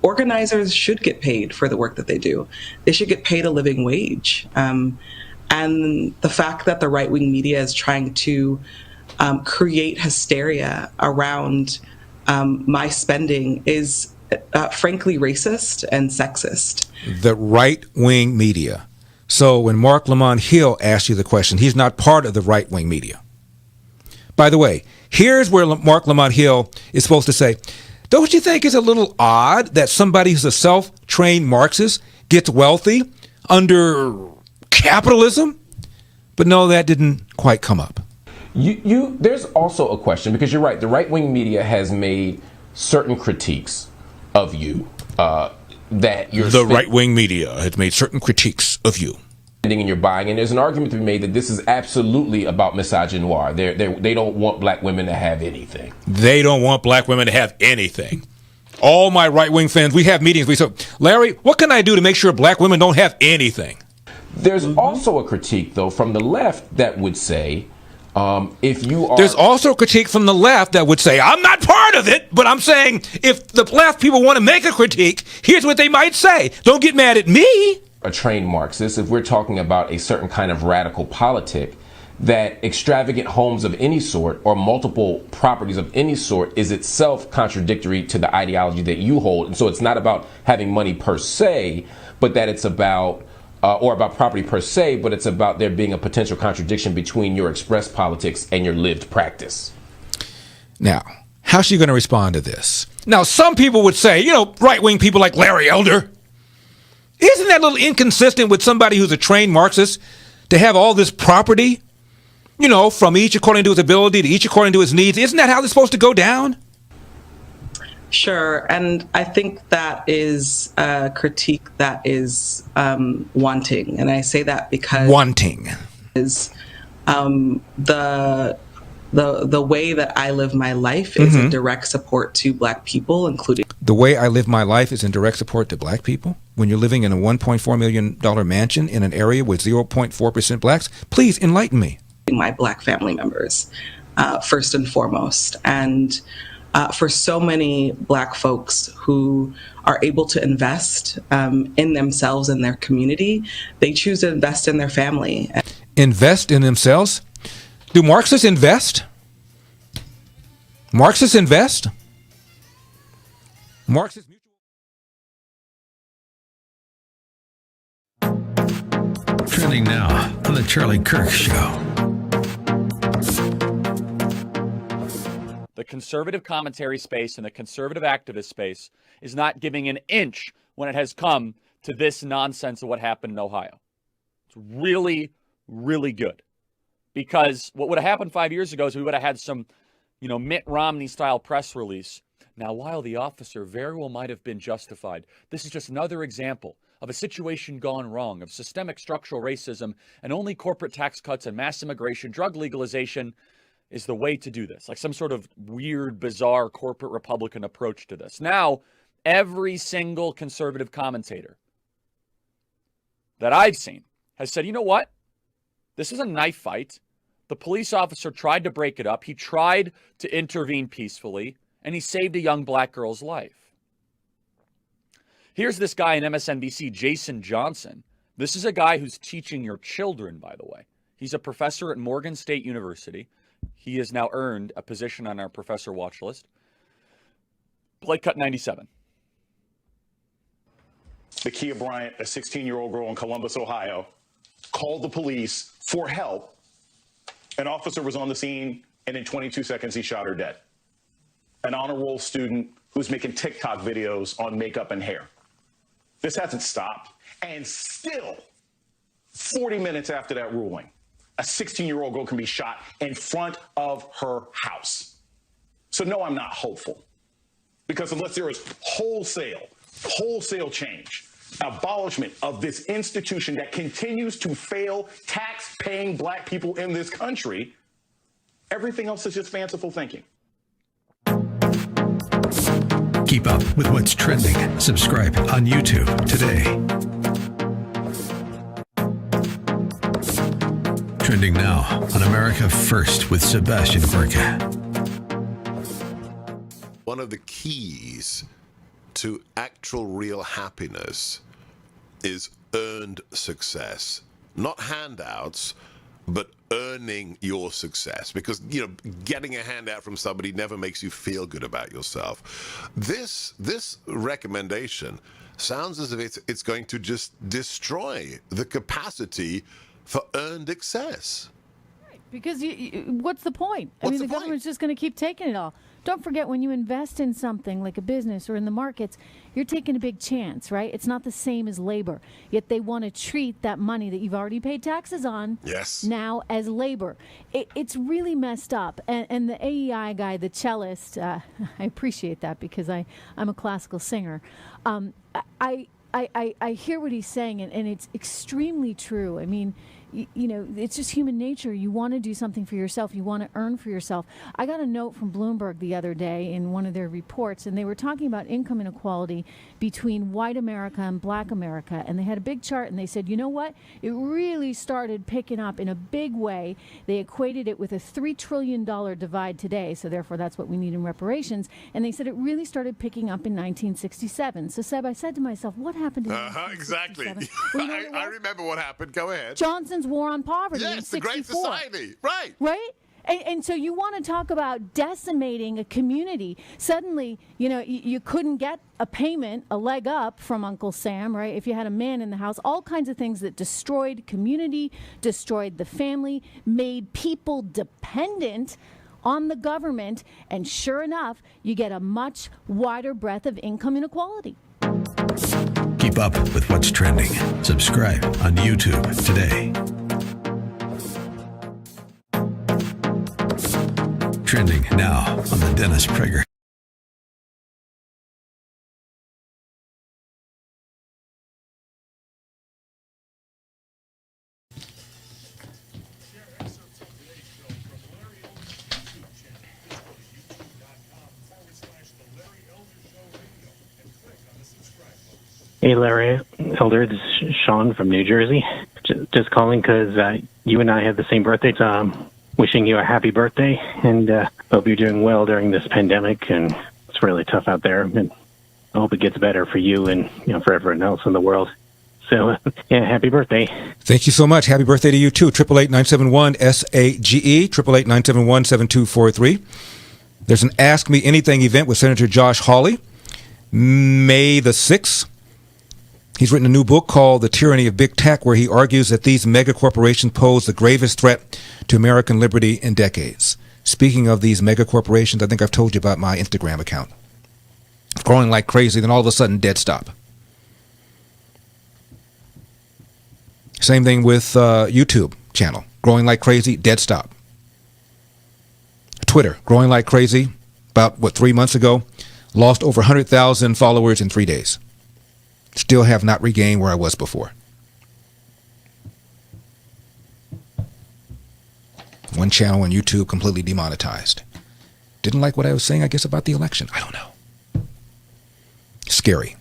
Organizers should get paid for the work that they do. They should get paid a living wage. And the fact that the right-wing media is trying to create hysteria around my spending is frankly racist and sexist. The right-wing media. So when Mark Lamont Hill asked you the question, he's not part of the right-wing media. By the way, here's where Mark Lamont Hill is supposed to say, don't you think it's a little odd that somebody who's a self-trained Marxist gets wealthy under capitalism? But no, that didn't quite come up. There's also a question, because you're right, the right-wing media has made certain critiques of you that you're... The right-wing media has made certain critiques of you. And you're buying, and there's an argument to be made that this is absolutely about misogynoir. They don't want black women to have anything. They don't want black women to have anything. All my right-wing fans, we have meetings. We say, Larry, what can I do to make sure black women don't have anything? There's also a critique, though, from the left that would say, if you are... There's also a critique from the left that would say, I'm not part of it, but I'm saying if the left people want to make a critique, here's what they might say. Don't get mad at me. A trained Marxist, if we're talking about a certain kind of radical politic, that extravagant homes of any sort or multiple properties of any sort is itself contradictory to the ideology that you hold. And so it's not about having money per se, but that it's about, or about property per se, but it's about there being a potential contradiction between your expressed politics and your lived practice. Now, how's she going to respond to this? Now, some people would say, right-wing people like Larry Elder, isn't that a little inconsistent with somebody who's a trained Marxist to have all this property, from each according to his ability to each according to his needs? Isn't that how it's supposed to go down? Sure. And I think that is a critique that is wanting. And I say that because... Wanting. Is the way that I live my life is in direct support to black people, including... The way I live my life is in direct support to black people? When you're living in a $1.4 million mansion in an area with 0.4% blacks? Please enlighten me. My black family members, first and foremost. And for so many black folks who are able to invest in themselves and their community, they choose to invest in their family. Invest in themselves? Do Marxists invest? Marxists invest? Marxists... Trending now on The Charlie Kirk Show. The conservative commentary space and the conservative activist space is not giving an inch when it has come to this nonsense of what happened in Ohio. It's really, really good. Because what would have happened 5 years ago is we would have had some, Mitt Romney-style press release. Now, while the officer very well might have been justified, this is just another example of a situation gone wrong, of systemic structural racism, and only corporate tax cuts and mass immigration, drug legalization is the way to do this. Like some sort of weird, bizarre corporate Republican approach to this. Now, every single conservative commentator that I've seen has said, you know what? This is a knife fight. The police officer tried to break it up. He tried to intervene peacefully, and he saved a young black girl's life. Here's this guy in MSNBC, Jason Johnson. This is a guy who's teaching your children, by the way. He's a professor at Morgan State University. He has now earned a position on our professor watch list. Play cut 97. Nakia Bryant, a 16-year-old girl in Columbus, Ohio, called the police for help. An officer was on the scene, and in 22 seconds, he shot her dead. An honor roll student who's making TikTok videos on makeup and hair. This hasn't stopped. And still, 40 minutes after that ruling, a 16-year-old girl can be shot in front of her house. So no, I'm not hopeful. Because unless there is wholesale change, abolishment of this institution that continues to fail tax-paying black people in this country, everything else is just fanciful thinking. Keep up with what's trending. Subscribe on YouTube today. Trending now on America First with Sebastian Gorka. One one of the keys to actual real happiness is earned success, not handouts, but earning your success. Because, you know, getting a handout from somebody never makes you feel good about yourself. This recommendation sounds as if it's going to just destroy the capacity for earned excess. Because what's the point? I mean, the government's just going to keep taking it all. Don't forget, when you invest in something like a business or in the markets, you're taking a big chance, right? It's not the same as labor. Yet they want to treat that money that you've already paid taxes on now as labor. It's really messed up. And the AEI guy, the cellist, I appreciate that because I'm a classical singer. I hear what he's saying, and it's extremely true. I mean, you know, it's just human nature. You want to do something for yourself. You want to earn for yourself. I got a note from Bloomberg the other day in one of their reports, and they were talking about income inequality between white America and black America. And they had a big chart, and they said, you know what? It really started picking up in a big way. They equated it with a $3 trillion divide today, so therefore that's what we need in reparations. And they said it really started picking up in 1967. So, Seb, I said to myself, what happened in 1967? Exactly. Well, you know I remember what happened. Go ahead. Johnson's War on Poverty in Yes, the 64. Great Society. Right. Right? And so you want to talk about decimating a community. Suddenly, you know, you couldn't get a payment, a leg up from Uncle Sam, right? If you had a man in the house, all kinds of things that destroyed community, destroyed the family, made people dependent on the government. And sure enough, you get a much wider breadth of income inequality. Keep up with what's trending. Subscribe on YouTube today. Trending now on the Dennis Prager. Hey, Larry Elder, this is Sean from New Jersey. Just calling because you and I have the same birthday. Wishing you a happy birthday, and hope you're doing well during this pandemic. And it's really tough out there, and I hope it gets better for you and for everyone else in the world. So, yeah, happy birthday. Thank you so much. Happy birthday to you too. 888-971-SAGE, 888-971-7243. There's an Ask Me Anything event with Senator Josh Hawley, May the 6th. He's written a new book called The Tyranny of Big Tech, where he argues that these mega corporations pose the gravest threat to American liberty in decades. Speaking of these mega corporations, I think I've told you about my Instagram account. Growing like crazy, then all of a sudden, dead stop. Same thing with YouTube channel. Growing like crazy, dead stop. Twitter, growing like crazy. About, 3 months ago, lost over 100,000 followers in 3 days. Still have not regained where I was before. One channel on YouTube completely demonetized. Didn't like what I was saying, I guess, about the election. I don't know. Scary.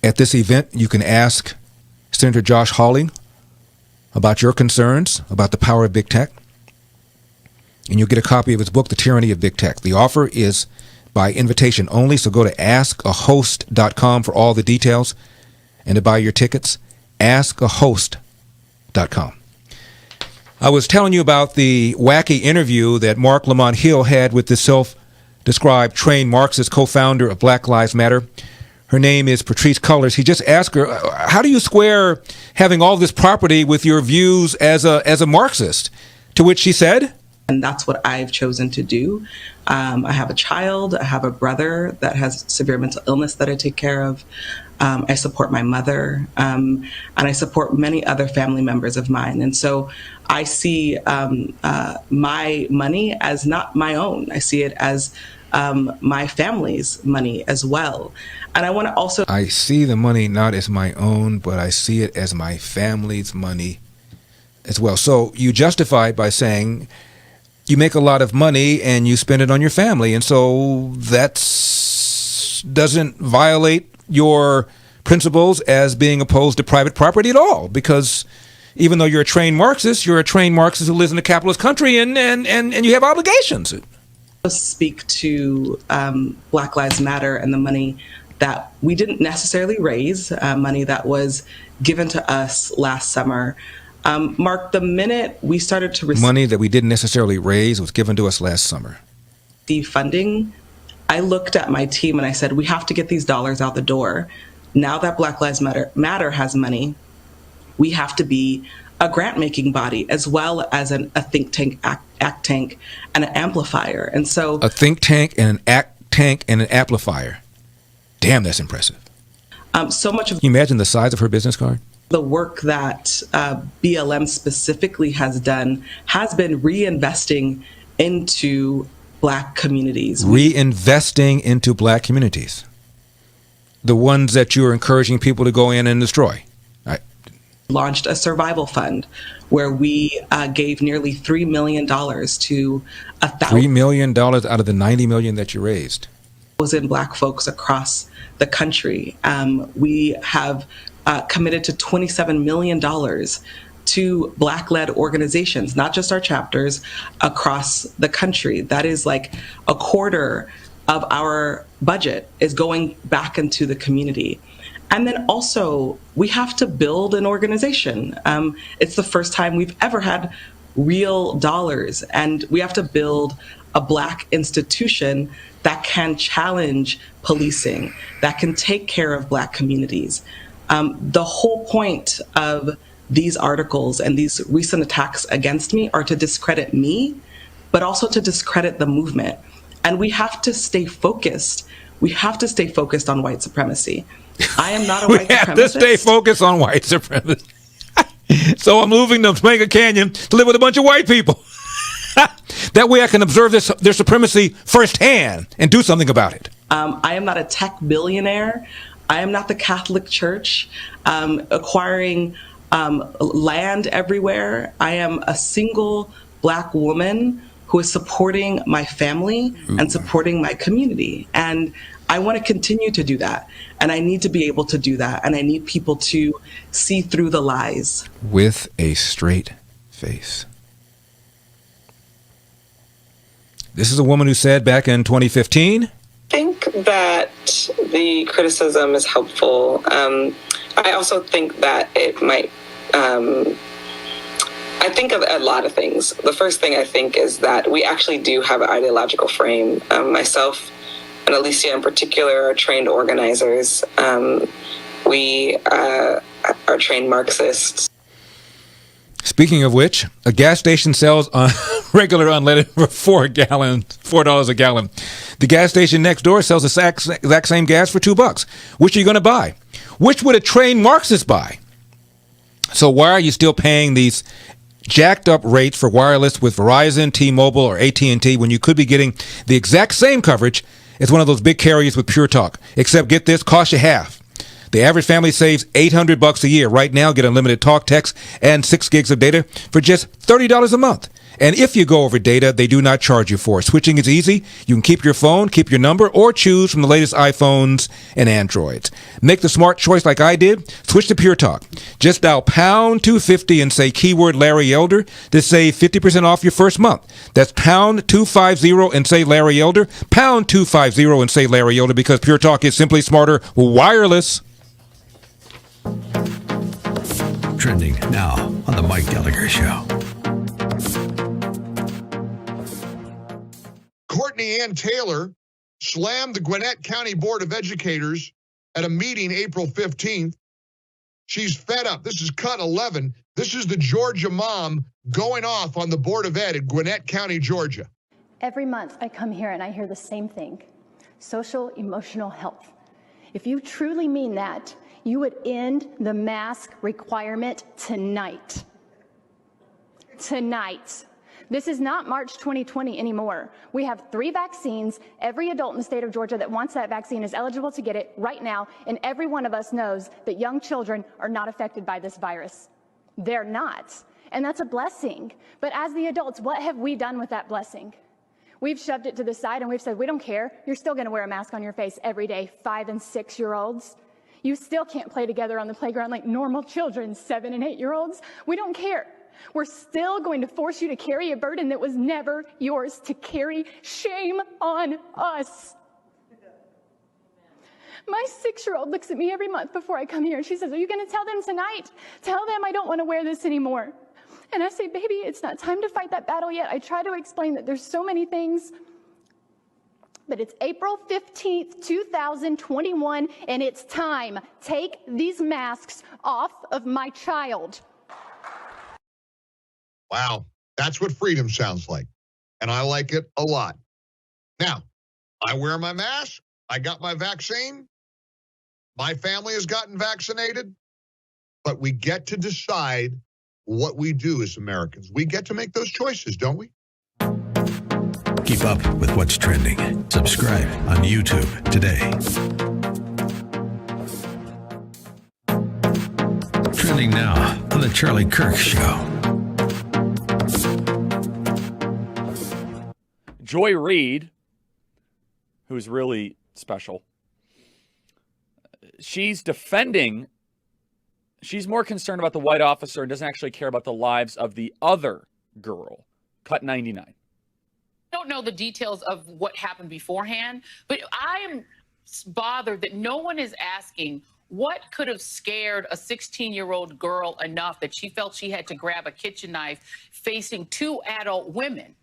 At this event, you can ask Senator Josh Hawley about your concerns about the power of big tech. And you'll get a copy of his book, The Tyranny of Big Tech. The offer is by invitation only, so go to askahost.com for all the details and to buy your tickets. Askahost.com. I was telling you about the wacky interview that Mark Lamont Hill had with the self-described trained Marxist co-founder of Black Lives Matter. Her name is Patrisse Cullors. He just asked her, how do you square having all this property with your views as a Marxist? To which she said, and that's what I've chosen to do. I have a child, I have a brother that has severe mental illness that I take care of. I support my mother, and I support many other family members of mine. And so I see my money as not my own. I see it as my family's money as well. And I want to also... I see the money not as my own, but I see it as my family's money as well. So you justify it by saying you make a lot of money and you spend it on your family. And so that doesn't violate your principles as being opposed to private property at all. Because even though you're a trained Marxist who lives in a capitalist country and you have obligations. Speak to Black Lives Matter and the money that we didn't necessarily raise, money that was given to us last summer. Mark, the minute we started to receive money that we didn't necessarily raise was given to us last summer. Funding, I looked at my team and I said, we have to get these dollars out the door. Now that Black Lives Matter has money, we have to be a grant-making body as well as a think tank, act tank, and an amplifier. And so a think tank and an act tank and an amplifier. Damn, that's impressive. So much of Can you imagine the size of her business card? The work that BLM specifically has done has been reinvesting into Black communities. Reinvesting into Black communities. The ones that you're encouraging people to go in and destroy. Launched a survival fund where we gave nearly $3 million to $3 million out of the $90 million that you raised. In Black folks across the country. We have committed to $27 million to Black-led organizations, not just our chapters, across the country. That is like a quarter of our budget is going back into the community. And then also, we have to build an organization. It's the first time we've ever had real dollars, and we have to build a Black institution that can challenge policing, that can take care of Black communities. The whole point of these articles and these recent attacks against me are to discredit me, but also to discredit the movement. And we have to stay focused. We have to stay focused on white supremacy. I am not a white supremacist. We have to stay focused on white supremacy. So I'm moving to Topanga Canyon to live with a bunch of white people. That way I can observe their supremacy firsthand and do something about it. I am not a tech billionaire. I am not the Catholic Church acquiring land everywhere. I am a single Black woman who is supporting my family and supporting my community. And I want to continue to do that. And I need to be able to do that. And I need people to see through the lies. With a straight face. This is a woman who said back in 2015. I think that the criticism is helpful. I also think that it might, I think of a lot of things. The first thing I think is that we actually do have an ideological frame. Myself and Alicia in particular are trained organizers. We are trained Marxists. Speaking of which, a gas station sells regular unleaded for $4 a gallon. The gas station next door sells the exact same gas for $2. Which are you going to buy? Which would a trained Marxist buy? So why are you still paying these jacked up rates for wireless with Verizon, T-Mobile, or AT&T when you could be getting the exact same coverage as one of those big carriers with Pure Talk? Except, get this, cost you half. The average family saves $800 a year. Right now, get unlimited talk, text, and 6 gigs of data for just $30 a month. And if you go over data, they do not charge you for it. Switching is easy. You can keep your phone, keep your number, or choose from the latest iPhones and Androids. Make the smart choice like I did. Switch to Pure Talk. Just dial pound 250 and say keyword Larry Elder to save 50% off your first month. That's pound 250 and say Larry Elder. Pound 250 and say Larry Elder, because Pure Talk is simply smarter wireless. Trending now on The Mike Gallagher Show. Courtney Ann Taylor slammed the Gwinnett County Board of Educators at a meeting April 15th. She's fed up. This is cut 11. This is the Georgia mom going off on the Board of Ed in Gwinnett County, Georgia. Every month I come here and I hear the same thing: social emotional health. If you truly mean that, you would end the mask requirement tonight. Tonight. This is not March 2020 anymore. We have 3 vaccines. Every adult in the state of Georgia that wants that vaccine is eligible to get it right now, and every one of us knows that young children are not affected by this virus. They're not, and that's a blessing. But as the adults, what have we done with that blessing? We've shoved it to the side and we've said, we don't care. You're still gonna wear a mask on your face every day, 5- and 6-year-olds. You still can't play together on the playground like normal children, 7- and 8-year-olds. We don't care. We're still going to force you to carry a burden that was never yours to carry. Shame on us. My 6-year-old looks at me every month before I come here and she says, "Are you going to tell them tonight? Tell them I don't want to wear this anymore." And I say, "Baby, it's not time to fight that battle yet." I try to explain that there's so many things, but it's April 15th, 2021, and it's time. Take these masks off of my child. Wow, that's what freedom sounds like. And I like it a lot. Now, I wear my mask. I got my vaccine. My family has gotten vaccinated. But we get to decide what we do as Americans. We get to make those choices, don't we? Keep up with what's trending. Subscribe on YouTube today. Trending now on The Charlie Kirk Show. Joy Reid, who's really special, she's more concerned about the white officer and doesn't actually care about the lives of the other girl. Cut 99. I don't know the details of what happened beforehand, but I am bothered that no one is asking what could have scared a 16-year-old girl enough that she felt she had to grab a kitchen knife facing 2 adult women.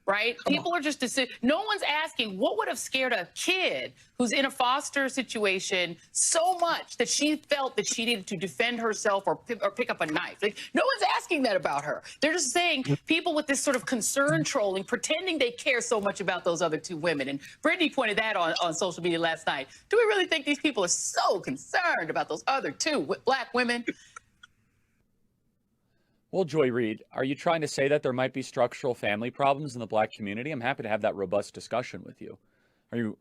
Right? People are just, no one's asking what would have scared a kid who's in a foster situation so much that she felt that she needed to defend herself or pick up a knife. Like, no one's asking that about her. They're just saying people with this sort of concern trolling, pretending they care so much about those other 2 women. And Brittany pointed that on social media last night. Do we really think these people are so concerned about those other 2 black women? Well, Joy Reid, are you trying to say that there might be structural family problems in the black community? I'm happy to have that robust discussion with you. Are you?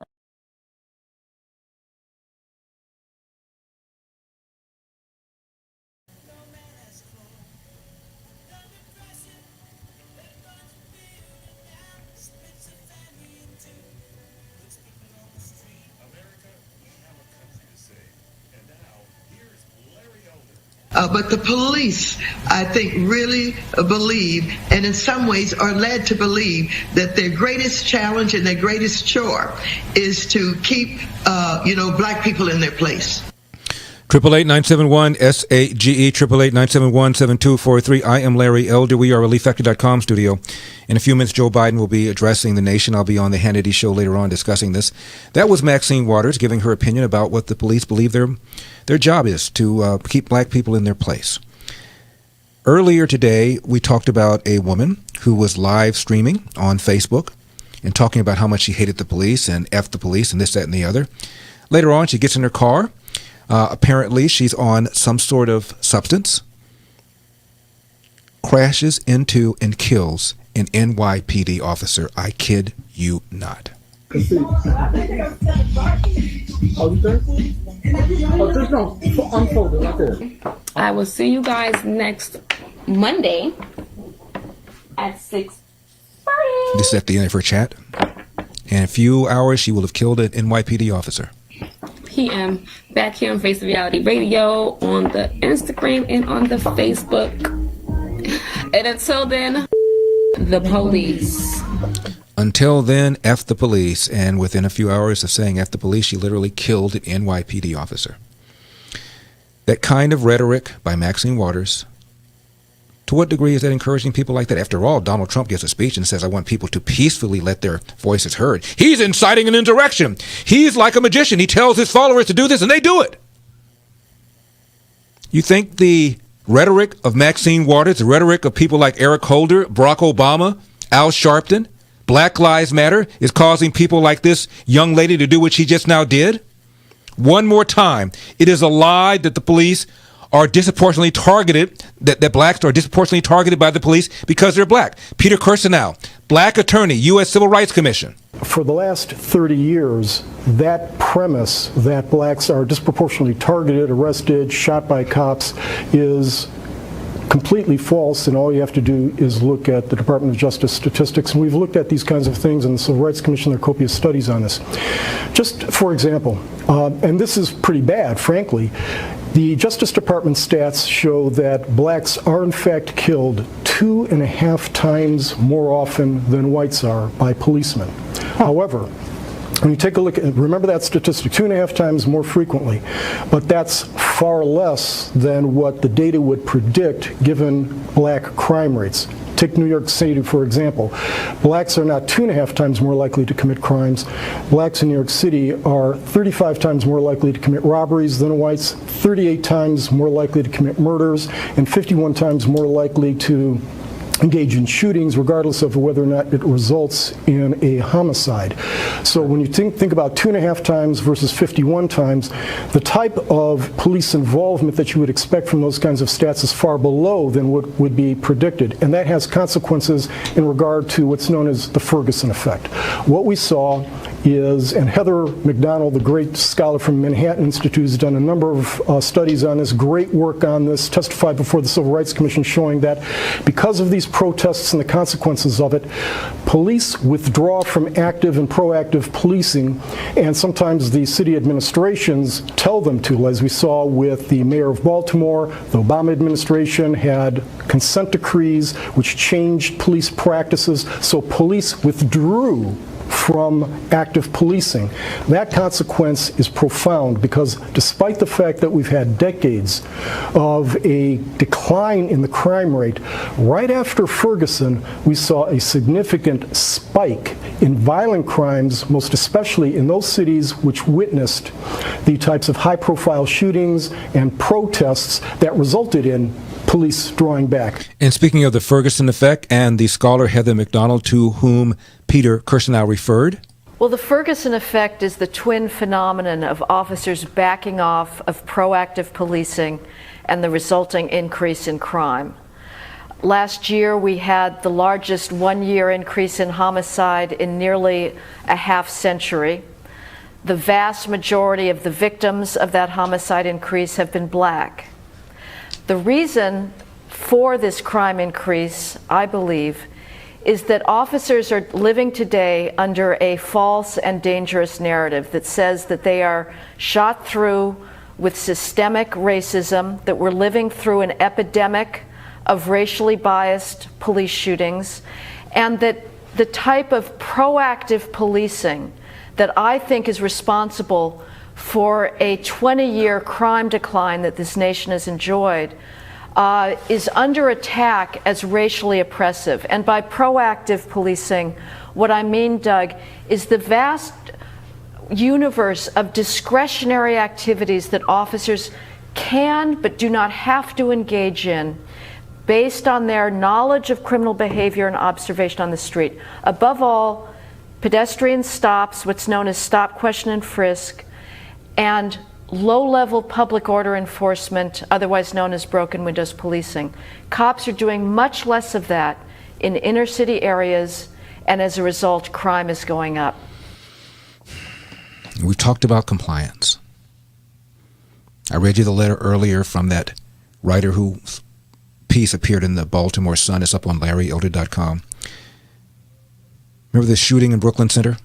But the police, I think, really believe, and in some ways are led to believe, that their greatest challenge and their greatest chore is to keep, black people in their place. 888-971-SAGE, 888-971-7243. I am Larry Elder. We are ReliefFactor.com studio. In a few minutes, Joe Biden will be addressing the nation. I'll be on the Hannity show later on discussing this. That was Maxine Waters giving her opinion about what the police believe their job is, to keep black people in their place. Earlier today, we talked about a woman who was live streaming on Facebook and talking about how much she hated the police and F the police and this, that, and the other. Later on, she gets in her car. Apparently, she's on some sort of substance, crashes into and kills an NYPD officer. I kid you not. I will see you guys next Monday at 6:30. This is at the end of her chat. In a few hours, she will have killed an NYPD officer. PM back here on Face Reality Radio, on the Instagram and on the Facebook. And until then, the police. Until then, F the police. And within a few hours of saying F the police, she literally killed an NYPD officer. That kind of rhetoric by Maxine Waters, to what degree is that encouraging people like that? After all, Donald Trump gives a speech and says, I want people to peacefully let their voices heard. He's inciting an insurrection. He's like a magician. He tells his followers to do this, and they do it. You think the rhetoric of Maxine Waters, the rhetoric of people like Eric Holder, Barack Obama, Al Sharpton, Black Lives Matter, is causing people like this young lady to do what she just now did? One more time, it is a lie that the police are disproportionately targeted, that blacks are disproportionately targeted by the police because they're black. Peter Kirsanow, black attorney, U.S. Civil Rights Commission. For the last 30 years, that premise that blacks are disproportionately targeted, arrested, shot by cops is completely false, and all you have to do is look at the Department of Justice statistics. And we've looked at these kinds of things in the Civil Rights Commission. There are copious studies on this. Just for example, and this is pretty bad, frankly, The Justice Department stats show that blacks are in fact killed 2.5 times more often than whites are by policemen. However, when you take a look at, remember that statistic, 2.5 times more frequently, but that's far less than what the data would predict given black crime rates. Take New York City, for example. Blacks are not 2.5 times more likely to commit crimes. Blacks in New York City are 35 times more likely to commit robberies than whites, 38 times more likely to commit murders, and 51 times more likely to engage in shootings, regardless of whether or not it results in a homicide. So when you think about 2.5 times versus 51 times, the type of police involvement that you would expect from those kinds of stats is far below than what would be predicted. And that has consequences in regard to what's known as the Ferguson effect. What we saw is, and Heather McDonald, the great scholar from Manhattan Institute, has done a number of studies on this, great work on this, testified before the Civil Rights Commission showing that because of these protests and the consequences of it, police withdraw from active and proactive policing, and sometimes the city administrations tell them to, as we saw with the mayor of Baltimore. The Obama administration had consent decrees which changed police practices, so police withdrew from active policing. That consequence is profound because despite the fact that we've had decades of a decline in the crime rate, right after Ferguson, we saw a significant spike in violent crimes, most especially in those cities which witnessed the types of high-profile shootings and protests that resulted in police drawing back. And speaking of the Ferguson effect and the scholar Heather McDonald, to whom Peter Kirsanow referred. Well, the Ferguson effect is the twin phenomenon of officers backing off of proactive policing and the resulting increase in crime. Last year, we had the largest one-year increase in homicide in nearly a half century. The vast majority of the victims of that homicide increase have been black. The reason for this crime increase, I believe, is that officers are living today under a false and dangerous narrative that says that they are shot through with systemic racism, that we're living through an epidemic of racially biased police shootings, and that the type of proactive policing that I think is responsible for a 20-year crime decline that this nation has enjoyed is under attack as racially oppressive. And by proactive policing, what I mean, Doug, is the vast universe of discretionary activities that officers can but do not have to engage in based on their knowledge of criminal behavior and observation on the street. Above all, pedestrian stops, what's known as stop, question, and frisk, and low-level public order enforcement, otherwise known as broken windows policing. Cops are doing much less of that in inner-city areas, and as a result, crime is going up. We talked about compliance. I read you the letter earlier from that writer whose piece appeared in the Baltimore Sun. It's up on LarryElder.com. Remember the shooting in Brooklyn Center?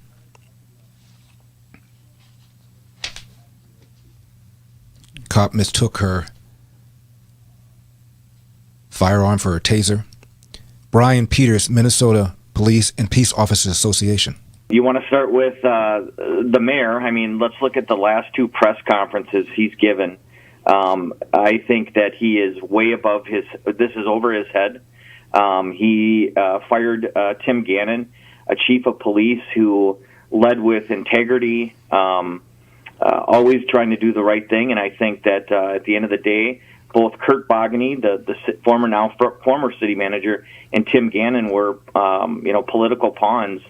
Cop mistook her firearm for a taser. Brian Peters, Minnesota Police and Peace Officers Association. You want to start with the mayor. I mean, let's look at the last two press conferences he's given. I think that he is way above this is over his head. He fired Tim Gannon, a chief of police who led with integrity, always trying to do the right thing. And I think that at the end of the day, both Kurt Bogany, the former city manager, and Tim Gannon were, political pawns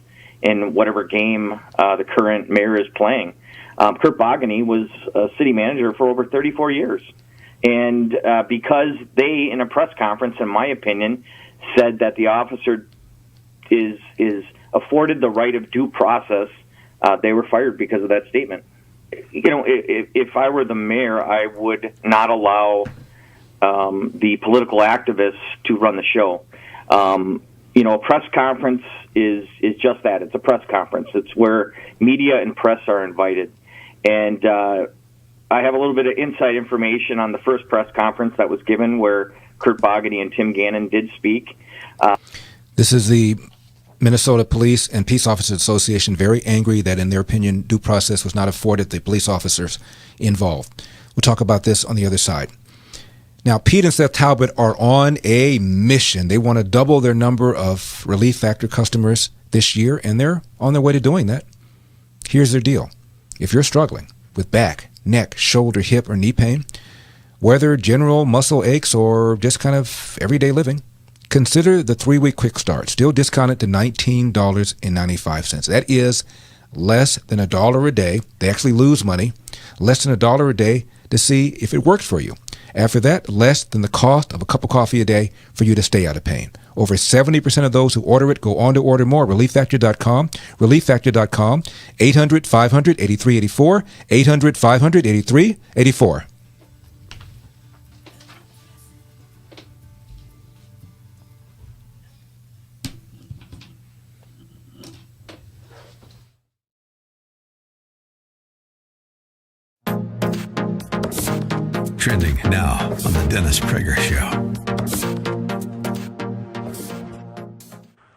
in whatever game the current mayor is playing. Kurt Bogany was a city manager for over 34 years. And because they, in a press conference, in my opinion, said that the officer is afforded the right of due process, they were fired because of that statement. If I were the mayor, I would not allow the political activists to run the show. A press conference is just that. It's a press conference. It's where media and press are invited. And I have a little bit of inside information on the first press conference that was given where Kurt Bogany and Tim Gannon did speak. This is the Minnesota Police and Peace Officers Association, very angry that, in their opinion, due process was not afforded the police officers involved. We'll talk about this on the other side. Now, Pete and Seth Talbot are on a mission. They want to double their number of Relief Factor customers this year, and they're on their way to doing that. Here's their deal. If you're struggling with back, neck, shoulder, hip, or knee pain, whether general muscle aches or just kind of everyday living, consider the 3-week quick start, still discounted to $19.95. That is less than $1 a day. They actually lose money, less than $1 a day to see if it works for you. After that, less than the cost of a cup of coffee a day for you to stay out of pain. Over 70% of those who order it go on to order more. ReliefFactor.com, ReliefFactor.com, 800-500-8384, 800-500-8384. Trending now on the Dennis Prager Show.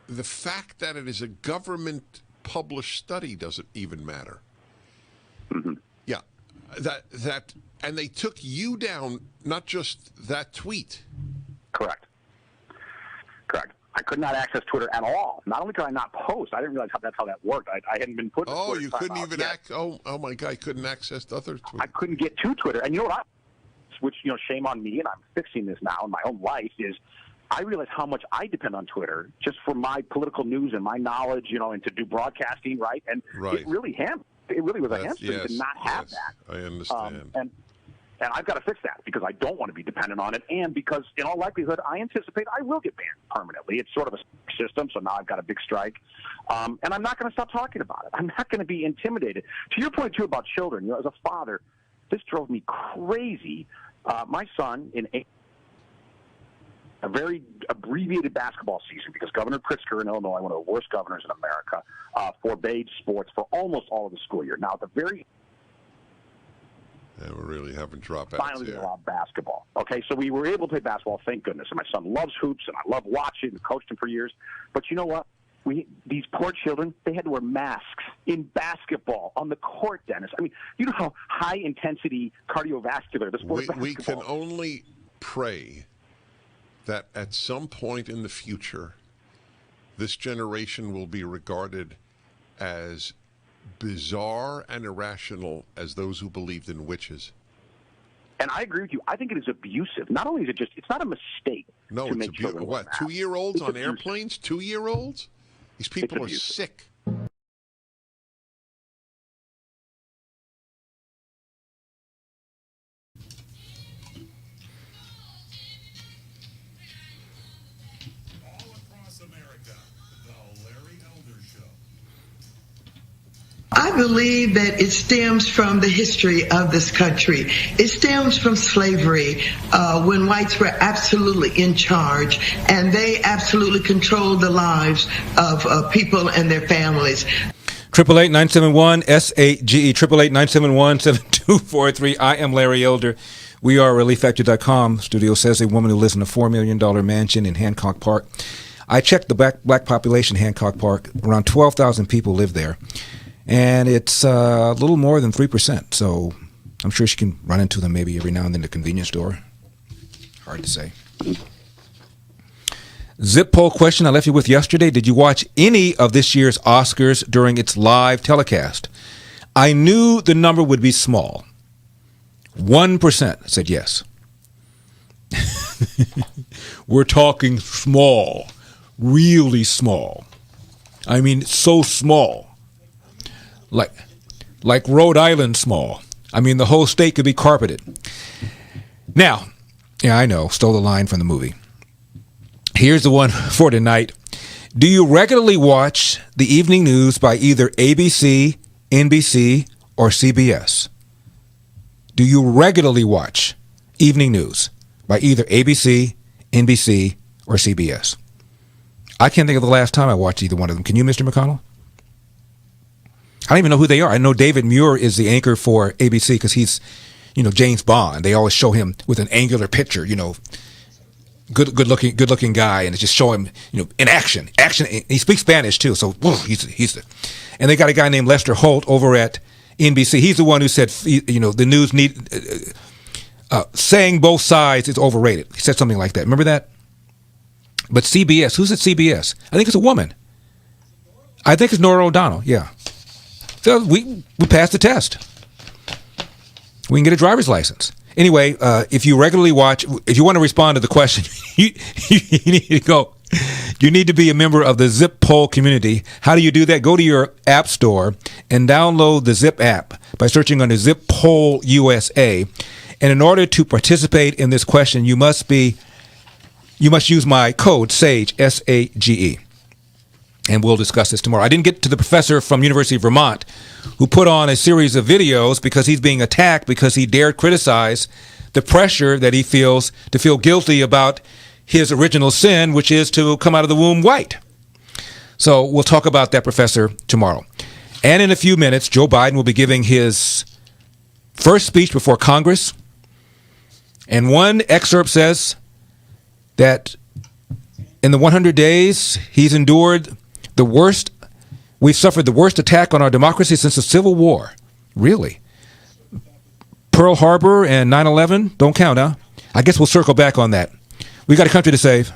The fact that it is a government-published study doesn't even matter. Mm-hmm. Yeah, and they took you down, not just that tweet. Correct. I could not access Twitter at all. Not only could I not post, I didn't realize that's how that worked. I hadn't been put. Oh, you couldn't even oh my God, I couldn't access the other Twitter. I couldn't get to Twitter, and you know what? Which, shame on me, and I'm fixing this now in my own life, is I realize how much I depend on Twitter just for my political news and my knowledge, and to do broadcasting, right? And it really was a hamstring to not have that. I understand. And I've got to fix that because I don't want to be dependent on it, and because in all likelihood I anticipate I will get banned permanently. It's sort of a system, so now I've got a big strike, and I'm not going to stop talking about it. I'm not going to be intimidated. To your point too about children, as a father, this drove me crazy. My son, in a very abbreviated basketball season, because Governor Pritzker in Illinois, one of the worst governors in America, forbade sports for almost all of the school year. Now, at the very we're really having dropouts finally here. allowed basketball. Okay, so we were able to play basketball, thank goodness. And my son loves hoops, and I love watching and coached him for years. But you know what? These poor children, they had to wear masks in basketball on the court, Dennis. I mean, you know how high-intensity cardiovascular the sport of basketball. We can only pray that at some point in the future, this generation will be regarded as bizarre and irrational as those who believed in witches. And I agree with you. I think it is abusive. Not only is it's not a mistake to make children wear masks. 2-year-olds on airplanes? 2-year-olds? These people are sick. I believe that it stems from the history of this country. It stems from slavery, when whites were absolutely in charge, and they absolutely controlled the lives of people and their families. 888-971-SAGE, 888-971-7243. I am Larry Elder. We are ReliefFactor.com. Studio says a woman who lives in a $4 million mansion in Hancock Park. I checked the black population in Hancock Park. Around 12,000 people live there. And it's a little more than 3%. So I'm sure she can run into them maybe every now and then at a convenience store. Hard to say. Zip poll question I left you with yesterday. Did you watch any of this year's Oscars during its live telecast? I knew the number would be small. 1% said yes. We're talking small. Really small. I mean, so small. Like Rhode Island small. I mean, the whole state could be carpeted. Now, yeah, I know, stole the line from the movie. Here's the one for tonight. Do you regularly watch the evening news by either ABC, NBC, or CBS? Do you regularly watch evening news by either ABC, NBC, or CBS? I can't think of the last time I watched either one of them. Can you, Mr. McConnell? I don't even know who they are. I know David Muir is the anchor for ABC because he's James Bond. They always show him with an angular picture, good looking guy, and it's just show him, in action. He speaks Spanish too, so and they got a guy named Lester Holt over at NBC. He's the one who said, the news saying both sides is overrated. He said something like that. Remember that? But CBS, who's at CBS? I think it's a woman. I think it's Nora O'Donnell. Yeah. So we passed the test. We can get a driver's license. Anyway, if you regularly watch, if you want to respond to the question, you need to go. You need to be a member of the Zip Poll community. How do you do that? Go to your app store and download the Zip app by searching under Zip Poll USA. And in order to participate in this question, you must use my code SAGE, SAGE. And we'll discuss this tomorrow. I didn't get to the professor from University of Vermont who put on a series of videos because he's being attacked because he dared criticize the pressure that he feels to feel guilty about his original sin, which is to come out of the womb white. So we'll talk about that professor tomorrow. And in a few minutes, Joe Biden will be giving his first speech before Congress. And one excerpt says that in the 100 days, he's endured we've suffered the worst attack on our democracy since the Civil War. Really? Pearl Harbor and 9/11 don't count, huh? I guess we'll circle back on that. We got a country to save.